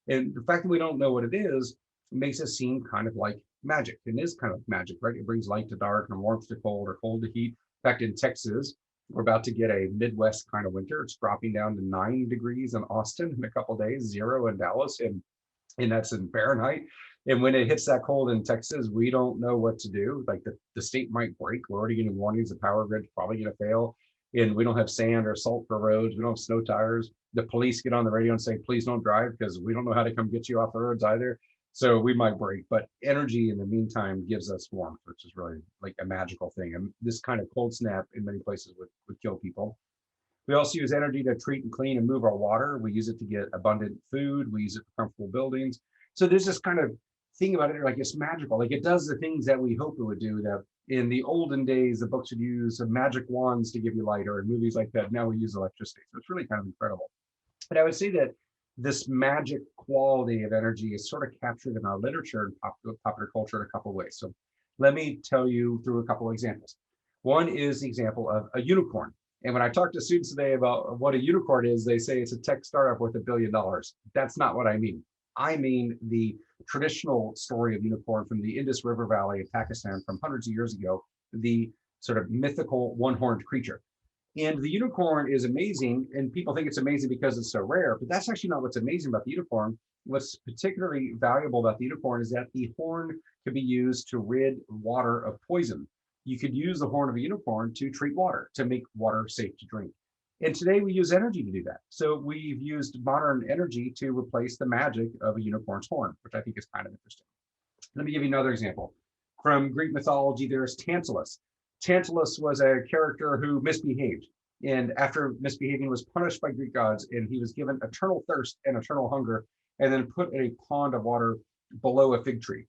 Speaker 6: And the fact that we don't know what it is makes it seem kind of like magic. It is kind of magic, right? It brings light to dark and warmth to cold, or cold to heat. In fact, in Texas, we're about to get a Midwest kind of winter. It's dropping down to 9 degrees in Austin in a couple of days, 0 in Dallas, and that's in Fahrenheit. And when it hits that cold in Texas, we don't know what to do. Like the state might break. We're already getting warnings. The power grid's probably going to fail. And we don't have sand or salt for roads. We don't have snow tires. The police get on the radio and say, please don't drive, because we don't know how to come get you off the roads either. So we might break. But energy in the meantime gives us warmth, which is really like a magical thing. And this kind of cold snap in many places would kill people. We also use energy to treat and clean and move our water. We use it to get abundant food. We use it for comfortable buildings. So there's this kind of think about it like it's magical. Like it does the things that we hope it would do. That in the olden days, the books would use magic wands to give you light, or in movies like that, now we use electricity. So it's really kind of incredible. But I would say that this magic quality of energy is sort of captured in our literature and popular culture in a couple of ways. So let me tell you through a couple of examples. One is the example of a unicorn. And when I talk to students today about what a unicorn is, they say it's a tech startup worth $1 billion. That's not what I mean. I mean the traditional story of unicorn from the Indus River Valley in Pakistan from hundreds of years ago, the sort of mythical one-horned creature. And the unicorn is amazing, and people think it's amazing because it's so rare, but that's actually not what's amazing about the unicorn. What's particularly valuable about the unicorn is that the horn could be used to rid water of poison. You could use the horn of a unicorn to treat water, to make water safe to drink. And today we use energy to do that. So we've used modern energy to replace the magic of a unicorn's horn, which I think is kind of interesting. Let me give you another example. From Greek mythology, there's Tantalus. Tantalus was a character who misbehaved, and after misbehaving was punished by Greek gods, and he was given eternal thirst and eternal hunger, and then put in a pond of water below a fig tree.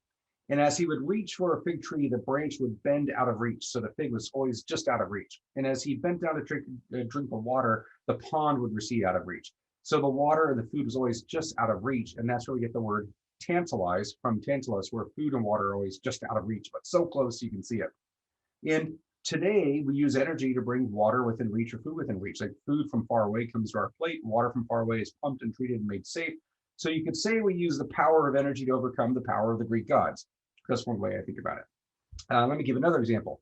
Speaker 6: And as he would reach for a fig tree, the branch would bend out of reach, so the fig was always just out of reach. And as he bent down to drink of water, the pond would recede out of reach. So the water and the food was always just out of reach, and that's where we get the word tantalize from Tantalus, where food and water are always just out of reach, but so close you can see it. And today we use energy to bring water within reach or food within reach. Like food from far away comes to our plate, water from far away is pumped and treated and made safe. So you could say we use the power of energy to overcome the power of the Greek gods. That's one way I think about it. Let me give another example.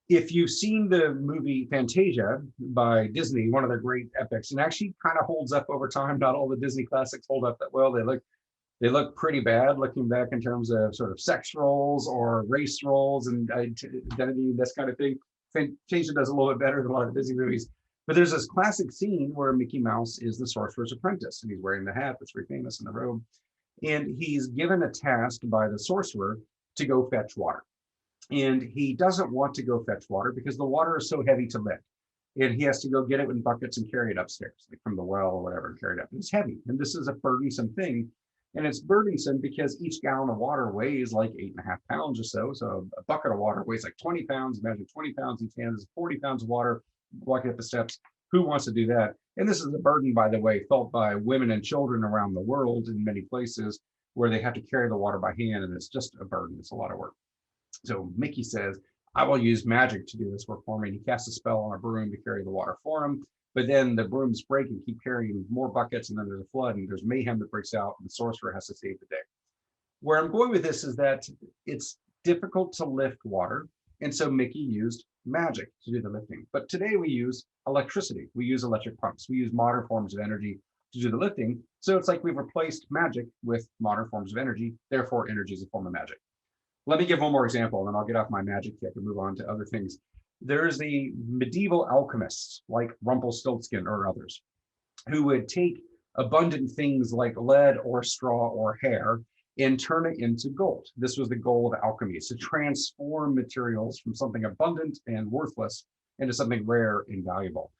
Speaker 6: If you've seen the movie Fantasia by Disney, one of their great epics, and actually kind of holds up over time. Not all the Disney classics hold up that well. They look pretty bad looking back in terms of sort of sex roles or race roles and identity, this kind of thing. Fantasia does a little bit better than a lot of Disney movies. But there's this classic scene where Mickey Mouse is the sorcerer's apprentice, and he's wearing the hat that's very famous in the robe. And he's given a task by the sorcerer to go fetch water. And he doesn't want to go fetch water because the water is so heavy to lift. And he has to go get it in buckets and carry it upstairs, like from the well or whatever, and carry it up. And it's heavy. And this is a burdensome thing. And it's burdensome because each gallon of water weighs like 8.5 pounds or so. So a bucket of water weighs like 20 pounds. Imagine 20 pounds each hand is 40 pounds of water walking up the steps. Who wants to do that? And this is a burden, by the way, felt by women and children around the world in many places where they have to carry the water by hand, and it's just a burden. It's a lot of work. So Mickey says, I will use magic to do this work for me. And he casts a spell on a broom to carry the water for him. But then the brooms break and keep carrying more buckets, and then there's a flood and there's mayhem that breaks out, and the sorcerer has to save the day. Where I'm going with this is that it's difficult to lift water, and so Mickey used magic to do the lifting. But today we use electricity. We use electric pumps. We use modern forms of energy to do the lifting. So it's like we've replaced magic with modern forms of energy. Therefore, energy is a form of magic. Let me give one more example, and then I'll get off my magic kick and move on to other things. There's the medieval alchemists like Rumpelstiltskin or others who would take abundant things like lead or straw or hair and turn it into gold. This was the goal of alchemy, is to transform materials from something abundant and worthless into something rare and valuable.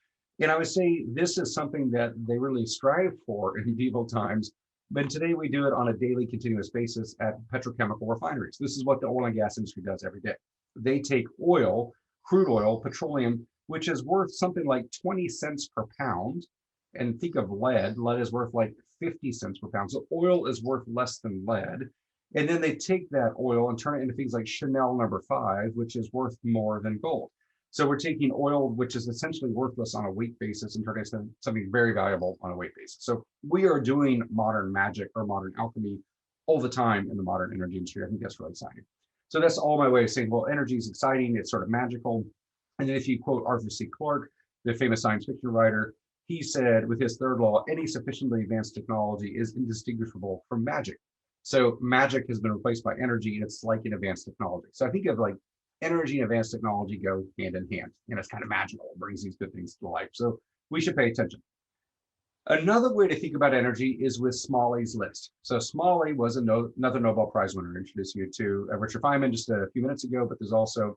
Speaker 6: And I would say this is something that they really strived for in medieval times, but today we do it on a daily continuous basis at petrochemical refineries. This is what the oil and gas industry does every day. They take oil, crude oil, petroleum, which is worth something like 20 cents per pound. And think of lead. Lead is worth like 50 cents per pound. So oil is worth less than lead. And then they take that oil and turn it into things like Chanel No. 5, which is worth more than gold. So we're taking oil, which is essentially worthless on a weight basis, and turning it into something very valuable on a weight basis. So we are doing modern magic or modern alchemy all the time in the modern energy industry. I think that's really exciting. So that's all my way of saying, well, energy is exciting. It's sort of magical. And then if you quote Arthur C. Clarke, the famous science fiction writer, he said with his third law, any sufficiently advanced technology is indistinguishable from magic. So magic has been replaced by energy, and it's like an advanced technology. So I think of like energy and advanced technology go hand in hand, and it's kind of magical. It brings these good things to life. So we should pay attention. Another way to think about energy is with Smalley's list. So Smalley was another Nobel Prize winner. I introduced you to Richard Feynman just a few minutes ago, but there's also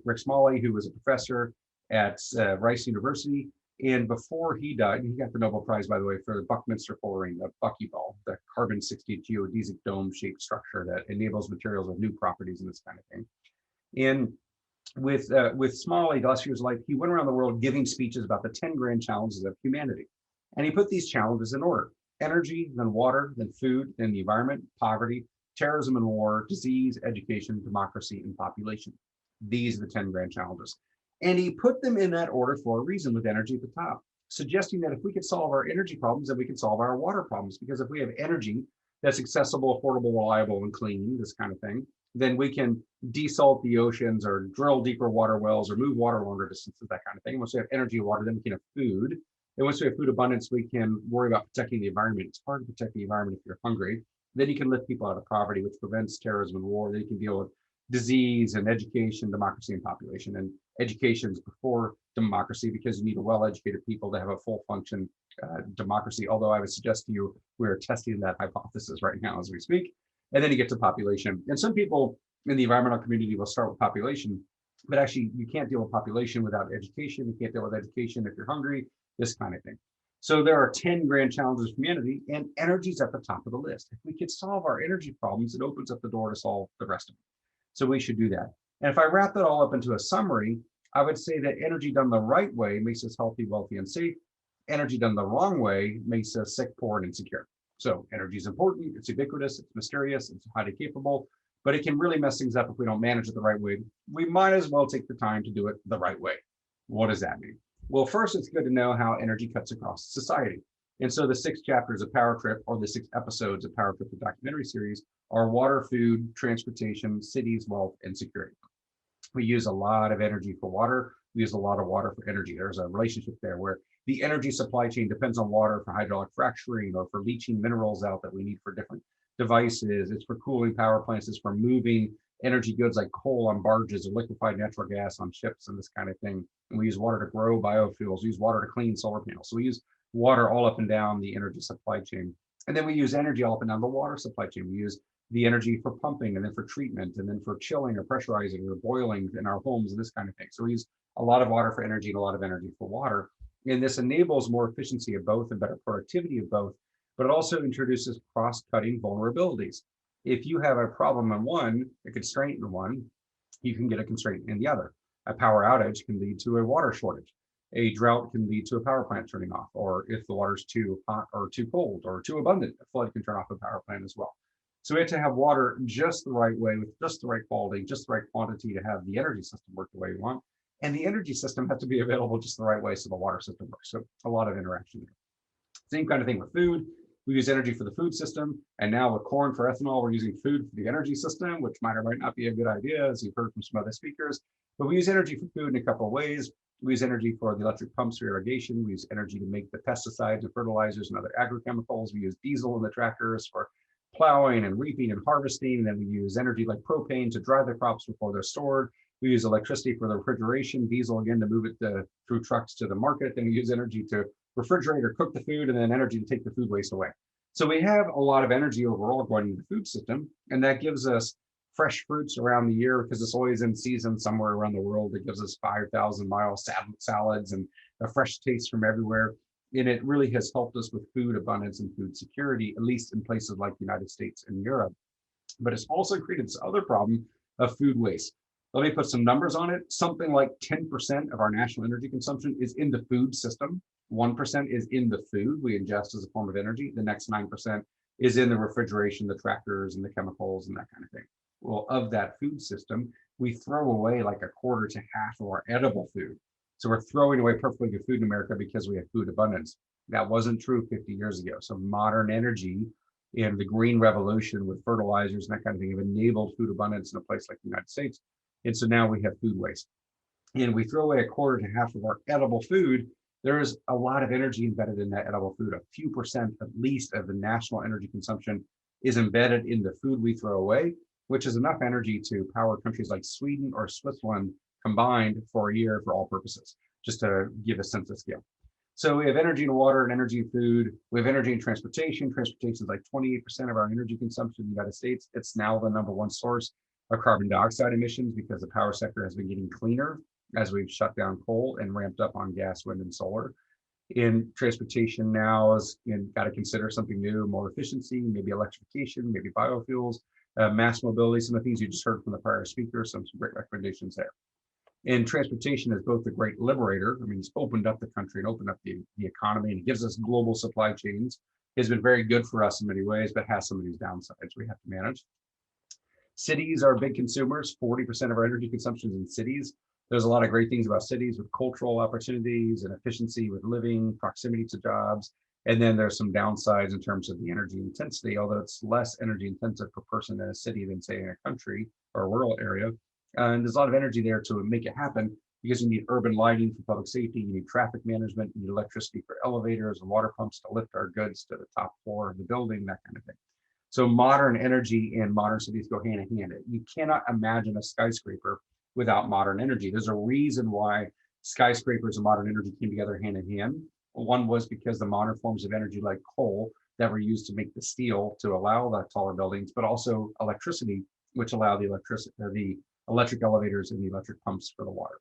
Speaker 6: Rick Smalley, who was a professor at Rice University. And before he died, he got the Nobel Prize, by the way, for the Buckminster fullerene, the buckyball, the carbon-60 geodesic dome-shaped structure that enables materials with new properties and this kind of thing. And with Smalley, the last year's life, he went around the world giving speeches about the 10 grand challenges of humanity. And he put these challenges in order: energy, then water, then food, then the environment, poverty, terrorism and war, disease, education, democracy, and population. These are the 10 grand challenges. And he put them in that order for a reason, with energy at the top, suggesting that if we could solve our energy problems, then we can solve our water problems. Because if we have energy that's accessible, affordable, reliable, and clean, this kind of thing, then we can desalt the oceans or drill deeper water wells or move water longer distances, that kind of thing. Once we have energy and water, then we can have food. And once we have food abundance, we can worry about protecting the environment. It's hard to protect the environment if you're hungry. Then you can lift people out of poverty, which prevents terrorism and war. Then you can deal with disease and education, democracy, and population. And education is before democracy, because you need a well-educated people to have a full function democracy. Although I would suggest to you, we're testing that hypothesis right now as we speak. And then you get to population. And some people in the environmental community will start with population, but actually you can't deal with population without education. You can't deal with education if you're hungry, this kind of thing. So there are 10 grand challenges for humanity, and energy is at the top of the list. If we could solve our energy problems, it opens up the door to solve the rest of them. So we should do that. And if I wrap that all up into a summary, I would say that energy done the right way makes us healthy, wealthy, and safe. Energy done the wrong way makes us sick, poor, and insecure. So energy is important, it's ubiquitous, it's mysterious, it's highly capable, but it can really mess things up if we don't manage it the right way. We might as well take the time to do it the right way. What does that mean? Well, first, it's good to know how energy cuts across society. And so the 6 chapters of Power Trip, or the 6 episodes of Power Trip, the documentary series, are water, food, transportation, cities, wealth, and security. We use a lot of energy for water. We use a lot of water for energy. There's a relationship there where the energy supply chain depends on water for hydraulic fracturing or for leaching minerals out that we need for different devices. It's for cooling power plants. It's for moving energy goods like coal on barges or liquefied natural gas on ships and this kind of thing. And we use water to grow biofuels. We use water to clean solar panels. So we use water all up and down the energy supply chain. And then we use energy all up and down the water supply chain. We use the energy for pumping, and then for treatment, and then for chilling or pressurizing or boiling in our homes and this kind of thing. So we use a lot of water for energy and a lot of energy for water. And this enables more efficiency of both and better productivity of both, but it also introduces cross-cutting vulnerabilities. If you have a problem in one, a constraint in one, you can get a constraint in the other. A power outage can lead to a water shortage. A drought can lead to a power plant turning off, or if the water's too hot or too cold or too abundant, a flood can turn off a power plant as well. So we have to have water just the right way, with just the right quality, just the right quantity to have the energy system work the way we want. And the energy system has to be available just the right way so the water system works. So a lot of interaction there. Same kind of thing with food. We use energy for the food system. And now with corn for ethanol, we're using food for the energy system, which might or might not be a good idea, as you've heard from some other speakers. But we use energy for food in a couple of ways. We use energy for the electric pumps for irrigation. We use energy to make the pesticides and fertilizers and other agrochemicals. We use diesel in the tractors for plowing and reaping and harvesting. And then we use energy like propane to dry the crops before they're stored. We use electricity for the refrigeration, diesel again to move it through trucks to the market. Then we use energy to refrigerate or cook the food, and then energy to take the food waste away. So we have a lot of energy overall going into the food system, and that gives us fresh fruits around the year because it's always in season somewhere around the world. It gives us 5,000-mile salads and a fresh taste from everywhere. And it really has helped us with food abundance and food security, at least in places like the United States and Europe. But it's also created this other problem of food waste. Let me put some numbers on it. Something like 10% of our national energy consumption is in the food system. 1% is in the food we ingest as a form of energy. The next 9% is in the refrigeration, the tractors and the chemicals and that kind of thing. Well, of that food system, we throw away like a quarter to half of our edible food. So we're throwing away perfectly good food in America because we have food abundance. That wasn't true 50 years ago. So modern energy and the green revolution with fertilizers and that kind of thing have enabled food abundance in a place like the United States. And so now we have food waste. And we throw away a quarter to half of our edible food. There is a lot of energy embedded in that edible food. A few percent at least of the national energy consumption is embedded in the food we throw away, which is enough energy to power countries like Sweden or Switzerland combined for a year for all purposes, just to give a sense of scale. So we have energy and water and energy and food. We have energy and transportation. Transportation is like 28% of our energy consumption in the United States. It's now the #1 source of carbon dioxide emissions because the power sector has been getting cleaner as we've shut down coal and ramped up on gas, wind, and solar. In transportation now is got to consider something new, more efficiency, maybe electrification, maybe biofuels, mass mobility, some of the things you just heard from the prior speaker, some great recommendations there. And transportation is both a great liberator. I mean, it's opened up the country and opened up the economy, and it gives us global supply chains. It's been very good for us in many ways, but has some of these downsides we have to manage. Cities are big consumers. 40% of our energy consumption is in cities. There's a lot of great things about cities with cultural opportunities and efficiency with living, proximity to jobs. And then there's some downsides in terms of the energy intensity, although it's less energy intensive per person in a city than say in a country or a rural area. And there's a lot of energy there to make it happen because you need urban lighting for public safety, you need traffic management, you need electricity for elevators and water pumps to lift our goods to the top floor of the building, that kind of thing. So modern energy and modern cities go hand in hand. You cannot imagine a skyscraper without modern energy. There's a reason why skyscrapers and modern energy came together hand in hand. One was because the modern forms of energy like coal that were used to make the steel to allow the taller buildings, but also electricity, which allow the electric elevators and the electric pumps for the water.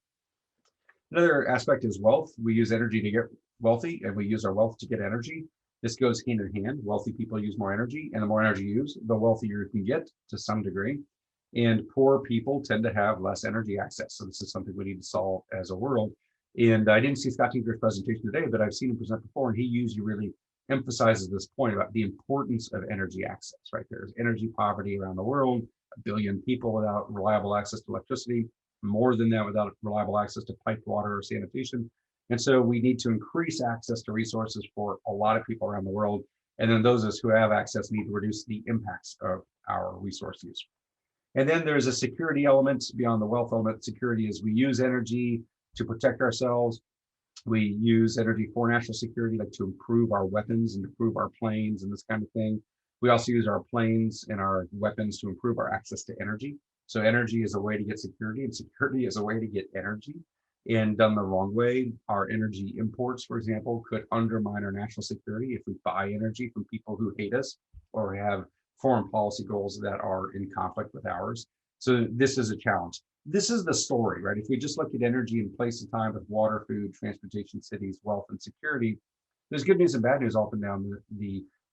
Speaker 6: Another aspect is wealth. We use energy to get wealthy, and we use our wealth to get energy. This goes hand in hand. Wealthy people use more energy, and the more energy you use, the wealthier you can get to some degree. And poor people tend to have less energy access. So this is something we need to solve as a world. And I didn't see Scott Tinker's presentation today, but I've seen him present before, and he usually really emphasizes this point about the importance of energy access, right? There's energy poverty around the world, 1 billion people without reliable access to electricity, more than that without reliable access to piped water or sanitation. And so we need to increase access to resources for a lot of people around the world. And then those of us who have access need to reduce the impacts of our resource use. And then there's a security element beyond the wealth element. Security is we use energy to protect ourselves. We use energy for national security, like to improve our weapons and improve our planes and this kind of thing. We also use our planes and our weapons to improve our access to energy. So energy is a way to get security, and security is a way to get energy. And done the wrong way, our energy imports, for example, could undermine our national security if we buy energy from people who hate us or have foreign policy goals that are in conflict with ours. So this is a challenge. This is the story, right? If we just look at energy in place and time with water, food, transportation, cities, wealth, and security, there's good news and bad news up and down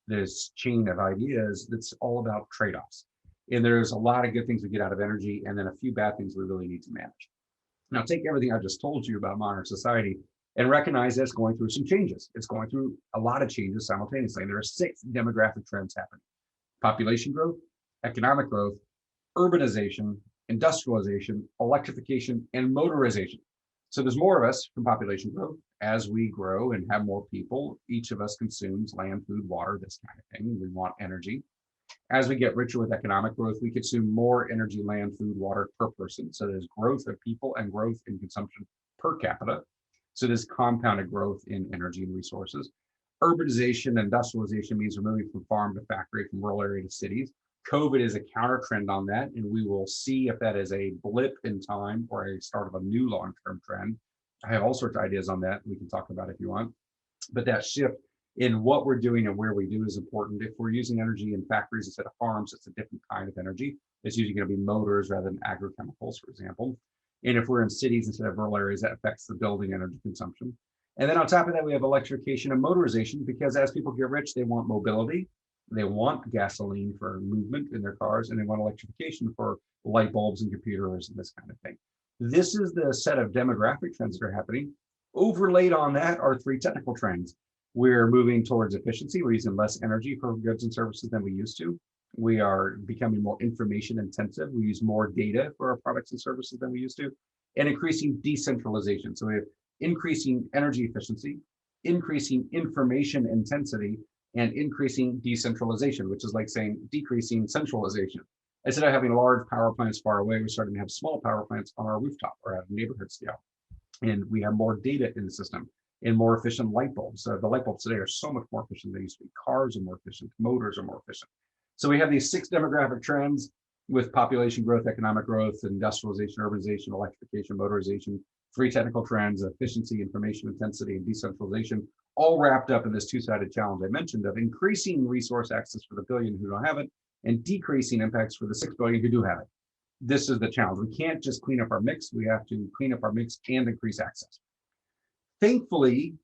Speaker 6: this chain of ideas that's all about trade-offs. And there's a lot of good things we get out of energy, and then a few bad things we really need to manage. Now, take everything I just told you about modern society and recognize that it's going through some changes. It's going through a lot of changes simultaneously. And there are 6 demographic trends happening: population growth, economic growth, urbanization, industrialization, electrification, and motorization. So there's more of us from population growth. As we grow and have more people, each of us consumes land, food, water, this kind of thing. We want energy. As we get richer with economic growth, we consume more energy, land, food, water per person. So there's growth of people and growth in consumption per capita. So there's compounded growth in energy and resources. Urbanization and industrialization means we're moving from farm to factory, from rural area to cities. COVID is a counter trend on that, and we will see if that is a blip in time or a start of a new long-term trend. I have all sorts of ideas on that we can talk about if you want. But that shift in what we're doing and where we do is important. If we're using energy in factories instead of farms, it's a different kind of energy. It's usually going to be motors rather than agrochemicals, for example. And if we're in cities instead of rural areas, that affects the building energy consumption. And then on top of that, we have electrification and motorization, because as people get rich, they want mobility. They want gasoline for movement in their cars, and they want electrification for light bulbs and computers and this kind of thing. This is the set of demographic trends that are happening. Overlaid on that are 3 technical trends. We're moving towards efficiency. We're using less energy for goods and services than we used to. We are becoming more information intensive. We use more data for our products and services than we used to, and increasing decentralization. So we have increasing energy efficiency, increasing information intensity, and increasing decentralization, which is like saying decreasing centralization. Instead of having large power plants far away, we're starting to have small power plants on our rooftop or at a neighborhood scale. And we have more data in the system and more efficient light bulbs. The light bulbs today are so much more efficient than they used to be. Cars are more efficient, motors are more efficient. So we have these 6 demographic trends with population growth, economic growth, industrialization, urbanization, electrification, motorization, 3 technical trends: efficiency, information intensity, and decentralization, all wrapped up in this 2-sided challenge I mentioned of increasing resource access for the billion who don't have it and decreasing impacts for the 6 billion who do have it. This is the challenge. We can't just clean up our mix. We have to clean up our mix and increase access. Thankfully,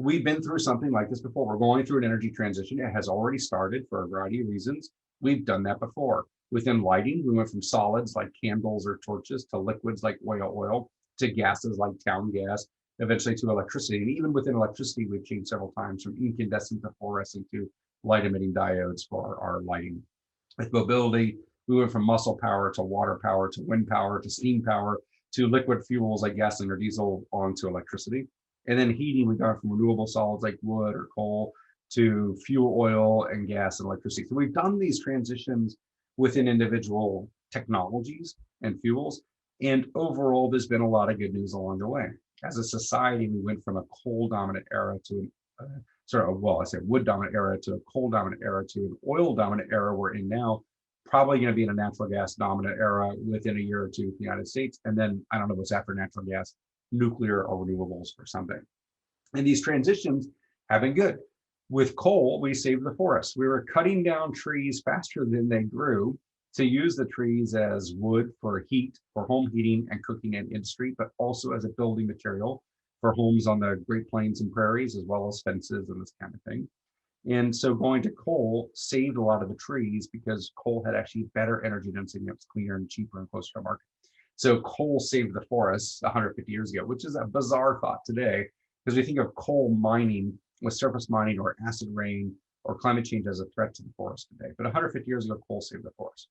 Speaker 6: we've been through something like this before. We're going through an energy transition. It has already started for a variety of reasons. We've done that before. Within lighting, we went from solids like candles or torches to liquids like whale oil to gases like town gas, eventually to electricity. And even within electricity, we've changed several times from incandescent to fluorescent to light emitting diodes for our lighting. With mobility, we went from muscle power to water power to wind power to steam power to liquid fuels like gasoline or diesel onto electricity. And then heating, we got from renewable solids like wood or coal to fuel oil and gas and electricity. So we've done these transitions within individual technologies and fuels. And overall, there's been a lot of good news along the way. As a society, we went from a coal dominant era to wood dominant era to a coal dominant era to an oil dominant era we're in now, probably going to be in a natural gas dominant era within a year or two in the United States. And then I don't know what's after natural gas, nuclear or renewables or something. And these transitions have been good. With coal, we saved the forests. We were cutting down trees faster than they grew to use the trees as wood for heat, for home heating and cooking and industry, but also as a building material for homes on the Great Plains and prairies, as well as fences and this kind of thing. And so going to coal saved a lot of the trees because coal had actually better energy density, it was cleaner and cheaper and closer to market. So coal saved the forests 150 years ago, which is a bizarre thought today, because we think of coal mining with surface mining or acid rain or climate change as a threat to the forest today. But 150 years ago, coal saved the forest.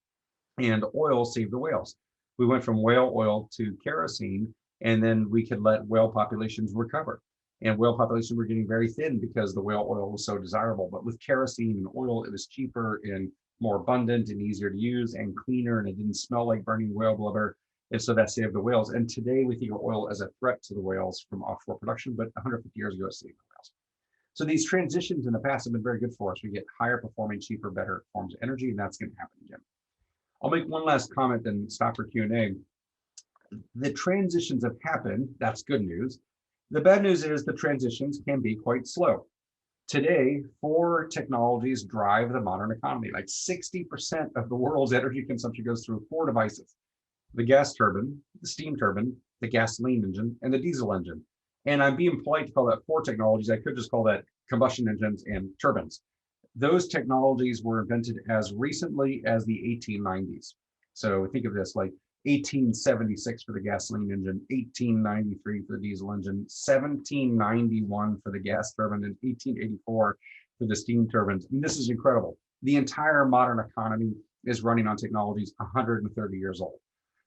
Speaker 6: And oil saved the whales. We went from whale oil to kerosene, and then we could let whale populations recover. And whale populations were getting very thin because the whale oil was so desirable. But with kerosene and oil, it was cheaper and more abundant and easier to use and cleaner, and it didn't smell like burning whale blubber. And so that saved the whales. And today we think of oil as a threat to the whales from offshore production, but 150 years ago, it saved the whales. So these transitions in the past have been very good for us. We get higher performing, cheaper, better forms of energy, and that's going to happen again. I'll make one last comment and stop for Q&A. The transitions have happened. That's good news. The bad news is the transitions can be quite slow. Today, 4 technologies drive the modern economy. Like 60% of the world's energy consumption goes through 4 devices: the gas turbine, the steam turbine, the gasoline engine, and the diesel engine. And I'm being polite to call that 4 technologies. I could just call that combustion engines and turbines. Those technologies were invented as recently as the 1890s. So think of this like 1876 for the gasoline engine, 1893 for the diesel engine, 1791 for the gas turbine, and 1884 for the steam turbines. And this is incredible. The entire modern economy is running on technologies 130 years old.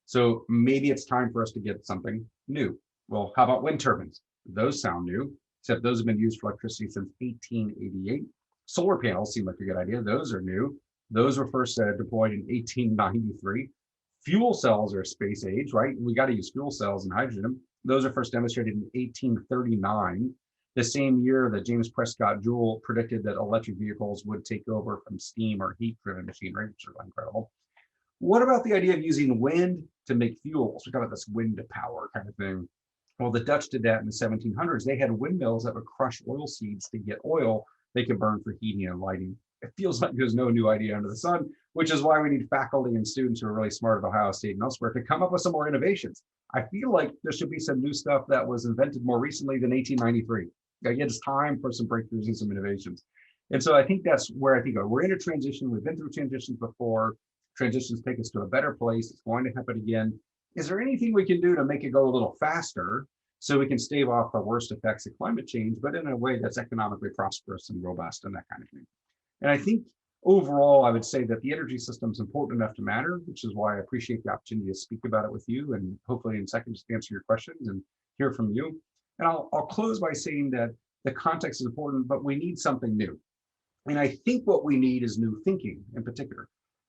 Speaker 6: So maybe it's time for us to get something new. Well, how about wind turbines? Those sound new, except those have been used for electricity since 1888. Solar panels seem like a good idea. Those are new. Those were first deployed in 1893. Fuel cells are space age, right? We got to use fuel cells and hydrogen. Those are first demonstrated in 1839, the same year that James Prescott Joule predicted that electric vehicles would take over from steam or heat-driven machinery, which is incredible. What about the idea of using wind to make fuels? We talk about this wind to power kind of thing. Well, the Dutch did that in the 1700s. They had windmills that would crush oil seeds to get oil they could burn for heating and lighting. It feels like there's no new idea under the sun, which is why we need faculty and students who are really smart at Ohio State and elsewhere to come up with some more innovations. I feel like there should be some new stuff that was invented more recently than 1893. Again, it's time for some breakthroughs and some innovations. And so I think that's where I think we're in a transition. We've been through transitions before. Transitions take us to a better place. It's going to happen again. Is there anything we can do to make it go a little faster so we can stave off the worst effects of climate change, but in a way that's economically prosperous and robust and that kind of thing? And I think overall, I would say that the energy system is important enough to matter, which is why I appreciate the opportunity to speak about it with you, and hopefully in seconds to answer your questions and hear from you. And I'll close by saying that the context is important, but we need something new. And I think what we need is new thinking in particular.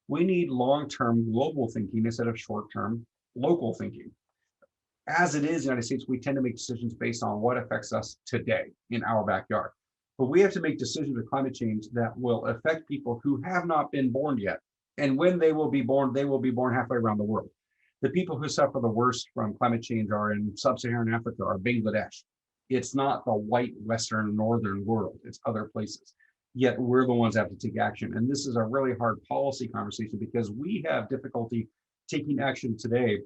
Speaker 6: We need long-term global thinking instead of short-term local thinking. As it is in the United States, we tend to make decisions based on what affects us today in our backyard. But we have to make decisions with climate change that will affect people who have not been born yet. And when they will be born halfway around the world. The people who suffer the worst from climate change are in sub-Saharan Africa or Bangladesh. It's not the white, Western, Northern world, it's other places. Yet we're the ones that have to take action. And this is a really hard policy conversation because we have difficulty taking action today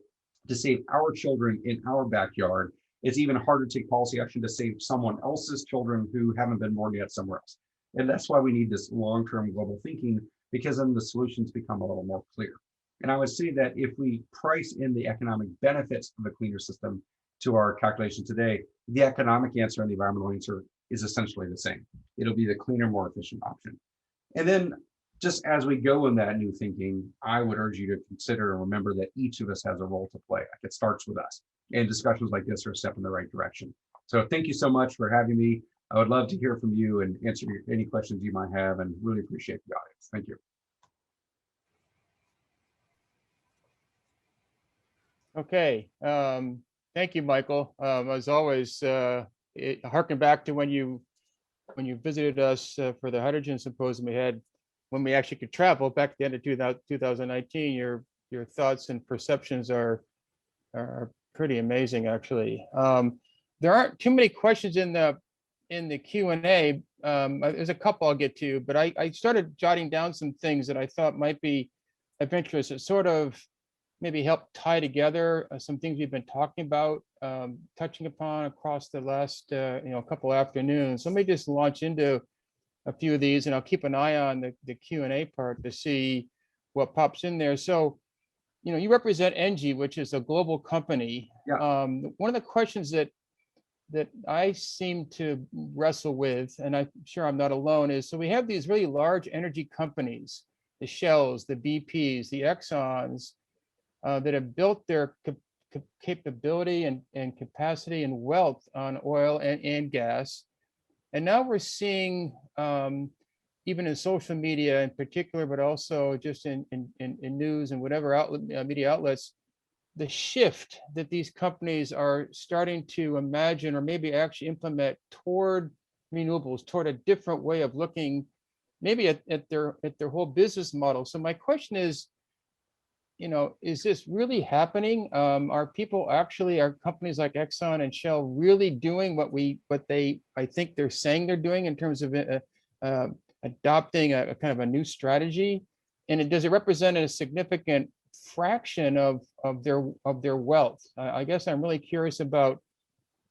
Speaker 6: to save our children in our backyard it's even harder to take policy action to save someone else's children who haven't been born yet somewhere else. And that's why we need this long-term global thinking, because then the solutions become a little more clear. And I would say that if we price in the economic benefits of a cleaner system to our calculation today, the economic answer and the environmental answer is essentially the same. It'll be the cleaner, more efficient option. And then just as we go in that new thinking, I would urge you to consider and remember that each of us has a role to play. Like, it starts with us. And discussions like this are a step in the right direction. So thank you so much for having me. I would love to hear from you and answer any questions you might have, and really appreciate the audience. Thank you.
Speaker 1: Okay, thank you, Michael. As always, harken back to when you visited us for the hydrogen symposium we had when we actually could travel back at the end of 2019. Your thoughts and perceptions are pretty amazing, actually. There aren't too many questions in the Q&A. There's a couple I'll get to, but I started jotting down some things that I thought might be of interest. It sort of maybe help tie together some things we've been talking about, touching upon across the last couple afternoons. So let me just launch into a few of these, and I'll keep an eye on the Q&A part to see what pops in there. So, you represent ENGIE, which is a global company.
Speaker 6: Yeah.
Speaker 1: One of the questions that I seem to wrestle with, and I'm sure I'm not alone, is so we have these really large energy companies, the Shells, the BPs, the Exxons, that have built their capability and capacity and wealth on oil and gas. And now we're seeing, even in social media in particular, but also just in news and whatever media outlets, the shift that these companies are starting to imagine or maybe actually implement toward renewables, toward a different way of looking maybe at their whole business model. So my question is, is this really happening? Are companies like Exxon and Shell really doing what I think they're saying they're doing in terms of adopting a kind of a new strategy? And does it represent a significant fraction of their wealth? I guess I'm really curious about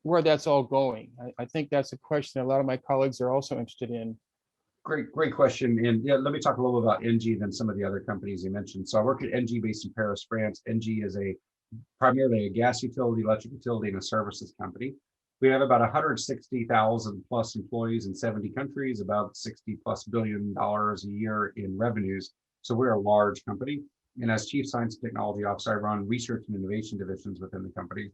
Speaker 1: where that's all going. I think that's a question a lot of my colleagues are also interested in.
Speaker 6: Great question. And yeah, let me talk a little about ENGIE than some of the other companies you mentioned. So I work at ENGIE based in Paris, France. ENGIE is primarily a gas utility, electric utility, and a services company. We have about 160,000 plus employees in 70 countries, about $60+ billion a year in revenues. So we're a large company. And as Chief Science and Technology Officer, I run research and innovation divisions within the company.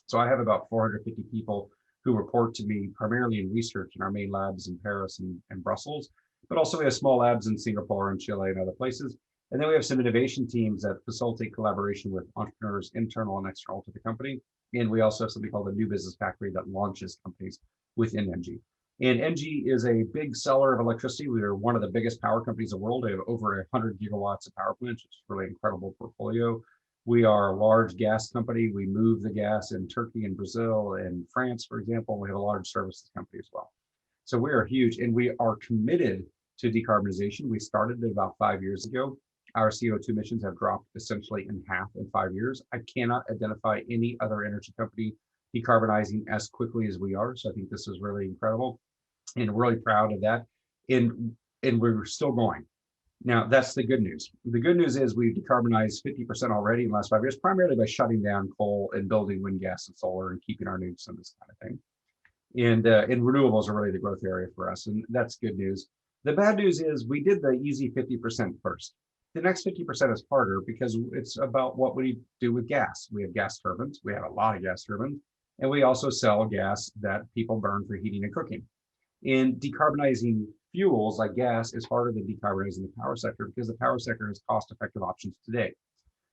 Speaker 6: So I have about 450 people who report to me primarily in research in our main labs in Paris and Brussels, but also we have small labs in Singapore and Chile and other places. And then we have some innovation teams that facilitate collaboration with entrepreneurs, internal and external to the company. And we also have something called the New Business Factory that launches companies within ENGIE. And ENGIE is a big seller of electricity. We are one of the biggest power companies in the world. We have over 100 gigawatts of power plants, which is a really incredible portfolio. We are a large gas company. We move the gas in Turkey and Brazil and France, for example. We have a large services company as well. So we are huge, and we are committed to decarbonization. We started it about 5 years ago. Our CO2 emissions have dropped essentially in half in 5 years. I cannot identify any other energy company decarbonizing as quickly as we are. So I think this is really incredible and really proud of that. And we're still going. Now, that's the good news. The good news is we've decarbonized 50% already in the last 5 years, primarily by shutting down coal and building wind, gas, and solar and keeping our nukes and this kind of thing. And renewables are really the growth area for us, and that's good news. The bad news is we did the easy 50% first. The next 50% is harder because it's about what we do with gas. We have gas turbines. We have a lot of gas turbines, and we also sell gas that people burn for heating and cooking. And decarbonizing fuels like gas is harder than decarbonizing the power sector because the power sector has cost-effective options today.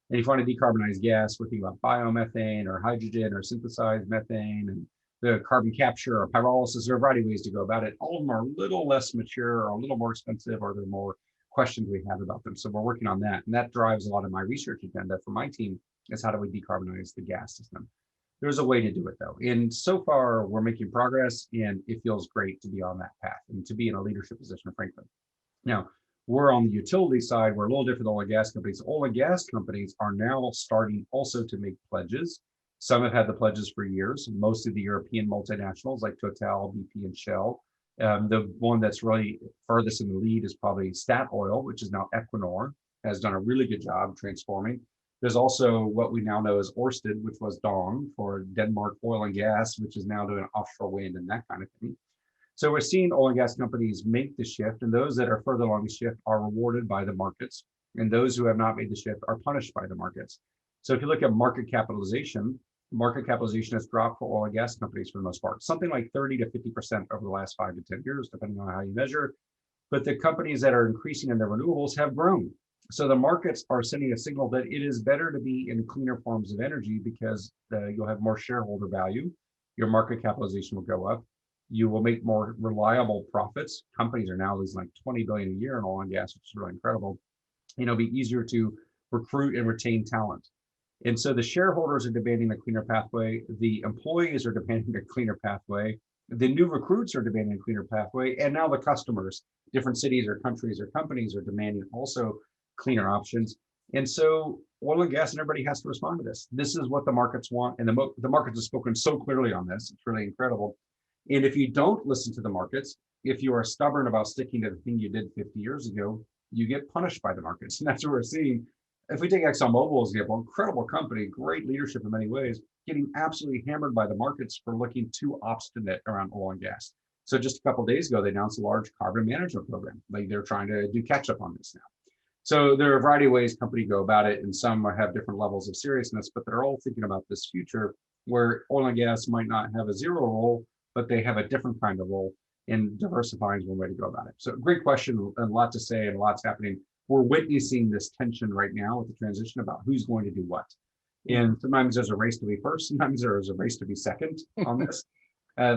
Speaker 6: And if you want to decarbonize gas, we're thinking about biomethane or hydrogen or synthesized methane and the carbon capture or pyrolysis. There are a variety of ways to go about it. All of them are a little less mature or a little more expensive, or there are more questions we have about them. So we're working on that. And that drives a lot of my research agenda for my team is how do we decarbonize the gas system? There's a way to do it though. And so far we're making progress, and it feels great to be on that path and to be in a leadership position, frankly. Now, we're on the utility side. We're a little different than oil and gas companies. Oil and gas companies are now starting also to make pledges Some have had the pledges for years, mostly the European multinationals like Total, BP, and Shell. The one that's really furthest in the lead is probably Statoil, which is now Equinor, has done a really good job transforming. There's also what we now know as Ørsted, which was Dong for Denmark Oil and Gas, which is now doing offshore wind and that kind of thing. So we're seeing oil and gas companies make the shift, and those that are further along the shift are rewarded by the markets, and those who have not made the shift are punished by the markets. So if you look at market capitalization has dropped for oil and gas companies for the most part, something like 30 to 50% over the last 5 to 10 years, depending on how you measure. But the companies that are increasing in their renewables have grown. So the markets are sending a signal that it is better to be in cleaner forms of energy because you'll have more shareholder value. Your market capitalization will go up. You will make more reliable profits. Companies are now losing like 20 billion a year in oil and gas, which is really incredible. It'll be easier to recruit and retain talent. And so the shareholders are demanding a cleaner pathway. The employees are demanding a cleaner pathway. The new recruits are demanding a cleaner pathway. And now the customers, different cities or countries or companies are demanding also cleaner options. And so oil and gas and everybody has to respond to this. This is what the markets want. And the markets have spoken so clearly on this. It's really incredible. And if you don't listen to the markets, if you are stubborn about sticking to the thing you did 50 years ago, you get punished by the markets. And that's what we're seeing. If we take ExxonMobil as an example, incredible company, great leadership in many ways, getting absolutely hammered by the markets for looking too obstinate around oil and gas. So just a couple of days ago, they announced a large carbon management program. Like they're trying to do catch up on this now. So there are a variety of ways companies go about it, and some have different levels of seriousness, but they're all thinking about this future where oil and gas might not have a zero role, but they have a different kind of role, and diversifying is one way to go about it. So great question, and a lot to say, and lots happening. We're witnessing this tension right now with the transition about who's going to do what. And sometimes there's a race to be first, sometimes there's a race to be second on this.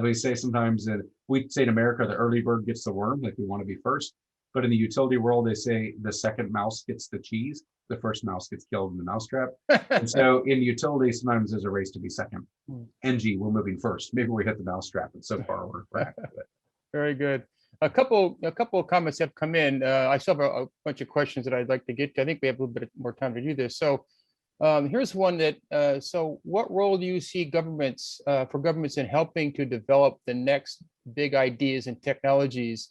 Speaker 6: We say sometimes that we say in America, the early bird gets the worm, like we want to be first. But in the utility world, they say the second mouse gets the cheese, the first mouse gets killed in the mousetrap. And so in utility, sometimes there's a race to be second. ENGIE, we're moving first. Maybe we hit the mousetrap, and so far we're happy with it.
Speaker 1: Very good. A couple of comments have come in. I still have a bunch of questions that I'd like to get to. I think we have a little bit more time to do this. So here's one that, so what role do you see governments in helping to develop the next big ideas and technologies?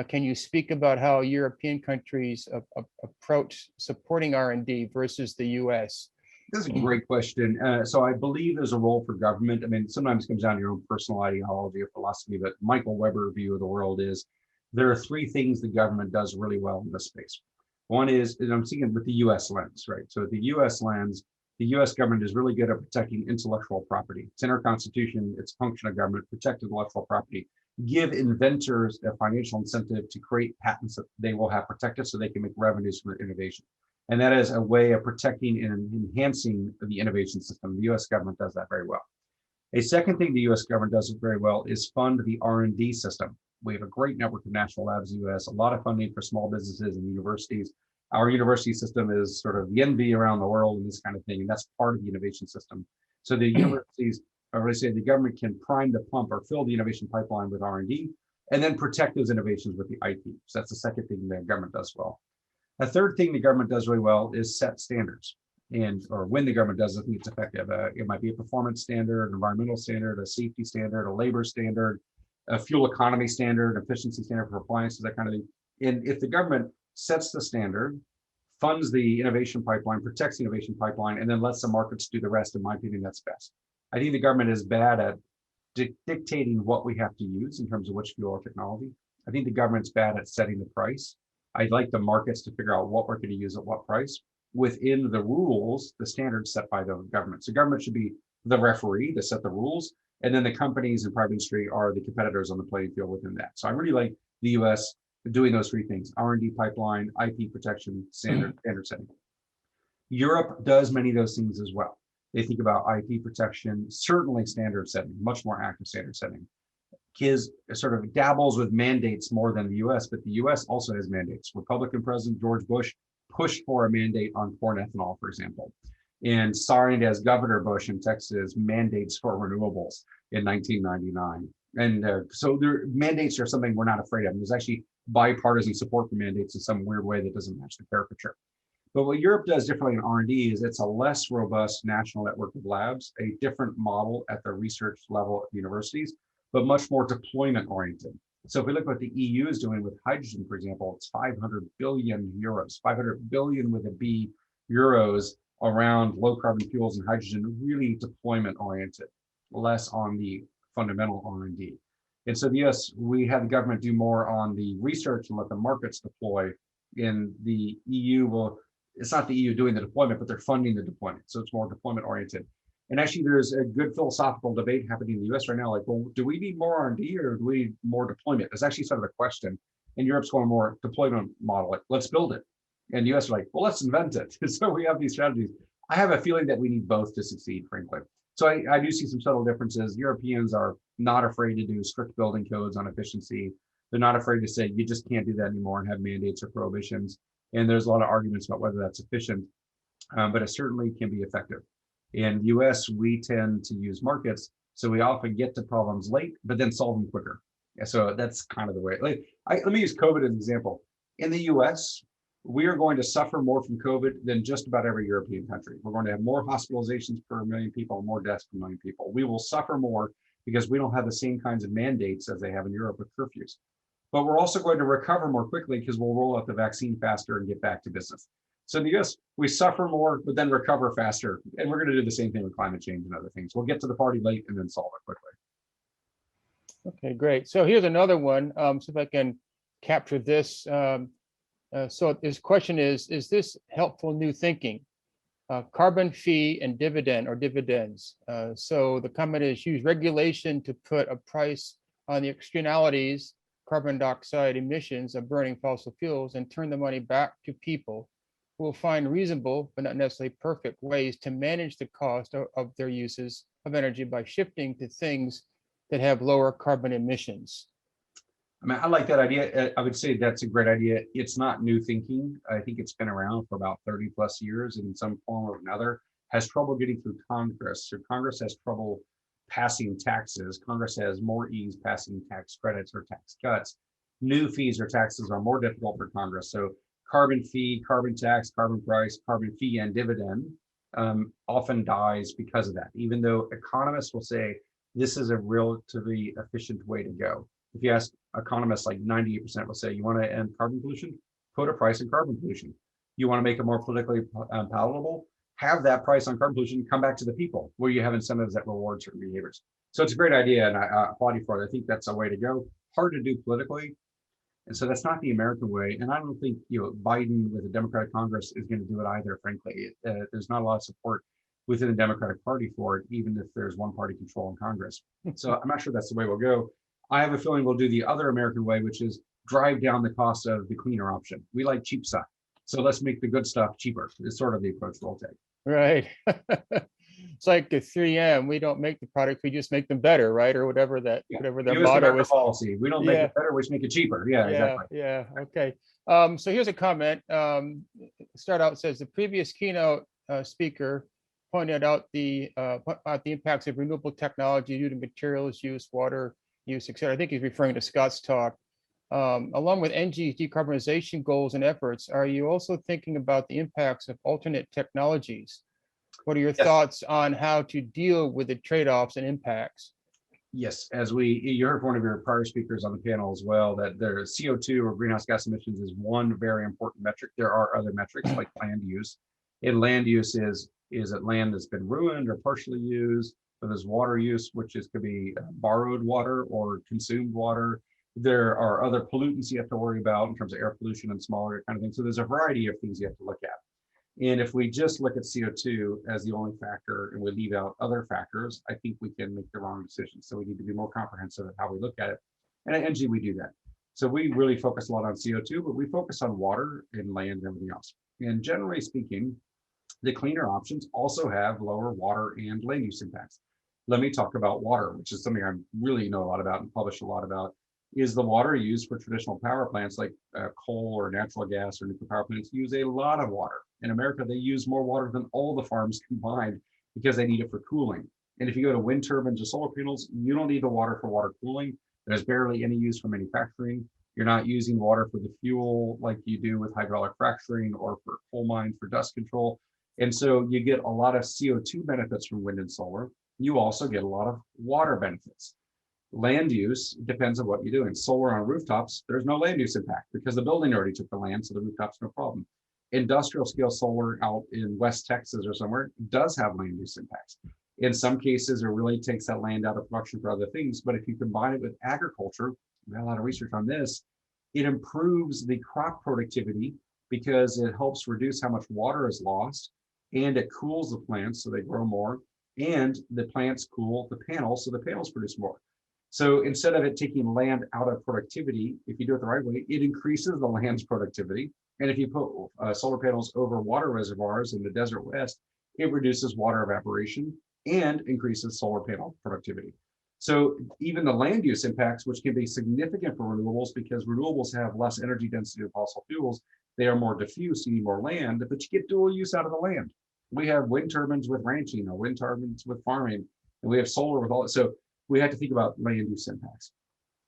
Speaker 1: Can you speak about how European countries approach supporting R&D versus the US?
Speaker 6: This is a great question. So I believe there's a role for government. I mean, sometimes it comes down to your own personal ideology or philosophy, but Michael Weber's view of the world is there are three things the government does really well in this space. One is, and I'm seeing with the US lens, right? So the US lens, the US government is really good at protecting intellectual property. It's in our constitution, it's a function of government, protect intellectual property. Give inventors a financial incentive to create patents that they will have protected so they can make revenues from their innovation. And that is a way of protecting and enhancing the innovation system. The US government does that very well. A second thing the US government does very well is fund the R&D system. We have a great network of national labs in the US, a lot of funding for small businesses and universities. Our university system is sort of the envy around the world and this kind of thing, and that's part of the innovation system. So the universities, or I say the government can prime the pump or fill the innovation pipeline with R&D, and then protect those innovations with the IP. So that's the second thing the government does well. A third thing the government does really well is set standards. Or when the government does, I think it's effective. It might be a performance standard, an environmental standard, a safety standard, a labor standard, a fuel economy standard, efficiency standard for appliances, that kind of thing. And if the government sets the standard, funds the innovation pipeline, protects the innovation pipeline, and then lets the markets do the rest, in my opinion, that's best. I think the government is bad at dictating what we have to use in terms of which fuel or technology. I think the government's bad at setting the price. I'd like the markets to figure out what we're going to use at what price within the rules, the standards set by the government. So government should be the referee to set the rules, and then the companies and private industry are the competitors on the playing field within that. So I really like the US doing those three things: R&D pipeline, IP protection, standard setting. Europe does many of those things as well. They think about IP protection, certainly standard setting, much more active standard setting. KIS sort of dabbles with mandates more than the US, but the US also has mandates. Republican President George Bush pushed for a mandate on corn ethanol, for example, and signed as Governor Bush in Texas mandates for renewables in 1999. And so their mandates are something we're not afraid of. And there's actually bipartisan support for mandates in some weird way that doesn't match the caricature. But what Europe does differently in R&D is it's a less robust national network of labs, a different model at the research level at universities, but much more deployment oriented. So if we look at what the EU is doing with hydrogen, for example, it's 500 billion euros, 500 billion with a B euros around low carbon fuels and hydrogen, really deployment oriented, less on the fundamental R&D. And so the US, we had the government do more on the research and let the markets deploy. In the EU, well, it's not the EU doing the deployment, but they're funding the deployment. So it's more deployment oriented. And actually, there's a good philosophical debate happening in the US right now. Like, well, do we need more R&D or do we need more deployment? It's actually sort of a question. And Europe's going more deployment model. Like, let's build it. And the US are like, well, let's invent it. So we have these strategies. I have a feeling that we need both to succeed, frankly. So I do see some subtle differences. Europeans are not afraid to do strict building codes on efficiency. They're not afraid to say, you just can't do that anymore and have mandates or prohibitions. And there's a lot of arguments about whether that's efficient, but it certainly can be effective. In the US, we tend to use markets, so we often get to problems late, but then solve them quicker. So that's kind of the way. Let me use COVID as an example. In the US, we are going to suffer more from COVID than just about every European country. We're going to have more hospitalizations per million people, more deaths per million people. We will suffer more because we don't have the same kinds of mandates as they have in Europe with curfews. But we're also going to recover more quickly because we'll roll out the vaccine faster and get back to business. So in the US, we suffer more, but then recover faster. And we're going to do the same thing with climate change and other things. We'll get to the party late and then solve it quickly.
Speaker 1: Okay, great. So here's another one. See if I can capture this. So this question is this helpful new thinking? Carbon fee and dividend or dividends. So the comment is use regulation to put a price on the externalities, carbon dioxide emissions of burning fossil fuels, and turn the money back to people who will find reasonable, but not necessarily perfect ways to manage the cost of their uses of energy by shifting to things that have lower carbon emissions.
Speaker 6: I mean, I like that idea. I would say that's a great idea. It's not new thinking. I think it's been around for about 30 plus years in some form or another, has trouble getting through Congress. So Congress has trouble passing taxes. Congress has more ease passing tax credits or tax cuts. New fees or taxes are more difficult for Congress. So carbon fee, carbon tax, carbon price, carbon fee, and dividend often dies because of that, even though economists will say this is a relatively efficient way to go. If you ask economists, like 98% will say, you want to end carbon pollution, put a price on carbon pollution. You want to make it more politically palatable, have that price on carbon pollution come back to the people where you have incentives that reward certain behaviors. So it's a great idea, and I applaud you for it. I think that's a way to go. Hard to do politically. And so that's not the American way. And I don't think Biden with a Democratic Congress is going to do it either, frankly. There's not a lot of support within the Democratic Party for it, even if there's one party control in Congress. So I'm not sure that's the way we'll go. I have a feeling we'll do the other American way, which is drive down the cost of the cleaner option. We like cheap stuff. So let's make the good stuff cheaper. It's sort of the approach we'll take.
Speaker 1: Right. It's like the 3M. We don't make the product, we just make them better, right? Or whatever that, whatever their motto is.
Speaker 6: Policy. We don't make it better, we just make it cheaper. Yeah, exactly.
Speaker 1: Yeah. Okay. So here's a comment. Start out, says the previous keynote speaker pointed out the impacts of renewable technology due to materials use, water use, etc. I think he's referring to Scott's talk. Along with ENGIE's decarbonization goals and efforts, are you also thinking about the impacts of alternate technologies? What are your thoughts on how to deal with the trade-offs and impacts?
Speaker 6: Yes, you heard from one of your prior speakers on the panel as well, that the CO2 or greenhouse gas emissions is one very important metric. There are other metrics like land use. And land use is it land that's been ruined or partially used, or there's water use, which could be borrowed water or consumed water. There are other pollutants you have to worry about in terms of air pollution and smaller kind of things. So there's a variety of things you have to look at. And if we just look at CO2 as the only factor and we leave out other factors, I think we can make the wrong decision. So we need to be more comprehensive at how we look at it. And at ENGIE, we do that. So we really focus a lot on CO2, but we focus on water and land and everything else. And generally speaking, the cleaner options also have lower water and land use impacts. Let me talk about water, which is something I really know a lot about and publish a lot about. Is the water used for traditional power plants like coal or natural gas or nuclear power plants use a lot of water. In America, they use more water than all the farms combined because they need it for cooling. And if you go to wind turbines or solar panels, you don't need the water for water cooling. There's barely any use for manufacturing. You're not using water for the fuel like you do with hydraulic fracturing or for coal mines for dust control. And so you get a lot of CO2 benefits from wind and solar. You also get a lot of water benefits. Land use depends on what you do. In solar on rooftops, there's no land use impact because the building already took the land, so the rooftop's no problem. Industrial scale solar out in West Texas or somewhere does have land use impacts. In some cases, it really takes that land out of production for other things. But if you combine it with agriculture, we have a lot of research on this, it improves the crop productivity because it helps reduce how much water is lost, and it cools the plants so they grow more, and the plants cool the panels so the panels produce more. So instead of it taking land out of productivity, if you do it the right way, it increases the land's productivity. And if you put solar panels over water reservoirs in the desert west, it reduces water evaporation and increases solar panel productivity. So even the land use impacts, which can be significant for renewables because renewables have less energy density than fossil fuels, they are more diffuse, you need more land, but you get dual use out of the land. We have wind turbines with ranching or wind turbines with farming, and we have solar with all that. So we have to think about land use impacts,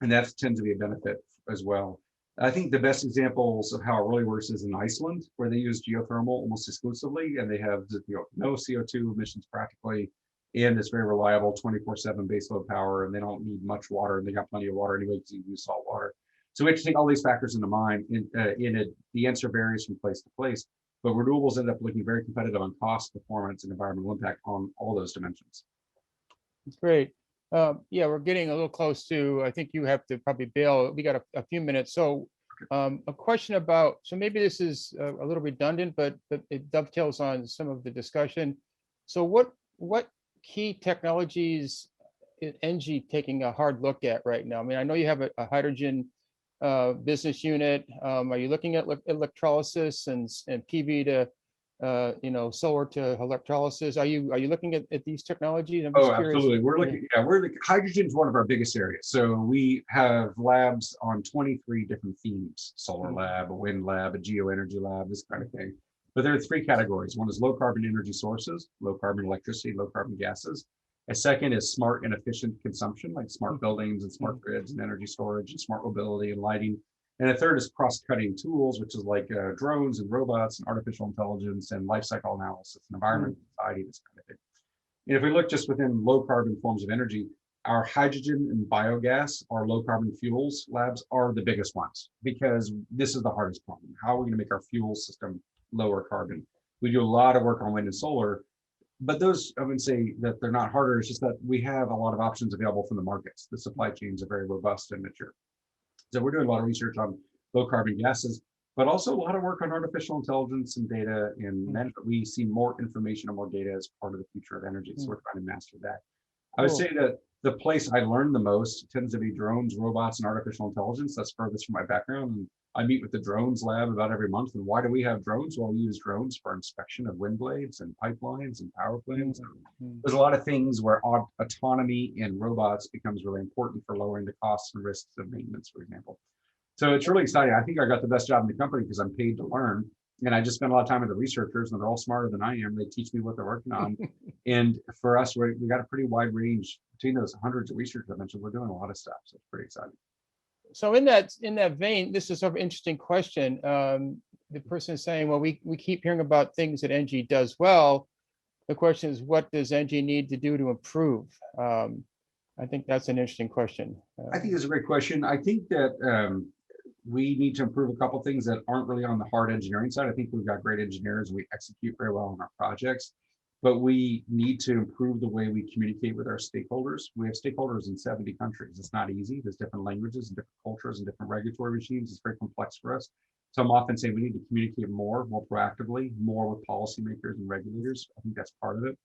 Speaker 6: and that tends to be a benefit as well. I think the best examples of how it really works is in Iceland, where they use geothermal almost exclusively, and they have no CO2 emissions practically, and it's very reliable 24/7 baseload power, and they don't need much water, and they got plenty of water anyway because you use salt water. So we have to take all these factors into mind. The answer varies from place to place, but renewables end up looking very competitive on cost, performance, and environmental impact on all those dimensions.
Speaker 1: Great. Yeah, we're getting a little close to, I think you have to probably bail. We got a few minutes. So a question about, so maybe this is a little redundant, but it dovetails on some of the discussion. So what key technologies is ENGIE taking a hard look at right now? I mean, I know you have a hydrogen business unit. Are you looking at electrolysis and PV to solar to electrolysis? Are you looking at these technologies? I'm just curious.
Speaker 6: Absolutely. We're looking, hydrogen is one of our biggest areas. So we have labs on 23 different themes: solar lab, a wind lab, a geoenergy lab, this kind of thing. But there are three categories. One is low carbon energy sources, low carbon electricity, low carbon gases. A second is smart and efficient consumption, like smart buildings and smart grids and energy storage and smart mobility and lighting. And a third is cross-cutting tools, which is like drones and robots and artificial intelligence and life cycle analysis and environment, society, this kind of thing. And if we look just within low carbon forms of energy, our hydrogen and biogas, our low carbon fuels labs are the biggest ones, because this is the hardest problem. How are we going to make our fuel system lower carbon? We do a lot of work on wind and solar, but those, I wouldn't say that they're not harder. It's just that we have a lot of options available from the markets. The supply chains are very robust and mature. So we're doing a lot of research on low carbon gases, but also a lot of work on artificial intelligence and data and management. We see more information and more data as part of the future of energy. So we're trying to master that. I would say that the place I learned the most tends to be drones, robots, and artificial intelligence. That's furthest from my background. And I meet with the drones lab about every month. And why do we have drones? Well, we use drones for inspection of wind blades and pipelines and power plants. There's a lot of things where autonomy in robots becomes really important for lowering the costs and risks of maintenance, for example. So it's really exciting. I think I got the best job in the company because I'm paid to learn. And I just spend a lot of time with the researchers, and they're all smarter than I am. They teach me what they're working on. And for us, we got a pretty wide range between those hundreds of researchers I mentioned. We're doing a lot of stuff. So it's pretty exciting.
Speaker 1: So in that vein, this is sort of an interesting question. The person is saying, well, we keep hearing about things that ENGIE does well. The question is, what does ENGIE need to do to improve? I think that's an interesting question.
Speaker 6: I think it's a great question. I think that we need to improve a couple things that aren't really on the hard engineering side. I think we've got great engineers and we execute very well on our projects, but we need to improve the way we communicate with our stakeholders. We have stakeholders in 70 countries. It's not easy. There's different languages and different cultures and different regulatory regimes. It's very complex for us. So I'm often saying we need to communicate more proactively, more with policymakers and regulators. I think that's part of it.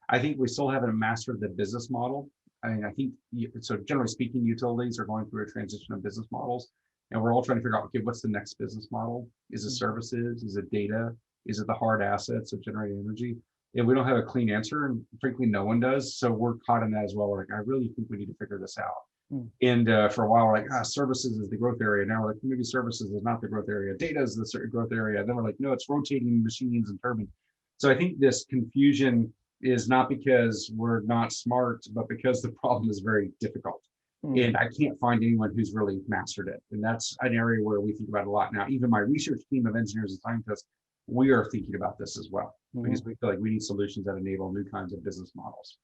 Speaker 6: I think we still haven't mastered the business model. I mean, I think, so generally speaking, utilities are going through a transition of business models. And we're all trying to figure out, okay, what's the next business model? Is it services? Is it data? Is it the hard assets of generating energy? And we don't have a clean answer, and frankly, no one does. So we're caught in that as well. We're like, I really think we need to figure this out. And for a while, we're like, services is the growth area. Now we're like, maybe services is not the growth area. Data is the growth area. And then we're like, no, it's rotating machines and turbines. So I think this confusion is not because we're not smart, but because the problem is very difficult. And I can't find anyone who's really mastered it. And that's an area where we think about a lot now. Even my research team of engineers and scientists, we are thinking about this as well, because we feel like we need solutions that enable new kinds of business models.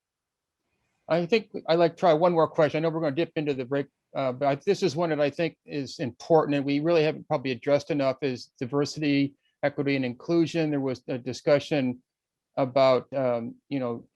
Speaker 1: I think I'd like to try one more question. I know we're going to dip into the break, but this is one that I think is important and we really haven't probably addressed enough is diversity, equity, and inclusion. There was a discussion about,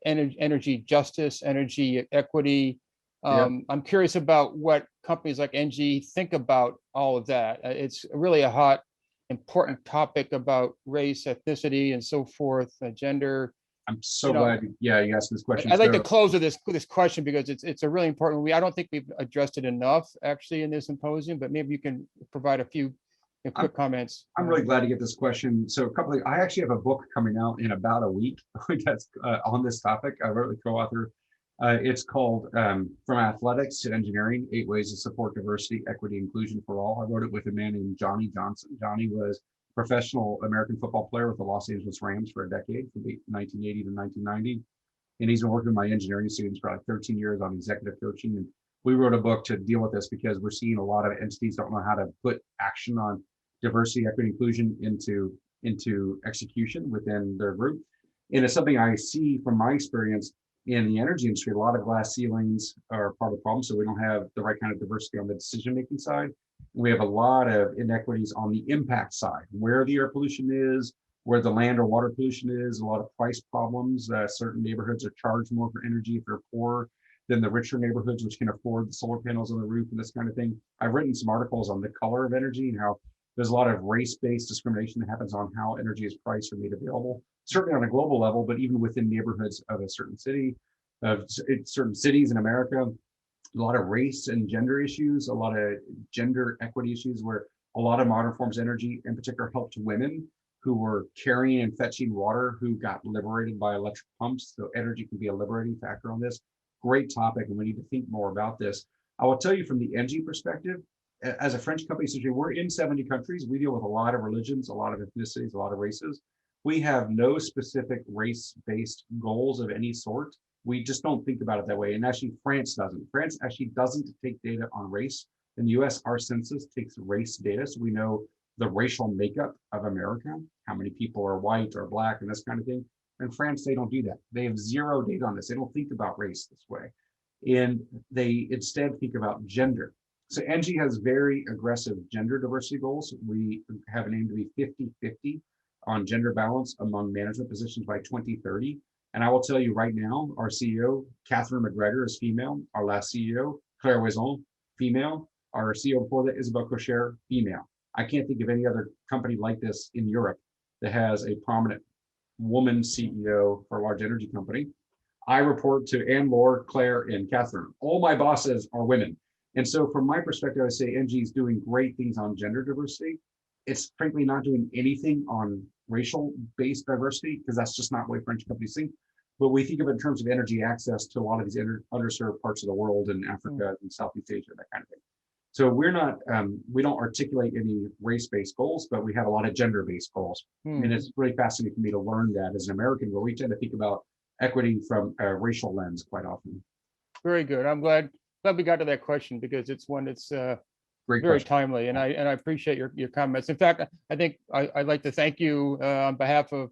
Speaker 1: energy justice, energy equity. I'm curious about what companies like ENGIE think about all of that. It's really a hot, important topic about race, ethnicity, and so forth, gender.
Speaker 6: I'm so glad, you asked this question.
Speaker 1: I'd like to close with this question because it's a really important one. I don't think we've addressed it enough actually in this symposium, but maybe you can provide a few quick comments.
Speaker 6: I'm really glad to get this question. So I actually have a book coming out in about a week that's on this topic. I wrote the co-author. It's called From Athletics to Engineering, 8 Ways to Support Diversity, Equity, Inclusion for All. I wrote it with a man named Johnny Johnson. Johnny was a professional American football player with the Los Angeles Rams for a decade, from 1980 to 1990. And he's been working with my engineering students for like 13 years on executive coaching. And we wrote a book to deal with this because we're seeing a lot of entities don't know how to put action on diversity, equity, inclusion into execution within their group. And it's something I see from my experience in the energy industry. A lot of glass ceilings are part of the problem. So we don't have the right kind of diversity on the decision-making side. We have a lot of inequities on the impact side, where the air pollution is, where the land or water pollution is, a lot of price problems. Certain neighborhoods are charged more for energy if they're poor than the richer neighborhoods, which can afford the solar panels on the roof and this kind of thing. I've written some articles on the color of energy and how there's a lot of race-based discrimination that happens on how energy is priced or made available, certainly on a global level, but even within neighborhoods of a certain city, of certain cities in America, a lot of race and gender issues, a lot of gender equity issues where a lot of modern forms of energy in particular helped women who were carrying and fetching water who got liberated by electric pumps. So energy can be a liberating factor on this. Great topic, and we need to think more about this. I will tell you from the ENGIE perspective, as a French company, we're in 70 countries. We deal with a lot of religions, a lot of ethnicities, a lot of races. We have no specific race-based goals of any sort. We just don't think about it that way. And actually, France doesn't. France actually doesn't take data on race. In the US, our census takes race data. So we know the racial makeup of America, how many people are white or black and this kind of thing. In France, they don't do that. They have zero data on this. They don't think about race this way. And they instead think about gender. So ENGIE has very aggressive gender diversity goals. We have an aim to be 50-50 on gender balance among management positions by 2030. And I will tell you right now, our CEO, Catherine McGregor, is female. Our last CEO, Claire Waison, female. Our CEO before that, Isabelle Cocher, female. I can't think of any other company like this in Europe that has a prominent woman CEO for a large energy company. I report to Anne, Laura, Claire, and Catherine. All my bosses are women. And so from my perspective, I say ENGIE is doing great things on gender diversity. It's frankly not doing anything on racial-based diversity because that's just not the way French companies think. But we think of it in terms of energy access to a lot of these underserved parts of the world in Africa and Southeast Asia, that kind of thing. So we're not, we don't articulate any race-based goals, but we have a lot of gender-based goals. And it's really fascinating for me to learn that as an American, where we tend to think about equity from a racial lens quite often.
Speaker 1: Very good. I'm glad we got to that question because it's one that's very timely, and I appreciate your comments. In fact, I think I'd like to thank you on behalf of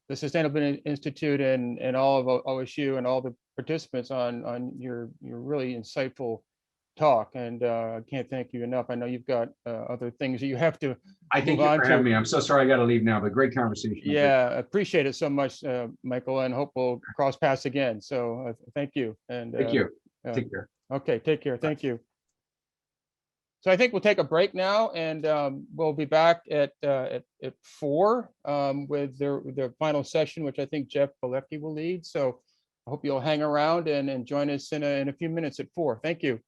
Speaker 1: the Sustainability Institute and all of OSU and all the participants on your really insightful talk, and I can't thank you enough. I know you've got other things that you have to.
Speaker 6: I thank you for having me. I'm so sorry I got to leave now, but great conversation.
Speaker 1: Yeah, I appreciate it so much, Michael, and hope we'll cross paths again. So thank you. And
Speaker 6: thank you. Take care.
Speaker 1: Okay, take care. Thank you. So I think we'll take a break now, and we'll be back at 4 with their final session, which I think Jeff Bielicki will lead. So I hope you'll hang around and join us in a few minutes at 4. Thank you.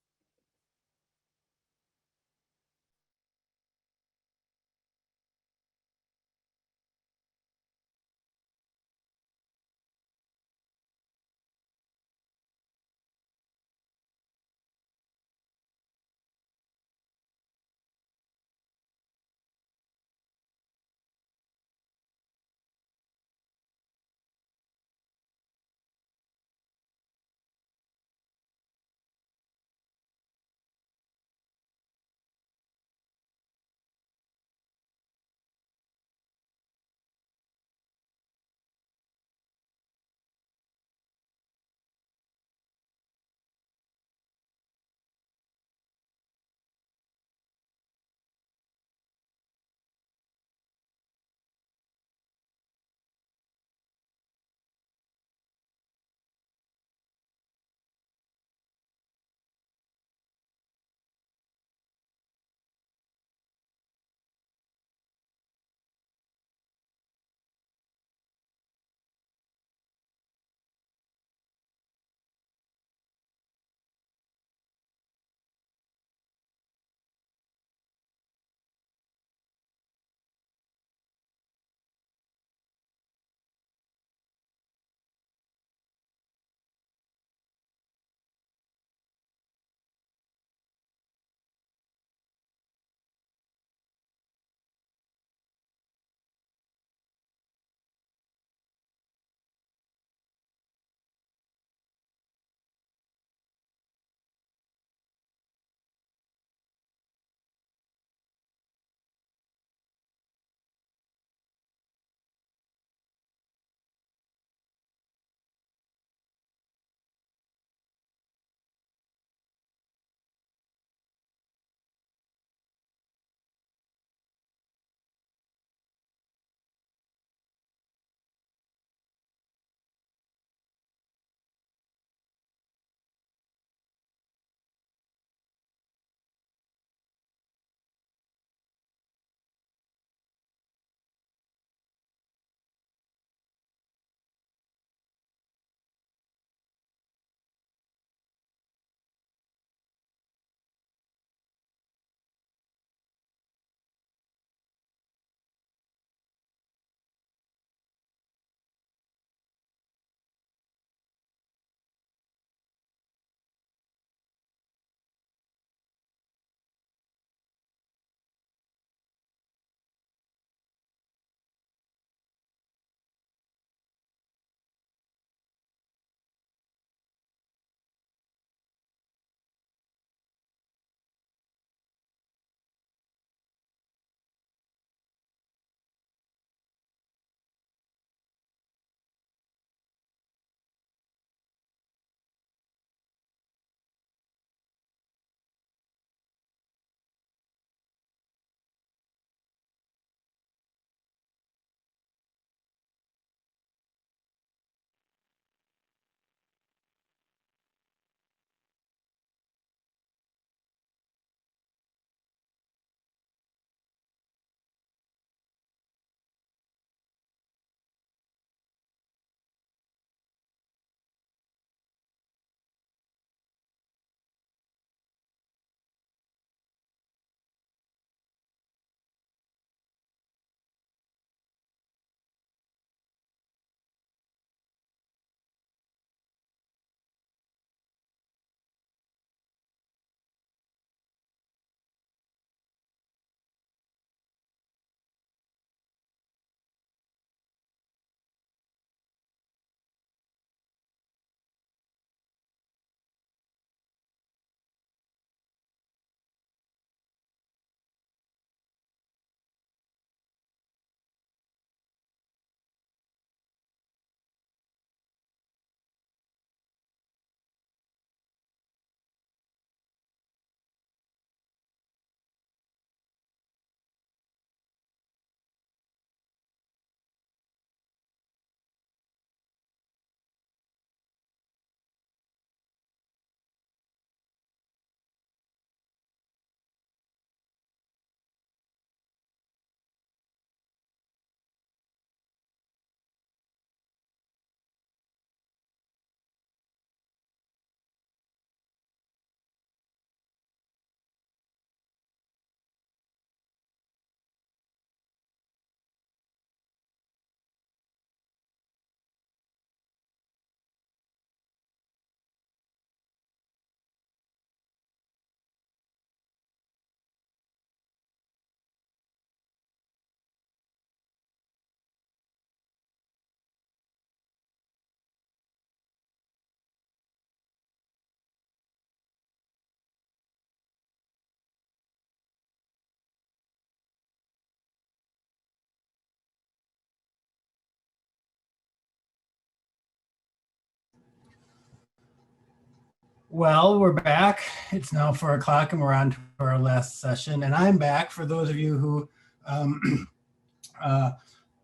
Speaker 7: Well, we're back. It's now 4 o'clock and we're on to our last session. And I'm back for those of you who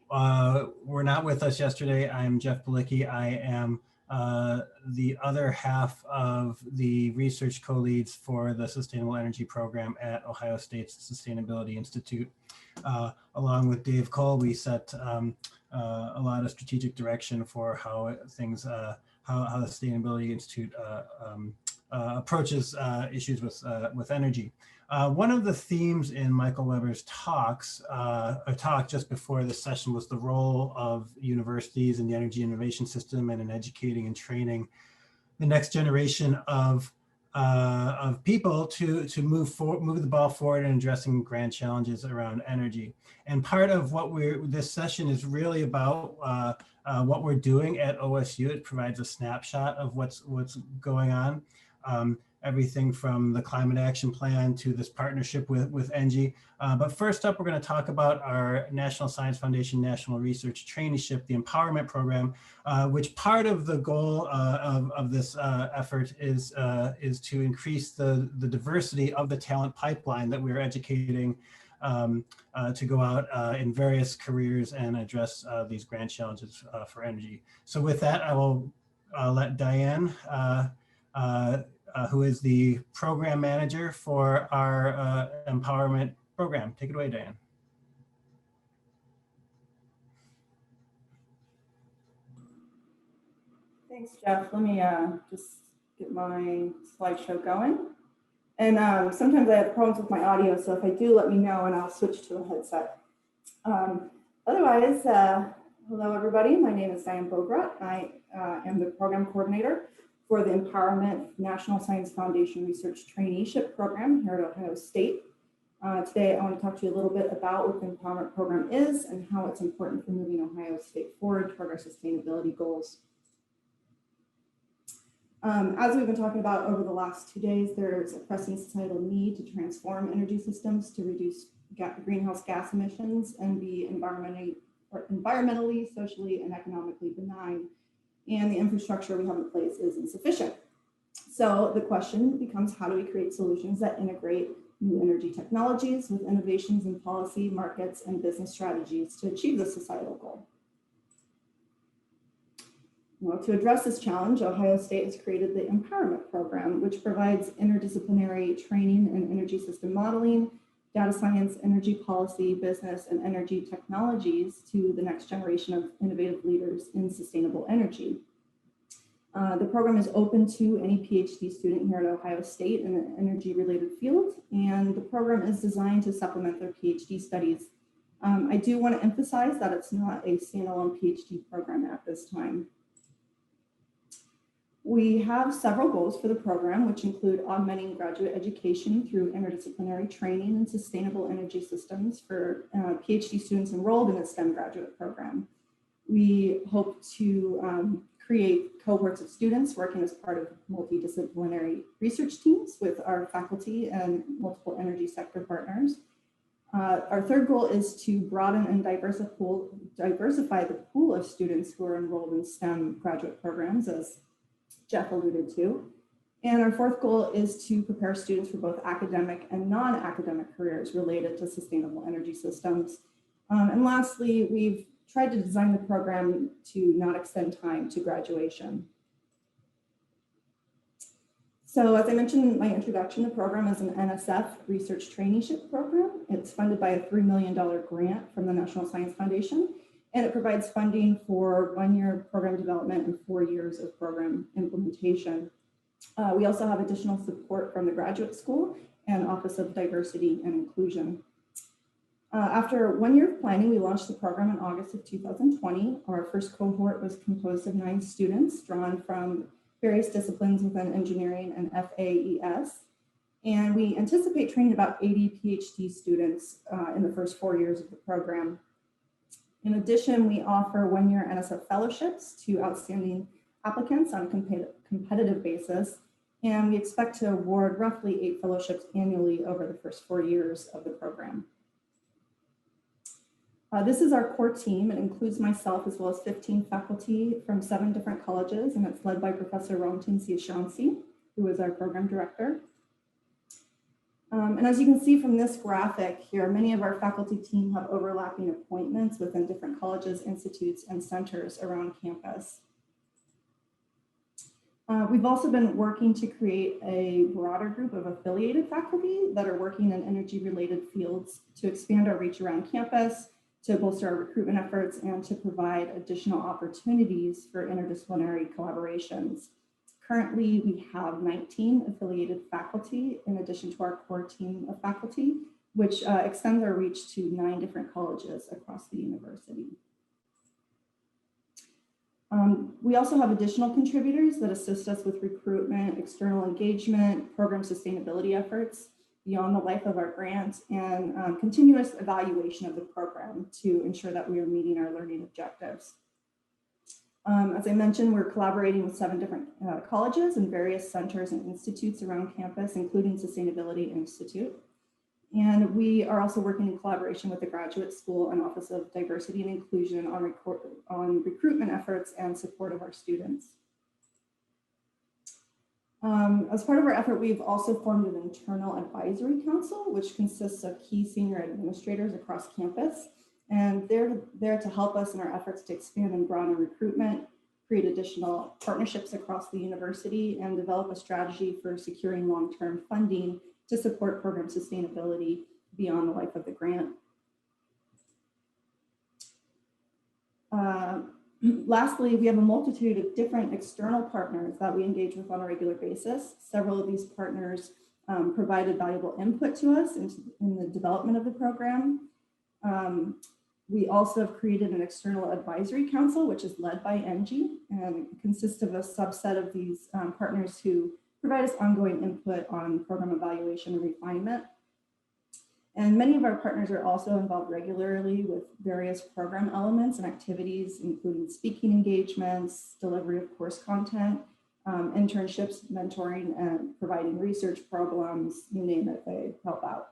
Speaker 7: were not with us yesterday. I'm Jeff Bielicki. I am the other half of the research co-leads for the Sustainable Energy Program at Ohio State's Sustainability Institute. Along with Dave Cole, we set a lot of strategic direction for how things how the Sustainability Institute approaches issues with energy. One of the themes in Michael Weber's talk just before this session was the role of universities in the energy innovation system and in educating and training the next generation of people to move the ball forward in addressing grand challenges around energy. And part of what this session is really about what we're doing at OSU. It provides a snapshot of what's going on. Everything from the climate action plan to this partnership with ENGIE. But first up, we're going to talk about our National Science Foundation National Research Traineeship, the Empowerment Program, which part of the goal of this effort is to increase the diversity of the talent pipeline that we're educating to go out in various careers and address these grand challenges for energy. So with that, I will let Diane, who is the program manager for our empowerment program. Take it away, Diane.
Speaker 8: Thanks, Jeff. Let me just get my slideshow going. And sometimes I have problems with my audio, so if I do, let me know and I'll switch to a headset. Otherwise, hello everybody. My name is Diane Bogrot. I am the program coordinator for the Empowerment National Science Foundation Research Traineeship Program here at Ohio State. Today, I want to talk to you a little bit about what the Empowerment Program is and how it's important for moving Ohio State forward toward our sustainability goals. As we've been talking about over the last 2 days, there's a pressing societal need to transform energy systems to reduce greenhouse gas emissions and be environmentally, socially, and economically benign. And the infrastructure we have in place is insufficient. So the question becomes, how do we create solutions that integrate new energy technologies with innovations in policy, markets, and business strategies to achieve this societal goal? Well, to address this challenge, Ohio State has created the Empowerment Program, which provides interdisciplinary training in energy system modeling, data science, energy policy, business, and energy technologies to the next generation of innovative leaders in sustainable energy. The program is open to any PhD student here at Ohio State in an energy-related field, and the program is designed to supplement their PhD studies. I do want to emphasize that it's not a standalone PhD program at this time. We have several goals for the program, which include augmenting graduate education through interdisciplinary training in sustainable energy systems for PhD students enrolled in the STEM graduate program. We hope to create cohorts of students working as part of multidisciplinary research teams with our faculty and multiple energy sector partners. Our third goal is to broaden and diversify the pool of students who are enrolled in STEM graduate programs, as Jeff alluded to. And our fourth goal is to prepare students for both academic and non-academic careers related to sustainable energy systems. And lastly, we've tried to design the program to not extend time to graduation. So as I mentioned in my introduction, the program is an NSF research traineeship program. It's funded by a $3 million grant from the National Science Foundation, and it provides funding for 1-year program development and 4 years of program implementation. We also have additional support from the Graduate School and Office of Diversity and Inclusion. After 1 year of planning, we launched the program in August of 2020. Our first cohort was composed of 9 students drawn from various disciplines within engineering and FAES. And we anticipate training about 80 PhD students in the first 4 years of the program. In addition, we offer 1-year NSF fellowships to outstanding applicants on a competitive basis. And we expect to award roughly 8 fellowships annually over the first 4 years of the program. This is our core team. It includes myself as well as 15 faculty from 7 different colleges, and it's led by Professor Ramtin Siashansi. who is our program director. And as you can see from this graphic here, many of our faculty team have overlapping appointments within different colleges, institutes, and centers around campus. We've also been working to create a broader group of affiliated faculty that are working in energy-related fields to expand our reach around campus, to bolster our recruitment efforts, and to provide additional opportunities for interdisciplinary collaborations. Currently, we have 19 affiliated faculty in addition to our core team of faculty, which extends our reach to 9 different colleges across the university. We also have additional contributors that assist us with recruitment, external engagement, program sustainability efforts beyond the life of our grant, and continuous evaluation of the program to ensure that we are meeting our learning objectives. As I mentioned, we're collaborating with 7 different colleges and various centers and institutes around campus, including Sustainability Institute. And we are also working in collaboration with the Graduate School and Office of Diversity and Inclusion on recruitment efforts and support of our students. As part of our effort, we've also formed an internal advisory council, which consists of key senior administrators across campus. And they're there to help us in our efforts to expand and broaden recruitment, create additional partnerships across the university, and develop a strategy for securing long-term funding to support program sustainability beyond the life of the grant. Lastly, we have a multitude of different external partners that we engage with on a regular basis. Several of these partners provided valuable input to us in the development of the program. We also have created an external advisory council, which is led by ENGIE and consists of a subset of these partners who provide us ongoing input on program evaluation and refinement. And many of our partners are also involved regularly with various program elements and activities, including speaking engagements, delivery of course content, internships, mentoring, and providing research problems, you name it, they help out.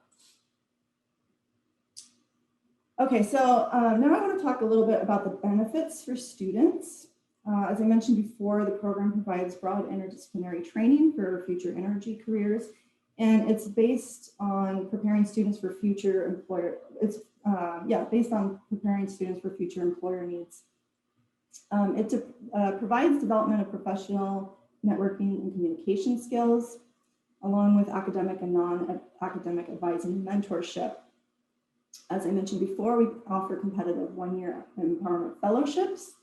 Speaker 8: Okay, so now I want to talk a little bit about the benefits for students. As I mentioned before, the program provides broad interdisciplinary training for future energy careers, and it's based on preparing students for future employer. It's based on preparing students for future employer needs. It provides development of professional networking and communication skills, along with academic and non-academic advising and mentorship. As I mentioned before, we offer competitive 1-year empowerment fellowships,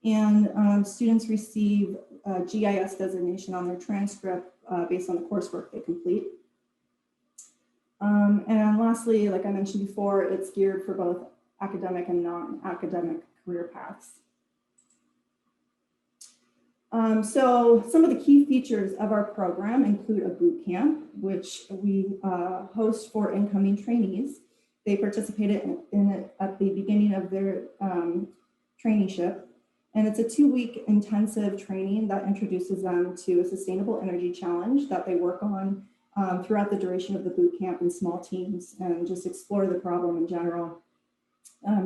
Speaker 8: and students receive a GIS designation on their transcript based on the coursework they complete. And lastly, like I mentioned before, it's geared for both academic and non-academic career paths. So some of the key features of our program include a boot camp, which we host for incoming trainees. They participated in it at the beginning of their traineeship. And it's a 2-week intensive training that introduces them to a sustainable energy challenge that they work on throughout the duration of the boot camp in small teams and just explore the problem in general.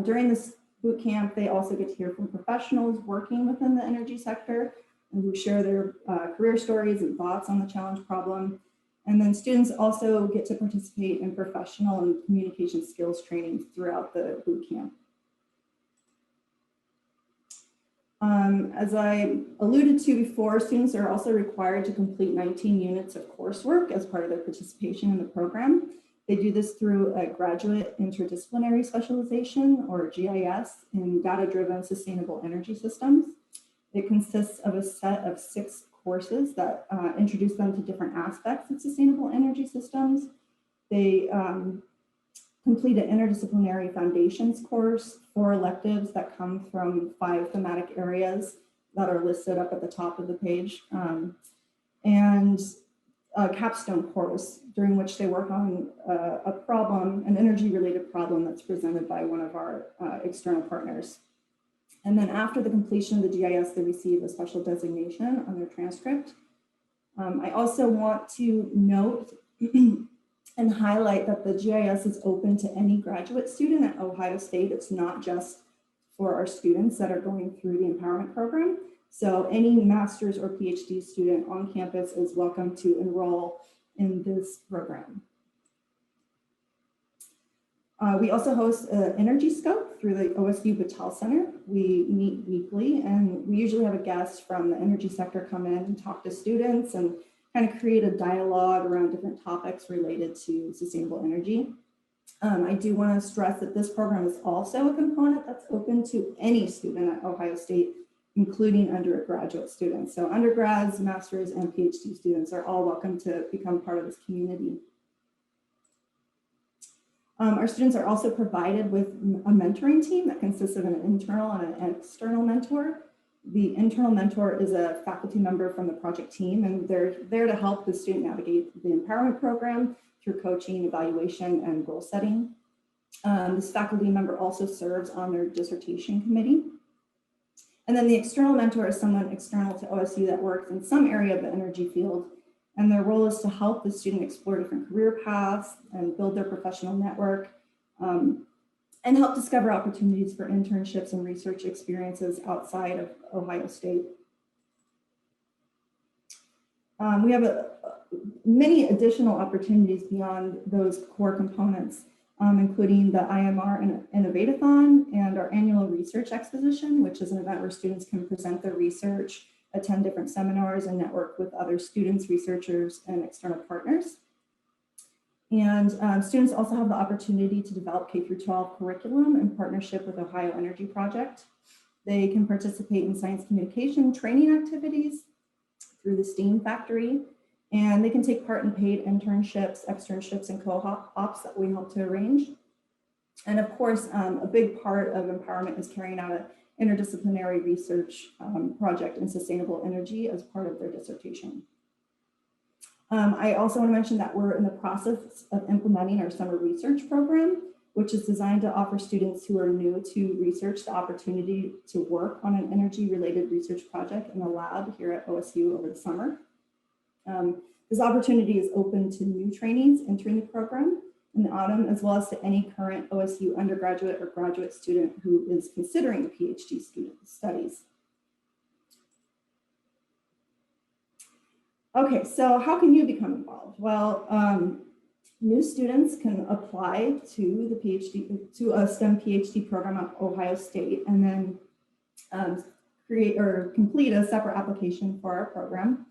Speaker 8: During this boot camp, they also get to hear from professionals working within the energy sector and who share their career stories and thoughts on the challenge problem. And then students also get to participate in professional and communication skills training throughout the boot camp. As I alluded to before, students are also required to complete 19 units of coursework as part of their participation in the program. They do this through a graduate interdisciplinary specialization, or GIS, in data-driven sustainable energy systems. It consists of a set of 6 courses that introduce them to different aspects of sustainable energy systems. They complete an interdisciplinary foundations course, 4 electives that come from 5 thematic areas that are listed up at the top of the page, and a capstone course during which they work on a problem, an energy-related problem that's presented by one of our external partners. And then after the completion of the GIS, they receive a special designation on their transcript. I also want to note and highlight that the GIS is open to any graduate student at Ohio State. It's not just for our students that are going through the empowerment program. So any master's or PhD student on campus is welcome to enroll in this program. We also host an energy scope through the OSU Battelle Center. We meet weekly, and we usually have a guest from the energy sector come in and talk to students and kind of create a dialogue around different topics related to sustainable energy. I do want to stress that this program is also a component that's open to any student at Ohio State, including undergraduate students. So undergrads, masters, and PhD students are all welcome to become part of this community. Our students are also provided with a mentoring team that consists of an internal and an external mentor. The internal mentor is a faculty member from the project team, and they're there to help the student navigate the empowerment program through coaching, evaluation, and goal setting. This faculty member also serves on their dissertation committee. And then the external mentor is someone external to OSU that works in some area of the energy field, and their role is to help the student explore different career paths and build their professional network, and help discover opportunities for internships and research experiences outside of Ohio State. We have many additional opportunities beyond those core components, including the IMR Innovate-a-thon and our annual research exposition, which is an event where students can present their research, attend different seminars, and network with other students, researchers, and external partners. And students also have the opportunity to develop K-12 curriculum in partnership with Ohio Energy Project. They can participate in science communication training activities through the STEAM Factory, and they can take part in paid internships, externships, and co-ops that we help to arrange. And of course, a big part of empowerment is carrying out an interdisciplinary research project in sustainable energy as part of their dissertation. I also want to mention that we're in the process of implementing our summer research program, which is designed to offer students who are new to research the opportunity to work on an energy-related research project in a lab here at OSU over the summer. This opportunity is open to new trainees entering the program in the autumn, as well as to any current OSU undergraduate or graduate student who is considering PhD studies. Okay, so how can you become involved? Well, new students can apply to a STEM PhD program at Ohio State, and then create or complete a separate application for our program.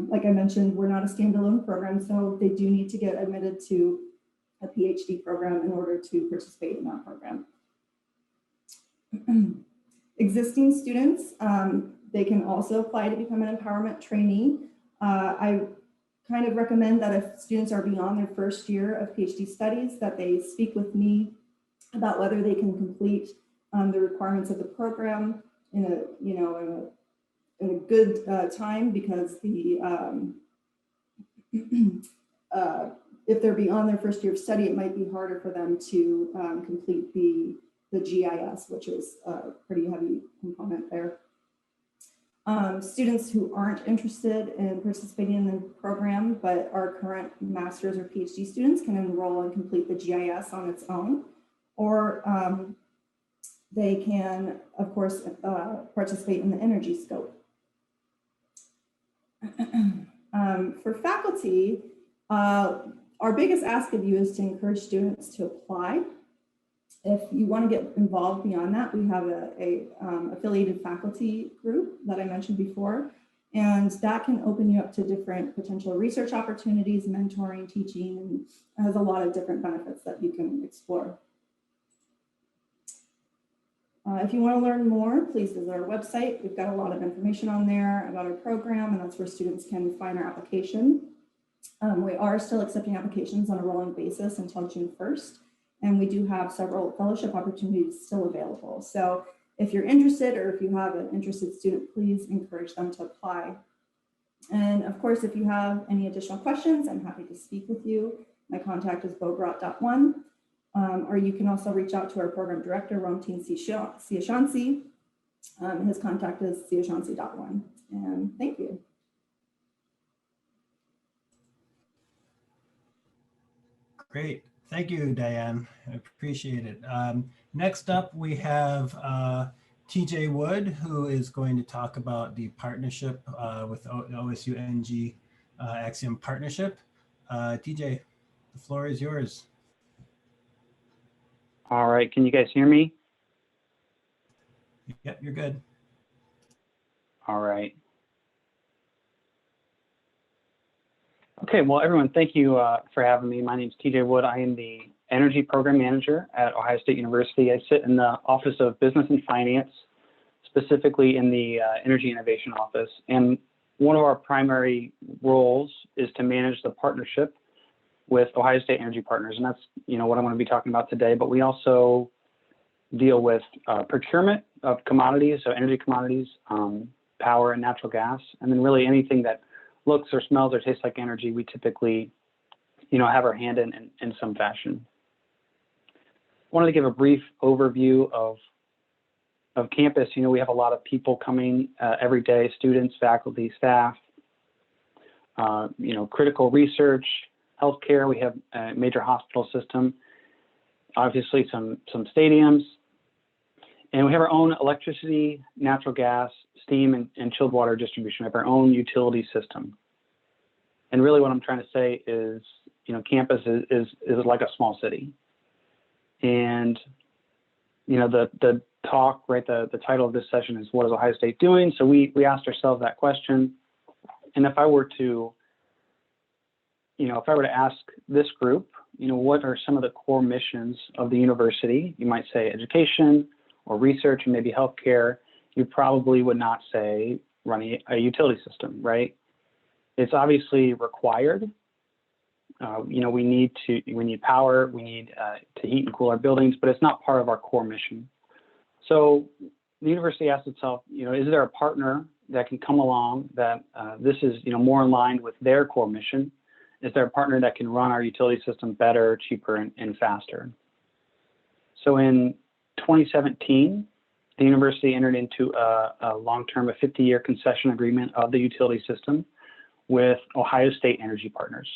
Speaker 8: Like I mentioned, we're not a standalone program, so they do need to get admitted to a PhD program in order to participate in that program. Existing students, they can also apply to become an empowerment trainee. I kind of recommend that if students are beyond their first year of PhD studies, that they speak with me about whether they can complete the requirements of the program in a good time, because if they're beyond their first year of study, it might be harder for them to complete the GIS, which is a pretty heavy component there. Students who aren't interested in participating in the program, but are current master's or PhD students, can enroll and complete the GIS on its own, or they can, of course, participate in the energy scope. For faculty, our biggest ask of you is to encourage students to apply. If you want to get involved beyond that, we have a affiliated faculty group that I mentioned before, and that can open you up to different potential research opportunities, mentoring, teaching, and has a lot of different benefits that you can explore. If you want to learn more, please visit our website. We've got a lot of information on there about our program, and that's where students can find our application. We are still accepting applications on a rolling basis until June 1st. And we do have several fellowship opportunities still available. So if you're interested, or if you have an interested student, please encourage them to apply. And of course, if you have any additional questions, I'm happy to speak with you. My contact is bogrot.1, or you can also reach out to our program director, Ramtin Siashansi. His contact is siashansi.1. And thank you.
Speaker 7: Great. Thank you, Diane. I appreciate it. Next up, we have TJ Wood, who is going to talk about the partnership with OSU ENGIE Axiom Partnership. TJ, the floor is yours.
Speaker 9: All right, can you guys hear me?
Speaker 7: Yep, you're good.
Speaker 9: All right. Okay, well, everyone, thank you for having me. My name is TJ Wood. I am the Energy Program Manager at Ohio State University. I sit in the Office of Business and Finance, specifically in the Energy Innovation Office. And one of our primary roles is to manage the partnership with Ohio State Energy Partners. And that's, what I'm going to be talking about today. But we also deal with procurement of commodities, so energy commodities, power and natural gas, and then really anything that looks or smells or tastes like energy, we typically, have our hand in some fashion. I wanted to give a brief overview of campus. We have a lot of people coming every day, students, faculty, staff, critical research, healthcare. We have a major hospital system, obviously some stadiums, and we have our own electricity, natural gas, steam, and chilled water distribution. We have our own utility system. And really what I'm trying to say is, campus is like a small city. And, the talk, right, the title of this session is, what is Ohio State doing? So we asked ourselves that question. And if I were to ask this group, what are some of the core missions of the university? You might say education or research and maybe healthcare. You probably would not say running a utility system, right? It's obviously required. We need power, we need to heat and cool our buildings, but it's not part of our core mission. So the university asks itself, is there a partner that can come along that this is, more in line with their core mission? Is there a partner that can run our utility system better, cheaper, and faster? So in 2017, the university entered into a long-term, a 50-year concession agreement of the utility system with Ohio State Energy Partners.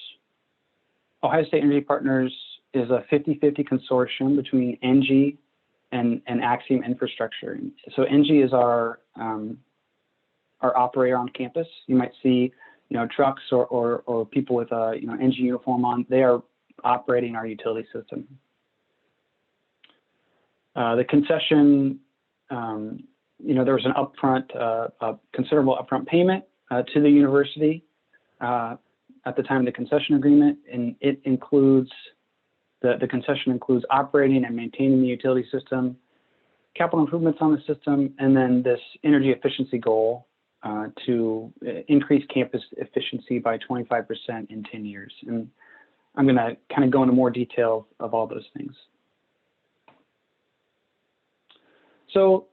Speaker 9: Ohio State Energy Partners is a 50-50 consortium between ENGIE and Axiom Infrastructure. So ENGIE is our operator on campus. You might see, trucks or people with a ENGIE uniform on. They are operating our utility system. The concession, there was an upfront, a considerable upfront payment to the university at the time of the concession agreement, and it includes, the concession includes operating and maintaining the utility system, capital improvements on the system, and then this energy efficiency goal to increase campus efficiency by 25% in 10 years. And I'm going to kind of go into more detail of all those things. So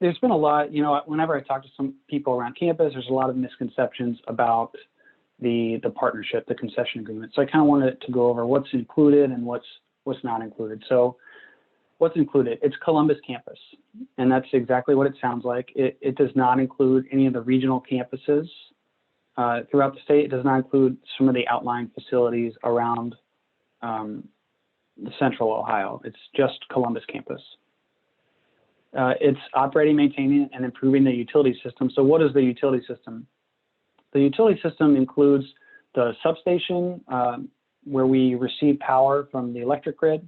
Speaker 9: there's been a lot, whenever I talk to some people around campus, there's a lot of misconceptions about the partnership, the concession agreement. So I kind of wanted to go over what's included and what's not included. So what's included? It's Columbus campus, and that's exactly what it sounds like. It does not include any of the regional campuses throughout the state. It does not include some of the outlying facilities around central Ohio. It's just Columbus campus. It's operating, maintaining, and improving the utility system. So what is the utility system? The utility system includes the substation where we receive power from the electric grid.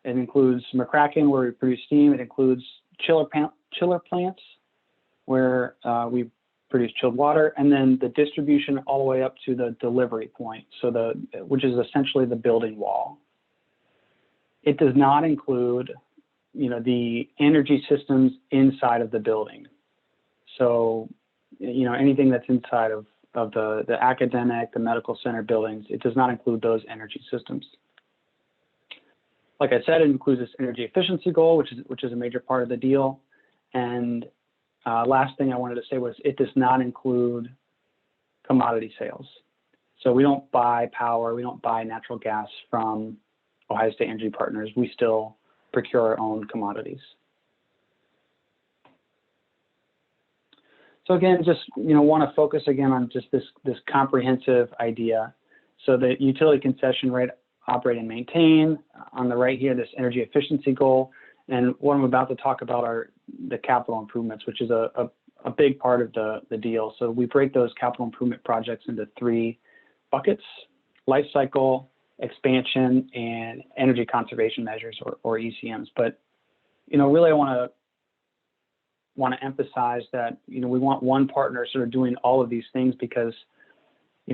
Speaker 9: It includes McCracken where we produce steam. It includes chiller plants where we produce chilled water, and then the distribution all the way up to the delivery point, so which is essentially the building wall. It does not include the energy systems inside of the building. So, anything that's inside of the academic, the medical center buildings, it does not include those energy systems. Like I said, it includes this energy efficiency goal, which is a major part of the deal. And last thing I wanted to say was it does not include commodity sales. So we don't buy power, we don't buy natural gas from Ohio State Energy Partners. We still procure our own commodities. So again, just want to focus again on just this comprehensive idea. So the utility concession rate, operate and maintain. On the right here, this energy efficiency goal. And what I'm about to talk about are the capital improvements, which is a big part of the deal. So we break those capital improvement projects into 3 buckets: life cycle, expansion, and energy conservation measures, or ECMs. But, really I want to emphasize that, we want one partner sort of doing all of these things, because,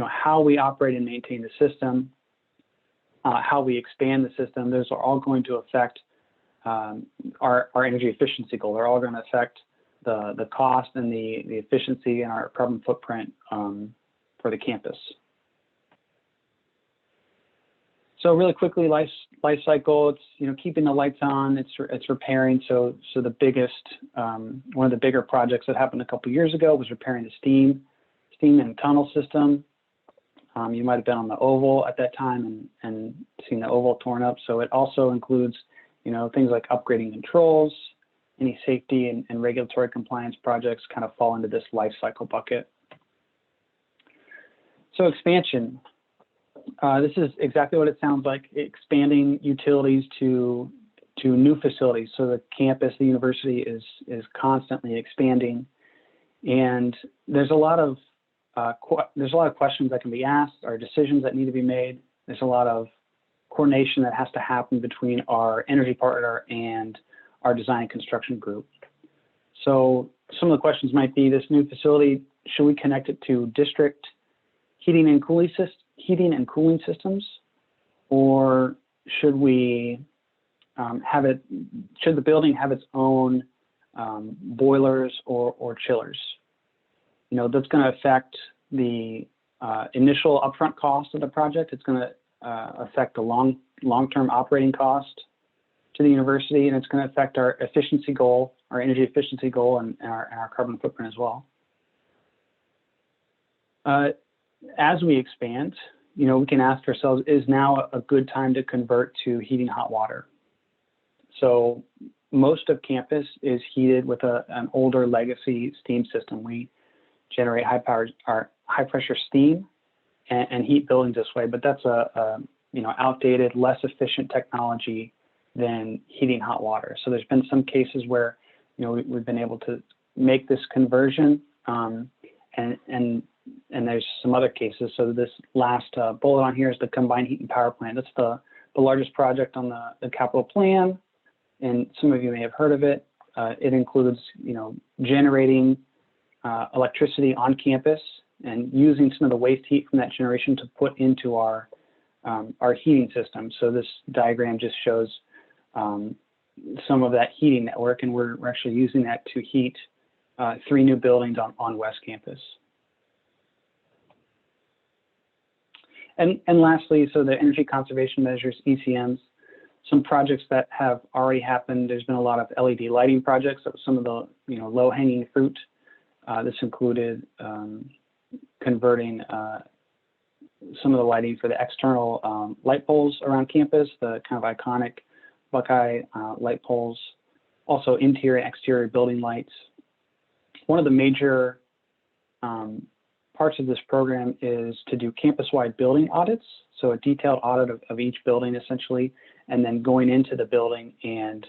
Speaker 9: how we operate and maintain the system, how we expand the system, those are all going to affect our energy efficiency goal. They're all going to affect the cost and the efficiency and our carbon footprint for the campus. So really quickly, life cycle, it's keeping the lights on, it's repairing. So the biggest, one of the bigger projects that happened a couple of years ago was repairing the steam and tunnel system. You might have been on the oval at that time and seen the oval torn up. So it also includes things like upgrading controls. Any safety and regulatory compliance projects kind of fall into this life cycle bucket. So expansion. This is exactly what it sounds like: expanding utilities to new facilities. So the campus, the university is constantly expanding, and there's a lot of questions that can be asked, or decisions that need to be made. There's a lot of coordination that has to happen between our energy partner and our design and construction group. So some of the questions might be: this new facility, should we connect it to district heating and cooling systems, or should we should the building have its own boilers or chillers? That's going to affect the initial upfront cost of the project. It's going to affect the long-term operating cost to the university, and it's going to affect our efficiency goal, our energy efficiency goal, and our carbon footprint as well. As we expand, we can ask ourselves, is now a good time to convert to heating hot water? So most of campus is heated with an older legacy steam system. We generate high pressure steam and heat buildings this way, but that's a outdated, less efficient technology than heating hot water. So there's been some cases where we've been able to make this conversion, and there's some other cases. So this last bullet on here is the combined heat and power plant. That's the largest project on the capital plan, and some of you may have heard of it. It includes generating electricity on campus and using some of the waste heat from that generation to put into our heating system. So this diagram just shows some of that heating network, and we're actually using that to heat 3 new buildings on West Campus. And lastly, so the energy conservation measures, ECMs, some projects that have already happened. There's been a lot of LED lighting projects. That was some of the low-hanging fruit. This included converting some of the lighting for the external light poles around campus, the kind of iconic Buckeye light poles, also interior and exterior building lights. One of the major parts of this program is to do campus-wide building audits, so a detailed audit of each building essentially, and then going into the building and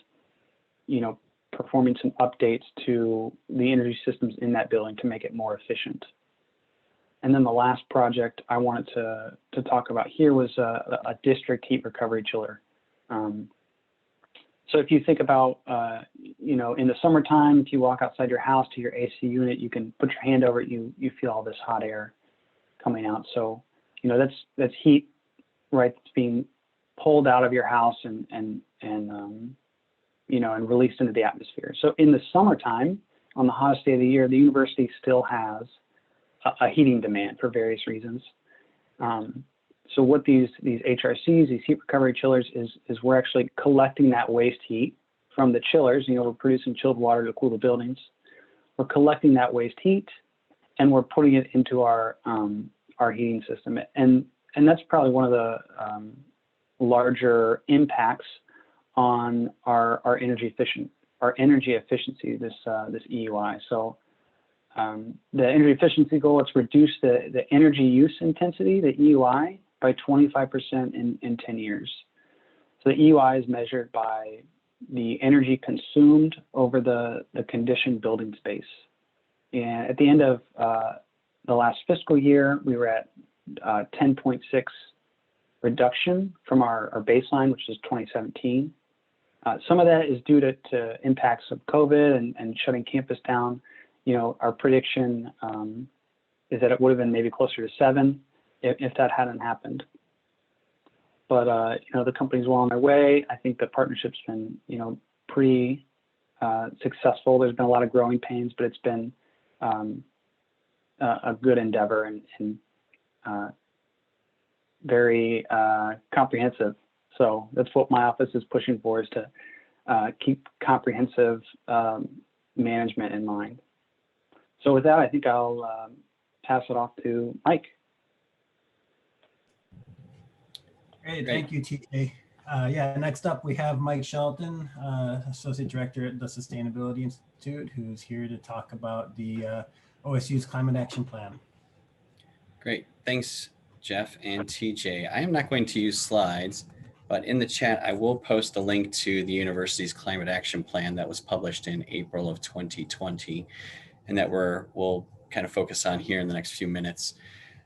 Speaker 9: performing some updates to the energy systems in that building to make it more efficient. And then the last project I wanted to talk about here was a district heat recovery chiller. So if you think about, in the summertime, if you walk outside your house to your AC unit, you can put your hand over it, you feel all this hot air coming out. So, that's heat, right? That's being pulled out of your house and released into the atmosphere. So in the summertime, on the hottest day of the year, the university still has a heating demand for various reasons. So what these HRCs, these heat recovery chillers, is we're actually collecting that waste heat from the chillers. We're producing chilled water to cool the buildings. We're collecting that waste heat, and we're putting it into our heating system. And that's probably one of the larger impacts on our energy efficiency, this EUI. So the energy efficiency goal, it's reduce the energy use intensity, the EUI, by 25% in 10 years. So the EUI is measured by the energy consumed over the conditioned building space. And at the end of the last fiscal year, we were at 10.6 reduction from our baseline, which is 2017. Some of that is due to impacts of COVID and shutting campus down. You know, our prediction is that it would have been maybe closer to 7 if that hadn't happened. But you know, the company's well on their way. I think the partnership's been, you know, pretty successful. There's been a lot of growing pains, but it's been a good endeavor and very comprehensive. So that's what my office is pushing for, is to keep comprehensive management in mind. So with that, I think I'll pass it off to Mike.
Speaker 7: Great, thank you, TJ. Yeah, next up we have Mike Shelton, Associate Director at the Sustainability Institute, who's here to talk about the OSU's Climate Action Plan.
Speaker 10: Great, thanks, Jeff and TJ. I am not going to use slides, but in the chat, I will post a link to the university's Climate Action Plan that was published in April of 2020, and that we'll kind of focus on here in the next few minutes.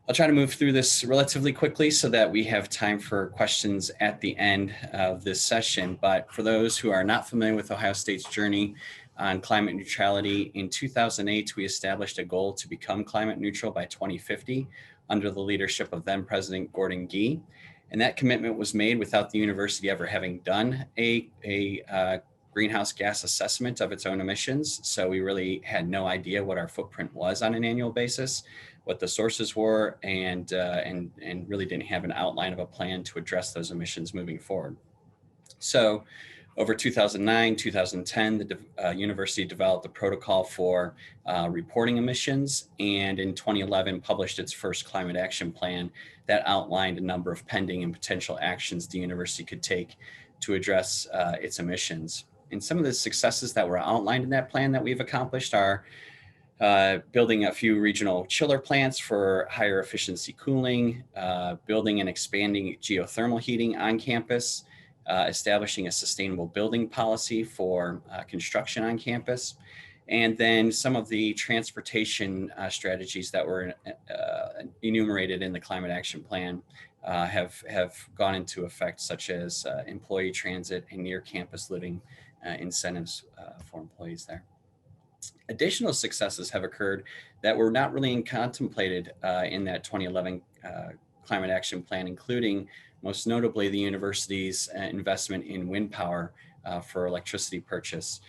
Speaker 10: I'll try to move through this relatively quickly so that we have time for questions at the end of this session. But for those who are not familiar with Ohio State's journey on climate neutrality, in 2008, we established a goal to become climate neutral by 2050 under the leadership of then President Gordon Gee. And that commitment was made without the university ever having done a greenhouse gas assessment of its own emissions. So we really had no idea what our footprint was on an annual basis, what the sources were, and really didn't have an outline of a plan to address those emissions moving forward. So over 2009, 2010, the university developed a protocol for reporting emissions, and in 2011 published its first climate action plan that outlined a number of pending and potential actions the university could take to address its emissions. And some of the successes that were outlined in that plan that we've accomplished are building a few regional chiller plants for higher efficiency cooling, building and expanding geothermal heating on campus, establishing a sustainable building policy for construction on campus, and then some of the transportation strategies that were enumerated in the Climate Action Plan have gone into effect, such as employee transit and near campus living incentives for employees there. Additional successes have occurred that were not really contemplated in that 2011 Climate Action Plan, including most notably the university's investment in wind power for electricity purchase.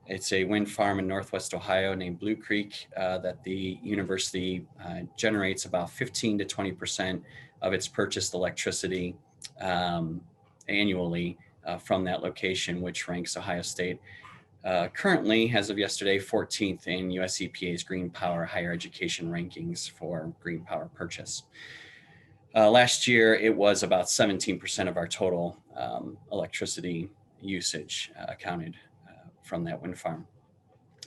Speaker 10: It's a wind farm in Northwest Ohio named Blue Creek that the university generates about 15 to 20% of its purchased electricity annually from that location, which ranks Ohio State currently, as of yesterday, 14th in US EPA's Green Power Higher Education rankings for green power purchase. Last year, it was about 17% of our total electricity usage accounted from that wind farm.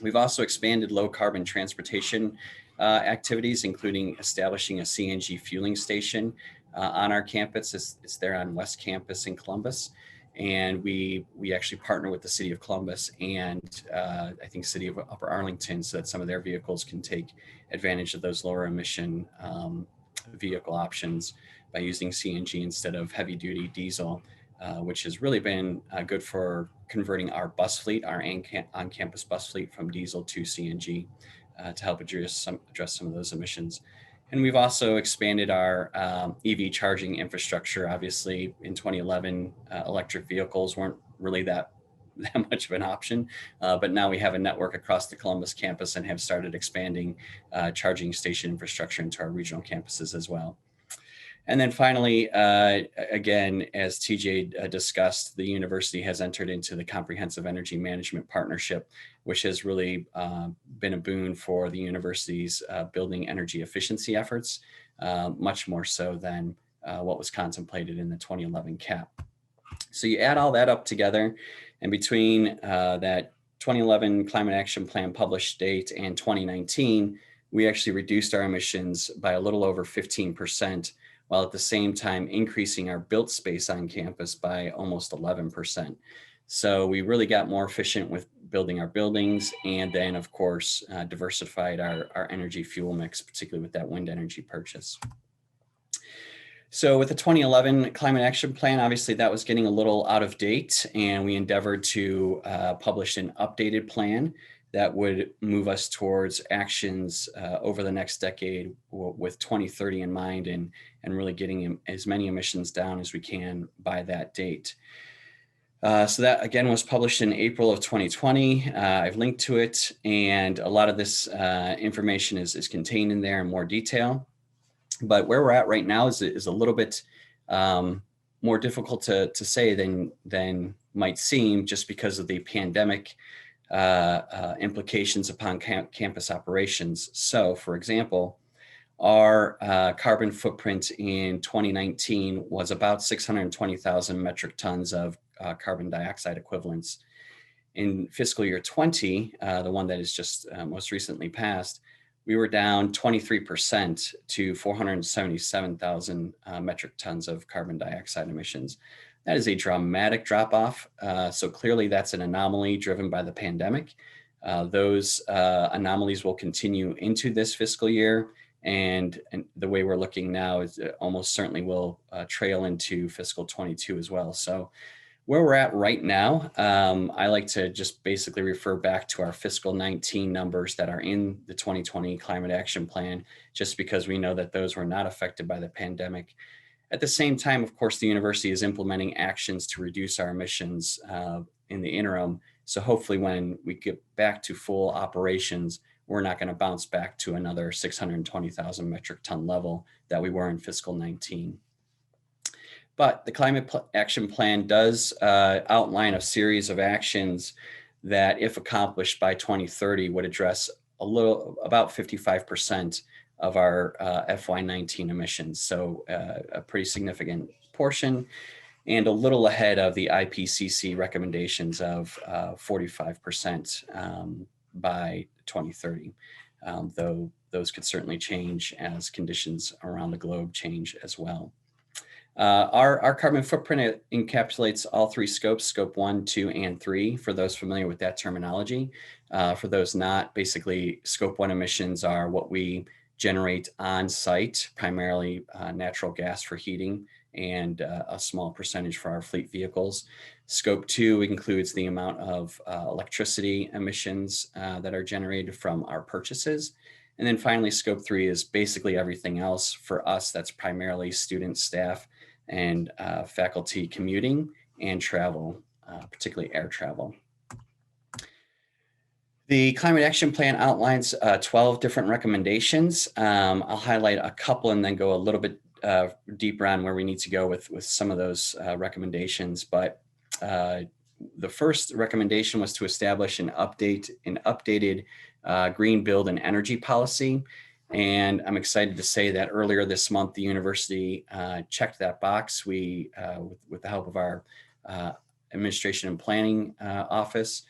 Speaker 10: We've also expanded low carbon transportation activities, including establishing a CNG fueling station on our campus. It's there on West Campus in Columbus. And we actually partner with the city of Columbus and I think city of Upper Arlington, so that some of their vehicles can take advantage of those lower emission vehicle options by using CNG instead of heavy duty diesel, which has really been good for converting our bus fleet, our on-campus bus fleet, from diesel to CNG to help address some of those emissions. And we've also expanded our EV charging infrastructure. Obviously, in 2011, electric vehicles weren't really that much of an option, but now we have a network across the Columbus campus and have started expanding charging station infrastructure into our regional campuses as well. And then finally, again, as TJ discussed, the university has entered into the Comprehensive Energy Management Partnership, which has really been a boon for the university's building energy efficiency efforts, much more so than what was contemplated in the 2011 CAP. So you add all that up together, and between that 2011 Climate Action Plan published date and 2019, we actually reduced our emissions by a little over 15%, while at the same time increasing our built space on campus by almost 11%. So we really got more efficient with building our buildings, and then of course diversified our energy fuel mix, particularly with that wind energy purchase. So with the 2011 Climate Action Plan, obviously that was getting a little out of date, and we endeavored to publish an updated plan that would move us towards actions over the next decade with 2030 in mind, and really getting as many emissions down as we can by that date. So that again was published in April of 2020. I've linked to it, and a lot of this information is contained in there in more detail. But where we're at right now is a little bit more difficult to say than might seem, just because of the pandemic implications upon campus operations. So, for example, our carbon footprint in 2019 was about 620,000 metric tons of carbon dioxide equivalents. In fiscal year 20, the one that is just most recently passed, we were down 23% to 477,000 metric tons of carbon dioxide emissions. That is a dramatic drop off. So clearly that's an anomaly driven by the pandemic. Those anomalies will continue into this fiscal year. And the way we're looking now is almost certainly will trail into fiscal 22 as well. So where we're at right now, I like to just basically refer back to our fiscal 19 numbers that are in the 2020 Climate Action Plan, just because we know that those were not affected by the pandemic. At the same time, of course, the university is implementing actions to reduce our emissions in the interim. So hopefully when we get back to full operations, we're not going to bounce back to another 620,000 metric ton level that we were in fiscal 19. But the Climate Action Plan does outline a series of actions that, if accomplished by 2030, would address about 55% of our FY19 emissions. So a pretty significant portion, and a little ahead of the IPCC recommendations of 45% by 2030, though those could certainly change as conditions around the globe change as well. Our carbon footprint encapsulates all three scopes, scope 1, 2, and 3, for those familiar with that terminology. For those not, basically scope 1 emissions are what we generate on site, primarily natural gas for heating, and a small percentage for our fleet vehicles. Scope 2 includes the amount of electricity emissions that are generated from our purchases. And then finally, scope 3 is basically everything else. For us, that's primarily students, staff, and faculty commuting and travel, particularly air travel. The Climate Action Plan outlines 12 different recommendations. I'll highlight a couple and then go a little bit deeper on where we need to go with some of those recommendations. But the first recommendation was to establish an updated green build and energy policy. And I'm excited to say that earlier this month, the university checked that box. We, with the help of our administration and planning office,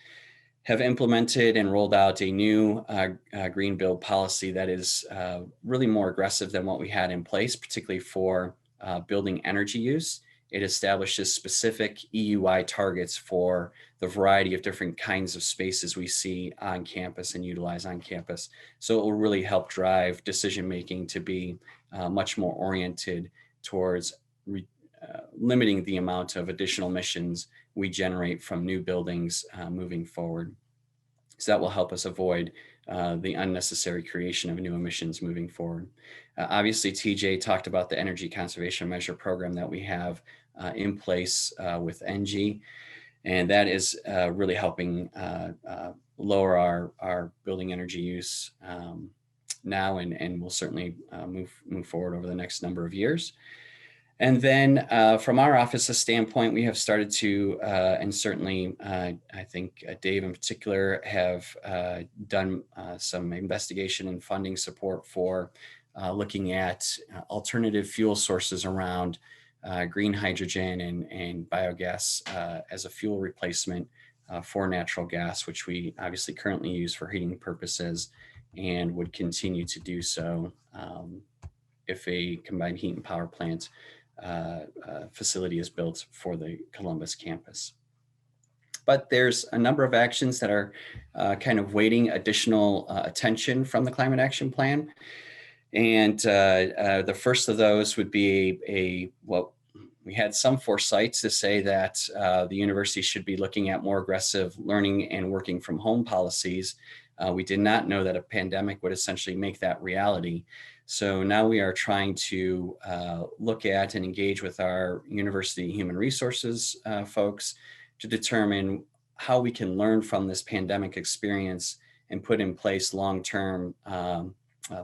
Speaker 10: have implemented and rolled out a new green build policy that is really more aggressive than what we had in place, particularly for building energy use. It establishes specific EU-wide targets for the variety of different kinds of spaces we see on campus and utilize on campus. So it will really help drive decision-making to be much more oriented towards limiting the amount of additional emissions we generate from new buildings moving forward. So that will help us avoid the unnecessary creation of new emissions moving forward. Obviously, TJ talked about the energy conservation measure program that we have in place with ENGIE, and that is really helping lower our building energy use now, and will certainly move forward over the next number of years. And then from our office's standpoint, we have started to, and certainly I think Dave in particular, have done some investigation and funding support for looking at alternative fuel sources around green hydrogen and biogas as a fuel replacement for natural gas, which we obviously currently use for heating purposes and would continue to do so if a combined heat and power plant facility is built for the Columbus campus. But there's a number of actions that are kind of waiting additional attention from the Climate Action Plan. And the first of those would be we had some foresight to say that the university should be looking at more aggressive learning and working from home policies. We did not know that a pandemic would essentially make that reality. So now we are trying to look at and engage with our university human resources folks to determine how we can learn from this pandemic experience and put in place long-term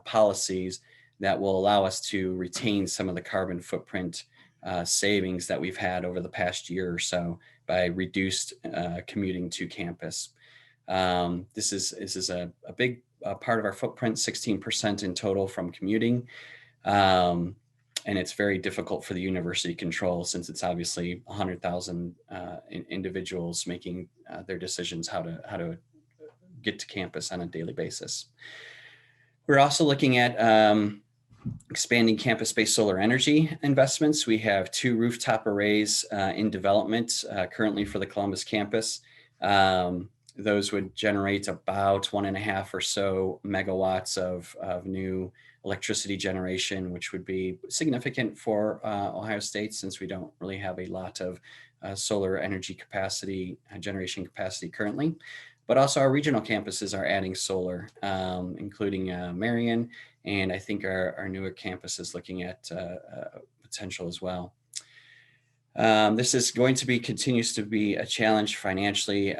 Speaker 10: policies that will allow us to retain some of the carbon footprint savings that we've had over the past year or so by reduced commuting to campus. This is a big part of our footprint, 16% in total from commuting. And it's very difficult for the university to control since it's obviously 100,000 individuals making their decisions how to get to campus on a daily basis. We're also looking at expanding campus-based solar energy investments. We have 2 rooftop arrays in development currently for the Columbus campus. Those would generate about 1.5 or so megawatts of new electricity generation, which would be significant for Ohio State since we don't really have a lot of solar energy capacity, generation capacity currently. But also our regional campuses are adding solar, including Marion, and I think our newer campus is looking at potential as well. This is going to continues to be a challenge financially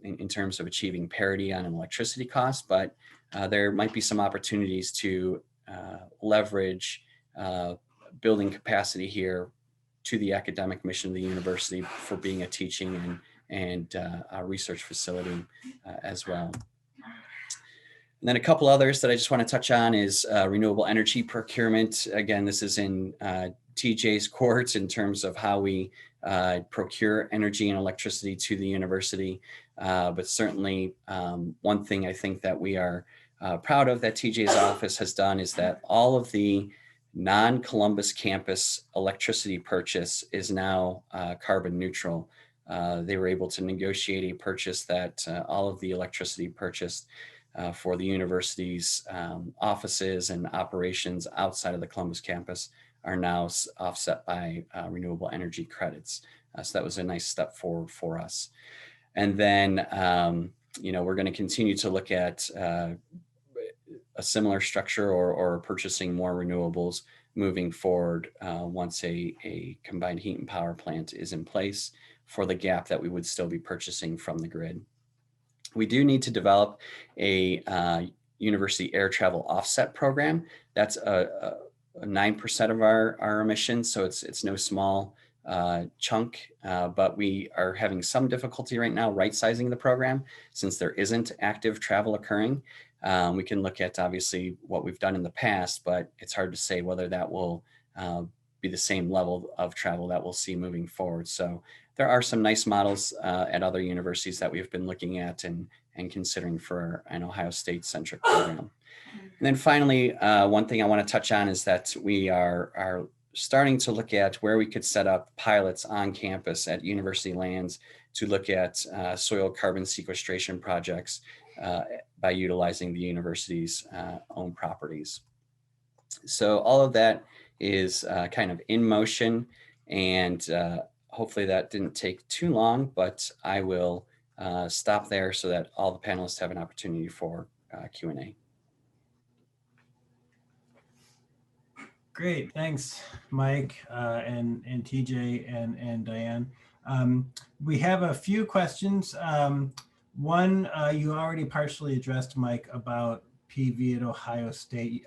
Speaker 10: in terms of achieving parity on an electricity cost, but there might be some opportunities to leverage building capacity here to the academic mission of the university for being a teaching and a research facility as well. And then a couple others that I just want to touch on is renewable energy procurement. Again, this is in TJ's courts in terms of how we procure energy and electricity to the university. But certainly one thing I think that we are proud of that TJ's office has done is that all of the non-Columbus campus electricity purchase is now carbon neutral. They were able to negotiate a purchase that all of the electricity purchased for the university's offices and operations outside of the Columbus campus are now offset by renewable energy credits. So that was a nice step forward for us. And then, we're going to continue to look at a similar structure or purchasing more renewables moving forward once a combined heat and power plant is in place for the gap that we would still be purchasing from the grid. We do need to develop a university air travel offset program. That's a 9% of our emissions, so it's no small chunk, but we are having some difficulty right now right-sizing the program since there isn't active travel occurring. We can look at obviously what we've done in the past, but it's hard to say whether that will be the same level of travel that we'll see moving forward. So there are some nice models at other universities that we've been looking at and considering for an Ohio State-centric program. And then finally, one thing I want to touch on is that we are starting to look at where we could set up pilots on campus at university lands to look at soil carbon sequestration projects by utilizing the university's own properties. So all of that is kind of in motion, and hopefully that didn't take too long, but I will stop there so that all the panelists have an opportunity for Q&A.
Speaker 7: Great, thanks, Mike and TJ and Diane. We have a few questions. One, you already partially addressed, Mike, about PV at Ohio State.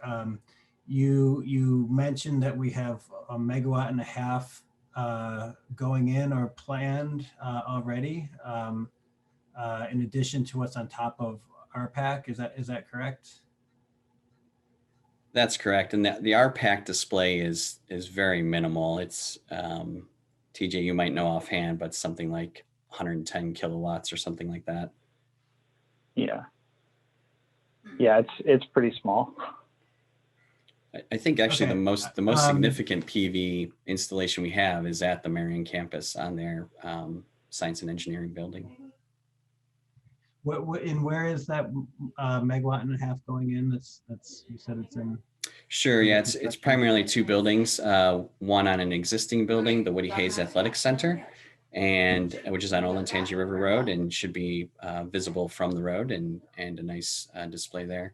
Speaker 7: You mentioned that we have 1.5 megawatts going in or planned already, in addition to what's on top of RPAC. Is that correct?
Speaker 10: That's correct. And the RPAC display is very minimal. It's, TJ, you might know offhand, but something like 110 kilowatts or something like that.
Speaker 9: Yeah. Yeah, it's pretty small.
Speaker 10: I think actually
Speaker 7: Okay.
Speaker 10: the most significant PV installation we have is at the Marion campus on their science and engineering building.
Speaker 7: And where is that megawatt and a half going in? That's you said it's in.
Speaker 10: Sure, yeah, it's primarily two buildings, one on an existing building, the Woody Hayes Athletic Center, and which is on Olentangy River Road and should be visible from the road and a nice display there.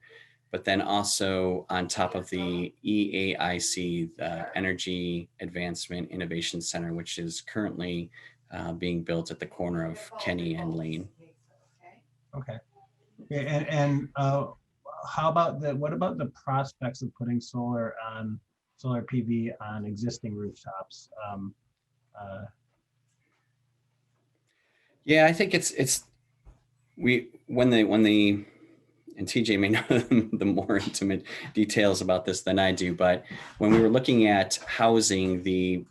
Speaker 10: But then also on top of the EAIC, the Energy Advancement Innovation Center, which is currently being built at the corner of Kenny and Lane.
Speaker 7: Okay. And how about what about the prospects of putting solar PV on existing rooftops?
Speaker 10: Yeah, I think when the and TJ may know the more intimate details about this than I do, but when we were looking at housing the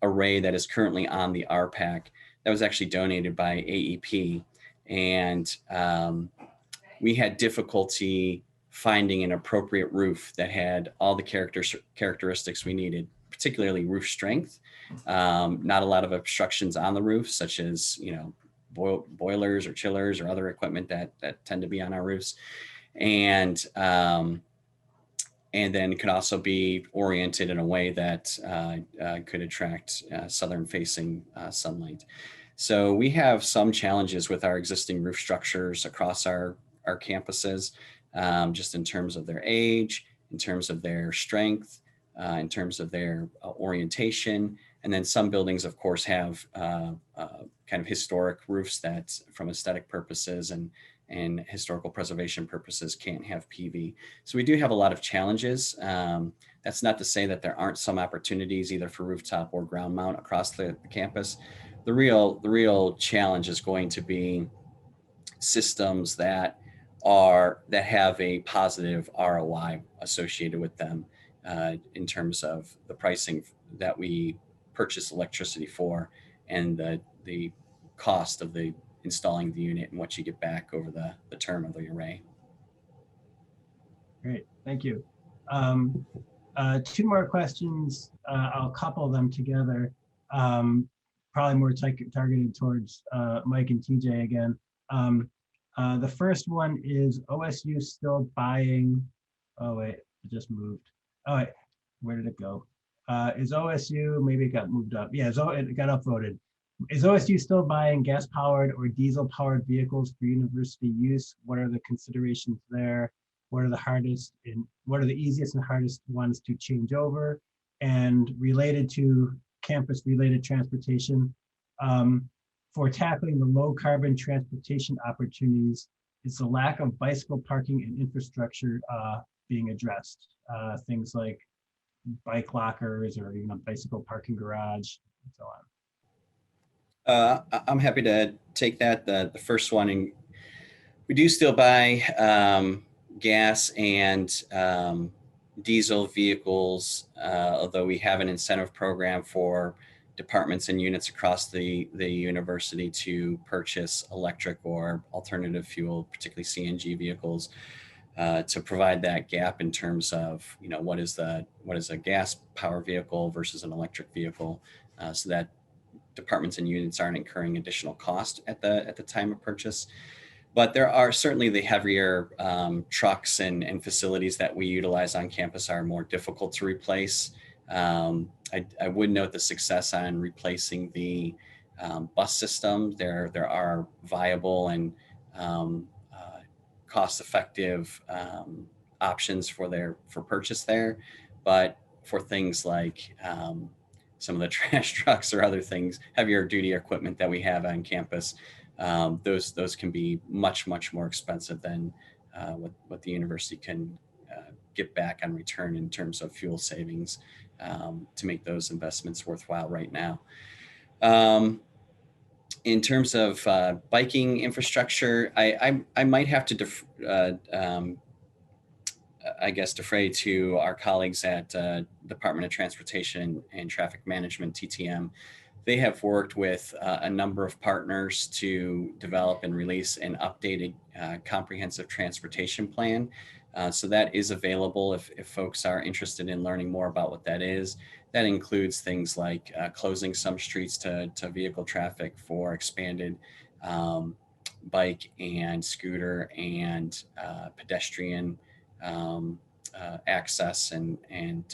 Speaker 10: array that is currently on the RPAC, that was actually donated by AEP, and we had difficulty finding an appropriate roof that had all the characteristics we needed, particularly roof strength. Not a lot of obstructions on the roof, such as boilers or chillers or other equipment that tend to be on our roofs, and then could also be oriented in a way that could attract southern-facing sunlight. So we have some challenges with our existing roof structures across our campuses, just in terms of their age, in terms of their strength, in terms of their orientation. And then some buildings, of course, have kind of historic roofs that, from aesthetic purposes and historical preservation purposes, can't have PV. So we do have a lot of challenges. That's not to say that there aren't some opportunities either for rooftop or ground mount across the campus. The real challenge is going to be systems that have a positive ROI associated with them in terms of the pricing that we purchase electricity for and the cost of installing the unit and what you get back over the term of the array.
Speaker 7: Great, thank you. Two more questions. I'll couple them together. Probably more targeted towards Mike and TJ again. The first one is OSU still buying, oh wait, it just moved. Oh wait, where did it go? Is OSU, maybe it got moved up. Yeah, it got upvoted. Is OSU still buying gas-powered or diesel-powered vehicles for university use? What are the considerations there? What are the easiest and hardest ones to change over? And related to campus-related transportation, for tackling the low-carbon transportation opportunities, is the lack of bicycle parking and infrastructure being addressed? Things like bike lockers or even a bicycle parking garage and so on.
Speaker 10: I'm happy to take that. The first one, and we do still buy gas and diesel vehicles, although we have an incentive program for departments and units across the university to purchase electric or alternative fuel, particularly CNG vehicles, to provide that gap in terms of what is a gas power vehicle versus an electric vehicle, so that departments and units aren't incurring additional cost at the time of purchase. But there are certainly the heavier trucks and facilities that we utilize on campus are more difficult to replace. I would note the success on replacing the bus system. There are viable and cost-effective options for purchase there, but for things like some of the trash trucks or other things, heavier duty equipment that we have on campus, those can be much more expensive than what the university can get back on return in terms of fuel savings to make those investments worthwhile right now. In terms of biking infrastructure, I might have to I guess defray to our colleagues at Department of Transportation and Traffic Management, TTM. They have worked with a number of partners to develop and release an updated comprehensive transportation plan. So that is available if folks are interested in learning more about what that is. that includes things like closing some streets to vehicle traffic for expanded bike and scooter and pedestrian access and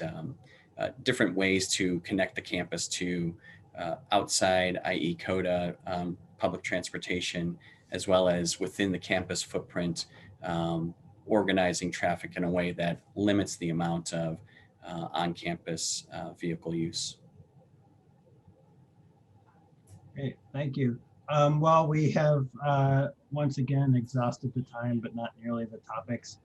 Speaker 10: different ways to connect the campus to outside, i.e. CODA, public transportation, as well as within the campus footprint, organizing traffic in a way that limits the amount of on-campus vehicle use.
Speaker 7: Great, thank you. Well, we have once again exhausted the time, but not nearly the topics.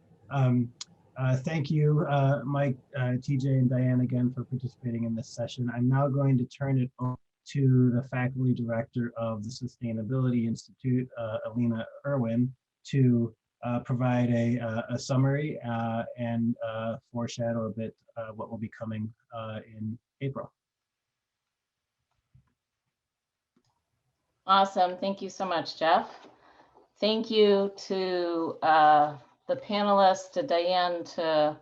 Speaker 7: Thank you, Mike, TJ, and Diane again for participating in this session. I'm now going to turn it over to the faculty director of the Sustainability Institute, Alina Irwin, to provide a summary and foreshadow a bit what will be coming in April.
Speaker 11: Awesome. Thank you so much, Jeff. Thank you to the panelists, to Diane, to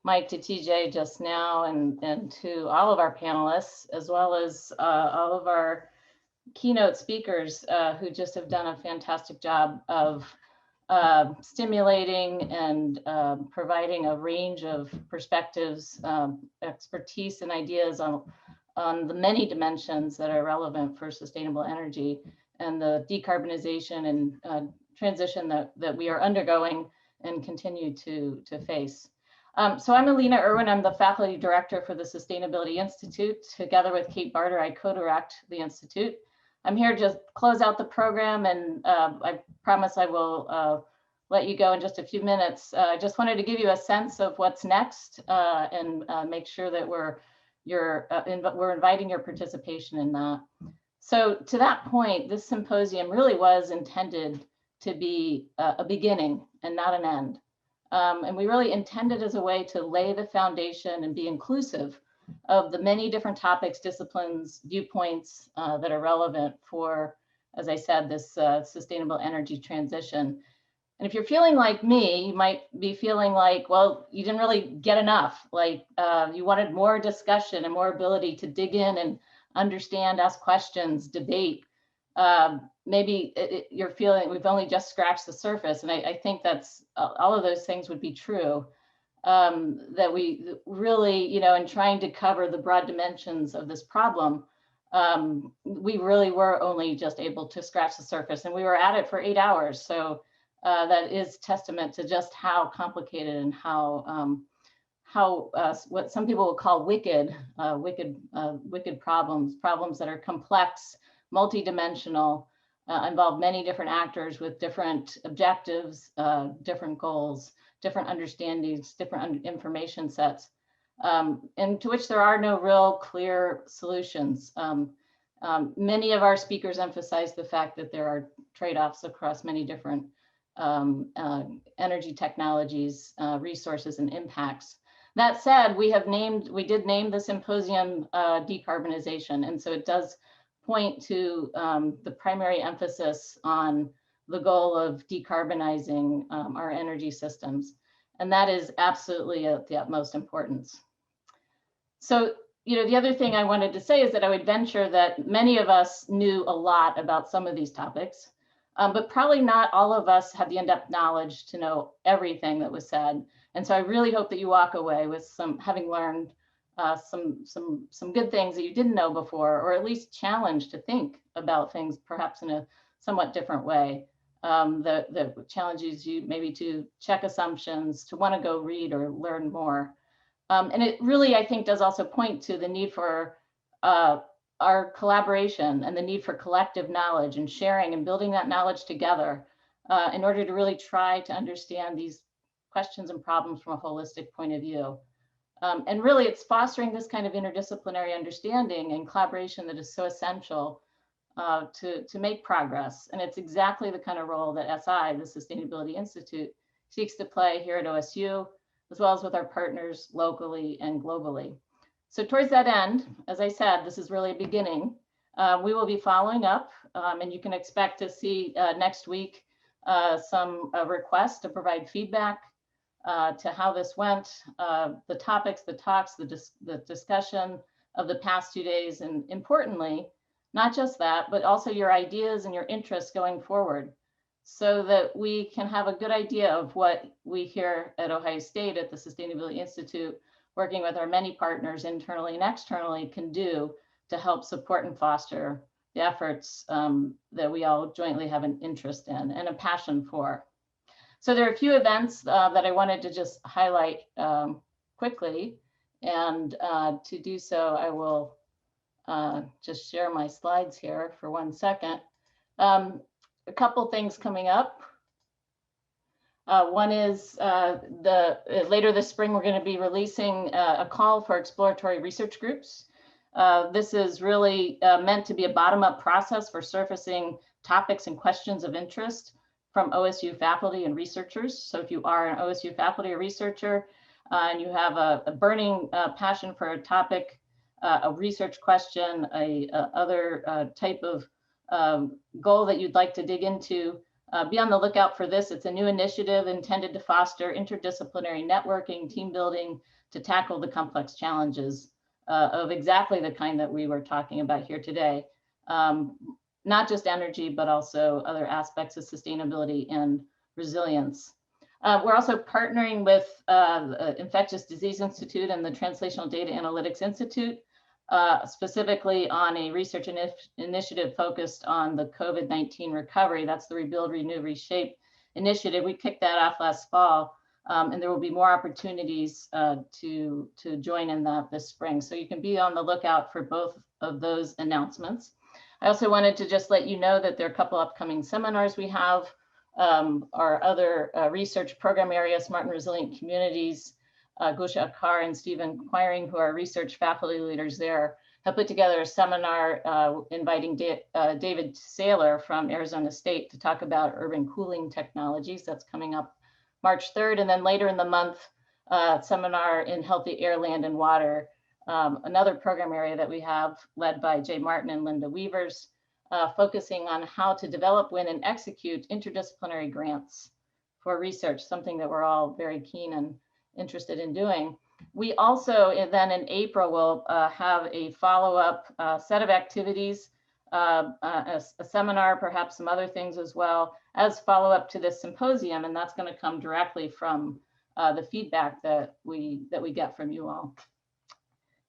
Speaker 11: Mike, to TJ just now, and to all of our panelists, as well as all of our keynote speakers who just have done a fantastic job of stimulating and providing a range of perspectives, expertise, and ideas on the many dimensions that are relevant for sustainable energy and the decarbonization and transition that we are undergoing and continue to face. So I'm Alina Irwin. I'm the faculty director for the Sustainability Institute. Together with Kate Barter, I co-direct the Institute. I'm here to close out the program, and I promise I will let you go in just a few minutes. I just wanted to give you a sense of what's next and make sure that we're inviting your participation in that. So to that point, this symposium really was intended to be a beginning and not an end. And we really intended as a way to lay the foundation and be inclusive of the many different topics, disciplines, viewpoints that are relevant for, as I said, this sustainable energy transition. And if you're feeling like me, you might be feeling like, well, you didn't really get enough, like you wanted more discussion and more ability to dig in and understand, ask questions, debate. Maybe you're feeling we've only just scratched the surface. And I think that's all of those things would be true. That we really, in trying to cover the broad dimensions of this problem, we really were only just able to scratch the surface, and we were at it for 8 hours. So that is testament to just how complicated and how what some people will call wicked problems that are complex, multidimensional, involve many different actors with different objectives, different goals, different understandings, different information sets, and to which there are no real clear solutions. Many of our speakers emphasize the fact that there are trade-offs across many different energy technologies, resources, and impacts. That said, we did name the symposium decarbonization, and so it does point to the primary emphasis on the goal of decarbonizing our energy systems. And that is absolutely of the utmost importance. So, the other thing I wanted to say is that I would venture that many of us knew a lot about some of these topics, but probably not all of us had the in-depth knowledge to know everything that was said. And so I really hope that you walk away with having learned some good things that you didn't know before, or at least challenged to think about things perhaps in a somewhat different way. That challenges you maybe to check assumptions, to want to go read or learn more. And it really, I think, does also point to the need for our collaboration and the need for collective knowledge and sharing and building that knowledge together in order to really try to understand these questions and problems from a holistic point of view. And really, it's fostering this kind of interdisciplinary understanding and collaboration that is so essential to make progress. And it's exactly the kind of role that SI, the Sustainability Institute, seeks to play here at OSU, as well as with our partners locally and globally. So towards that end, as I said, this is really a beginning. We will be following up, and you can expect to see next week some requests to provide feedback to how this went, the topics, the talks, the discussion, of the past 2 days, and importantly, not just that, but also your ideas and your interests going forward, so that we can have a good idea of what we here at Ohio State at the Sustainability Institute, working with our many partners internally and externally, can do to help support and foster the efforts that we all jointly have an interest in and a passion for. So there are a few events that I wanted to just highlight quickly. And to do so, I will just share my slides here for 1 second. A couple things coming up. One is later this spring, we're going to be releasing a call for exploratory research groups. This is really meant to be a bottom-up process for surfacing topics and questions of interest from OSU faculty and researchers. So if you are an OSU faculty or researcher and you have a burning passion for a topic, a research question, other type of goal that you'd like to dig into, be on the lookout for this. It's a new initiative intended to foster interdisciplinary networking, team building to tackle the complex challenges of exactly the kind that we were talking about here today. Not just energy, but also other aspects of sustainability and resilience. We're also partnering with the Infectious Disease Institute and the Translational Data Analytics Institute, specifically on a research initiative focused on the COVID-19 recovery. That's the Rebuild, Renew, Reshape initiative. We kicked that off last fall, and there will be more opportunities to join in that this spring. So you can be on the lookout for both of those announcements. I also wanted to just let you know that there are a couple upcoming seminars we have. Our other research program area, Smart and Resilient Communities, Gusha Akar and Stephen Quiring, who are research faculty leaders there, have put together a seminar inviting David Saylor from Arizona State to talk about urban cooling technologies. That's coming up March 3rd. And then later in the month, seminar in healthy air, land, and water, another program area that we have led by Jay Martin and Linda Weavers, focusing on how to develop, win, and execute interdisciplinary grants for research, something that we're all very keen and interested in doing. We also then in April will have a follow-up set of activities, a seminar, perhaps some other things as well, as follow-up to this symposium, and that's going to come directly from the feedback that we get from you all.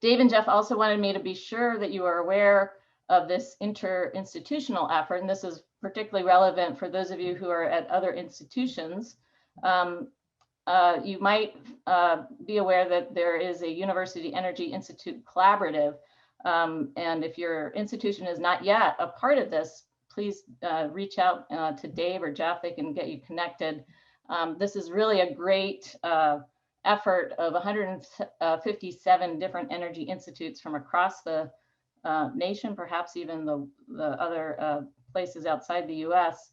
Speaker 11: Dave and Jeff also wanted me to be sure that you are aware of this interinstitutional effort, and this is particularly relevant for those of you who are at other institutions. You might be aware that there is a University Energy Institute collaborative, and if your institution is not yet a part of this, please reach out to Dave or Jeff. They can get you connected. This is really a great effort of 157 different energy institutes from across the nation, perhaps even the other places outside the US,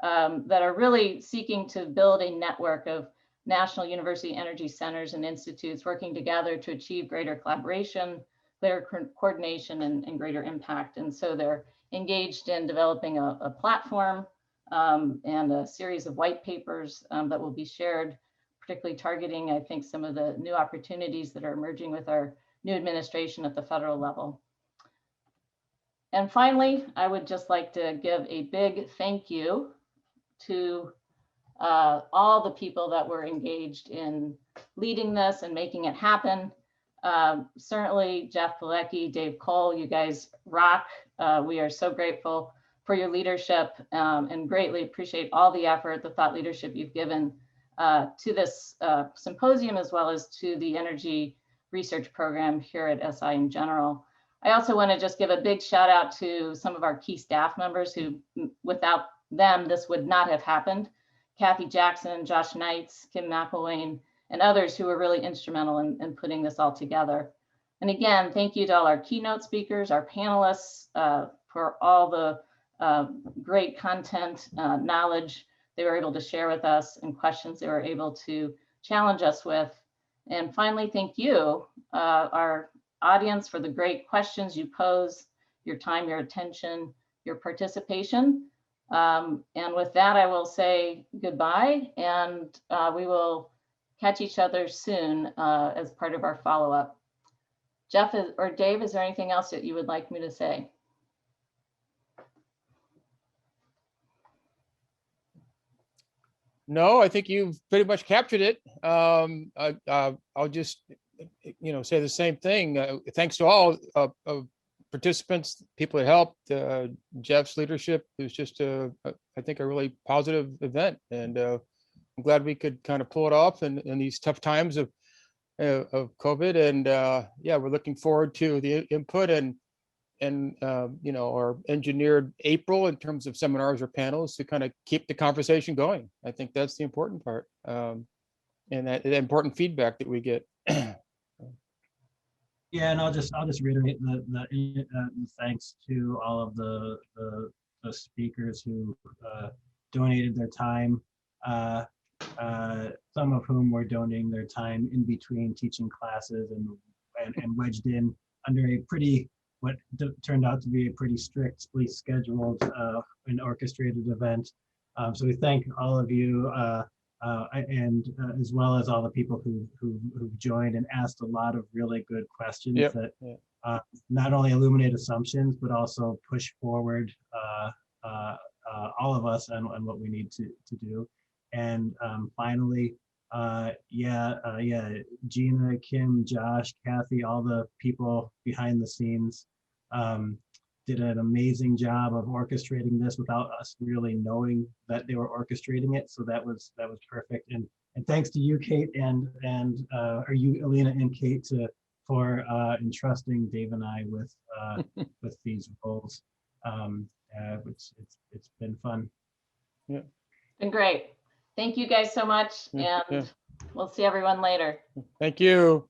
Speaker 11: that are really seeking to build a network of national university energy centers and institutes working together to achieve greater collaboration, greater coordination, and greater impact. And so they're engaged in developing a platform and a series of white papers that will be shared, particularly targeting, I think, some of the new opportunities that are emerging with our new administration at the federal level. And finally, I would just like to give a big thank you to all the people that were engaged in leading this and making it happen. Certainly Jeff Bielicki, Dave Cole, you guys rock. We are so grateful for your leadership and greatly appreciate all the effort, the thought leadership you've given to this symposium, as well as to the energy research program here at SI in general. I also want to just give a big shout out to some of our key staff members who, without them, this would not have happened. Kathy Jackson, Josh Knights, Kim McElwain, and others who were really instrumental in putting this all together. And again, thank you to all our keynote speakers, our panelists, for all the great content, knowledge they were able to share with us, and questions they were able to challenge us with. And finally, thank you, our audience, for the great questions you pose, your time, your attention, your participation. And with that, I will say goodbye, and we will catch each other soon as part of our follow-up. Jeff or Dave, is there anything else that you would like me to say?
Speaker 1: No, I think you've pretty much captured it. I'll just, say the same thing. Thanks to all participants, people that helped. Jeff's leadership was just, I think, a really positive event, and I'm glad we could kind of pull it off in these tough times of COVID. And yeah, we're looking forward to the input and our engineered April in terms of seminars or panels to kind of keep the conversation going. I think that's the important part, and that important feedback that we get.
Speaker 7: Yeah, and I'll just reiterate the thanks to all of the speakers who donated their time. Some of whom were donating their time in between teaching classes and wedged in under a what turned out to be a pretty strictly scheduled and orchestrated event. So we thank all of you, and as well as all the people who've joined and asked a lot of really good questions that not only illuminate assumptions, but also push forward all of us on what we need to do. And finally, Gina, Kim, Josh, Kathy, all the people behind the scenes did an amazing job of orchestrating this without us really knowing that they were orchestrating it. So that was perfect. And thanks to you, Kate, and you, Alina, and Kate, for entrusting Dave and I with with these roles. It's been fun.
Speaker 1: Yeah,
Speaker 11: Been great. Thank you guys so much, and we'll see everyone later.
Speaker 1: Thank you.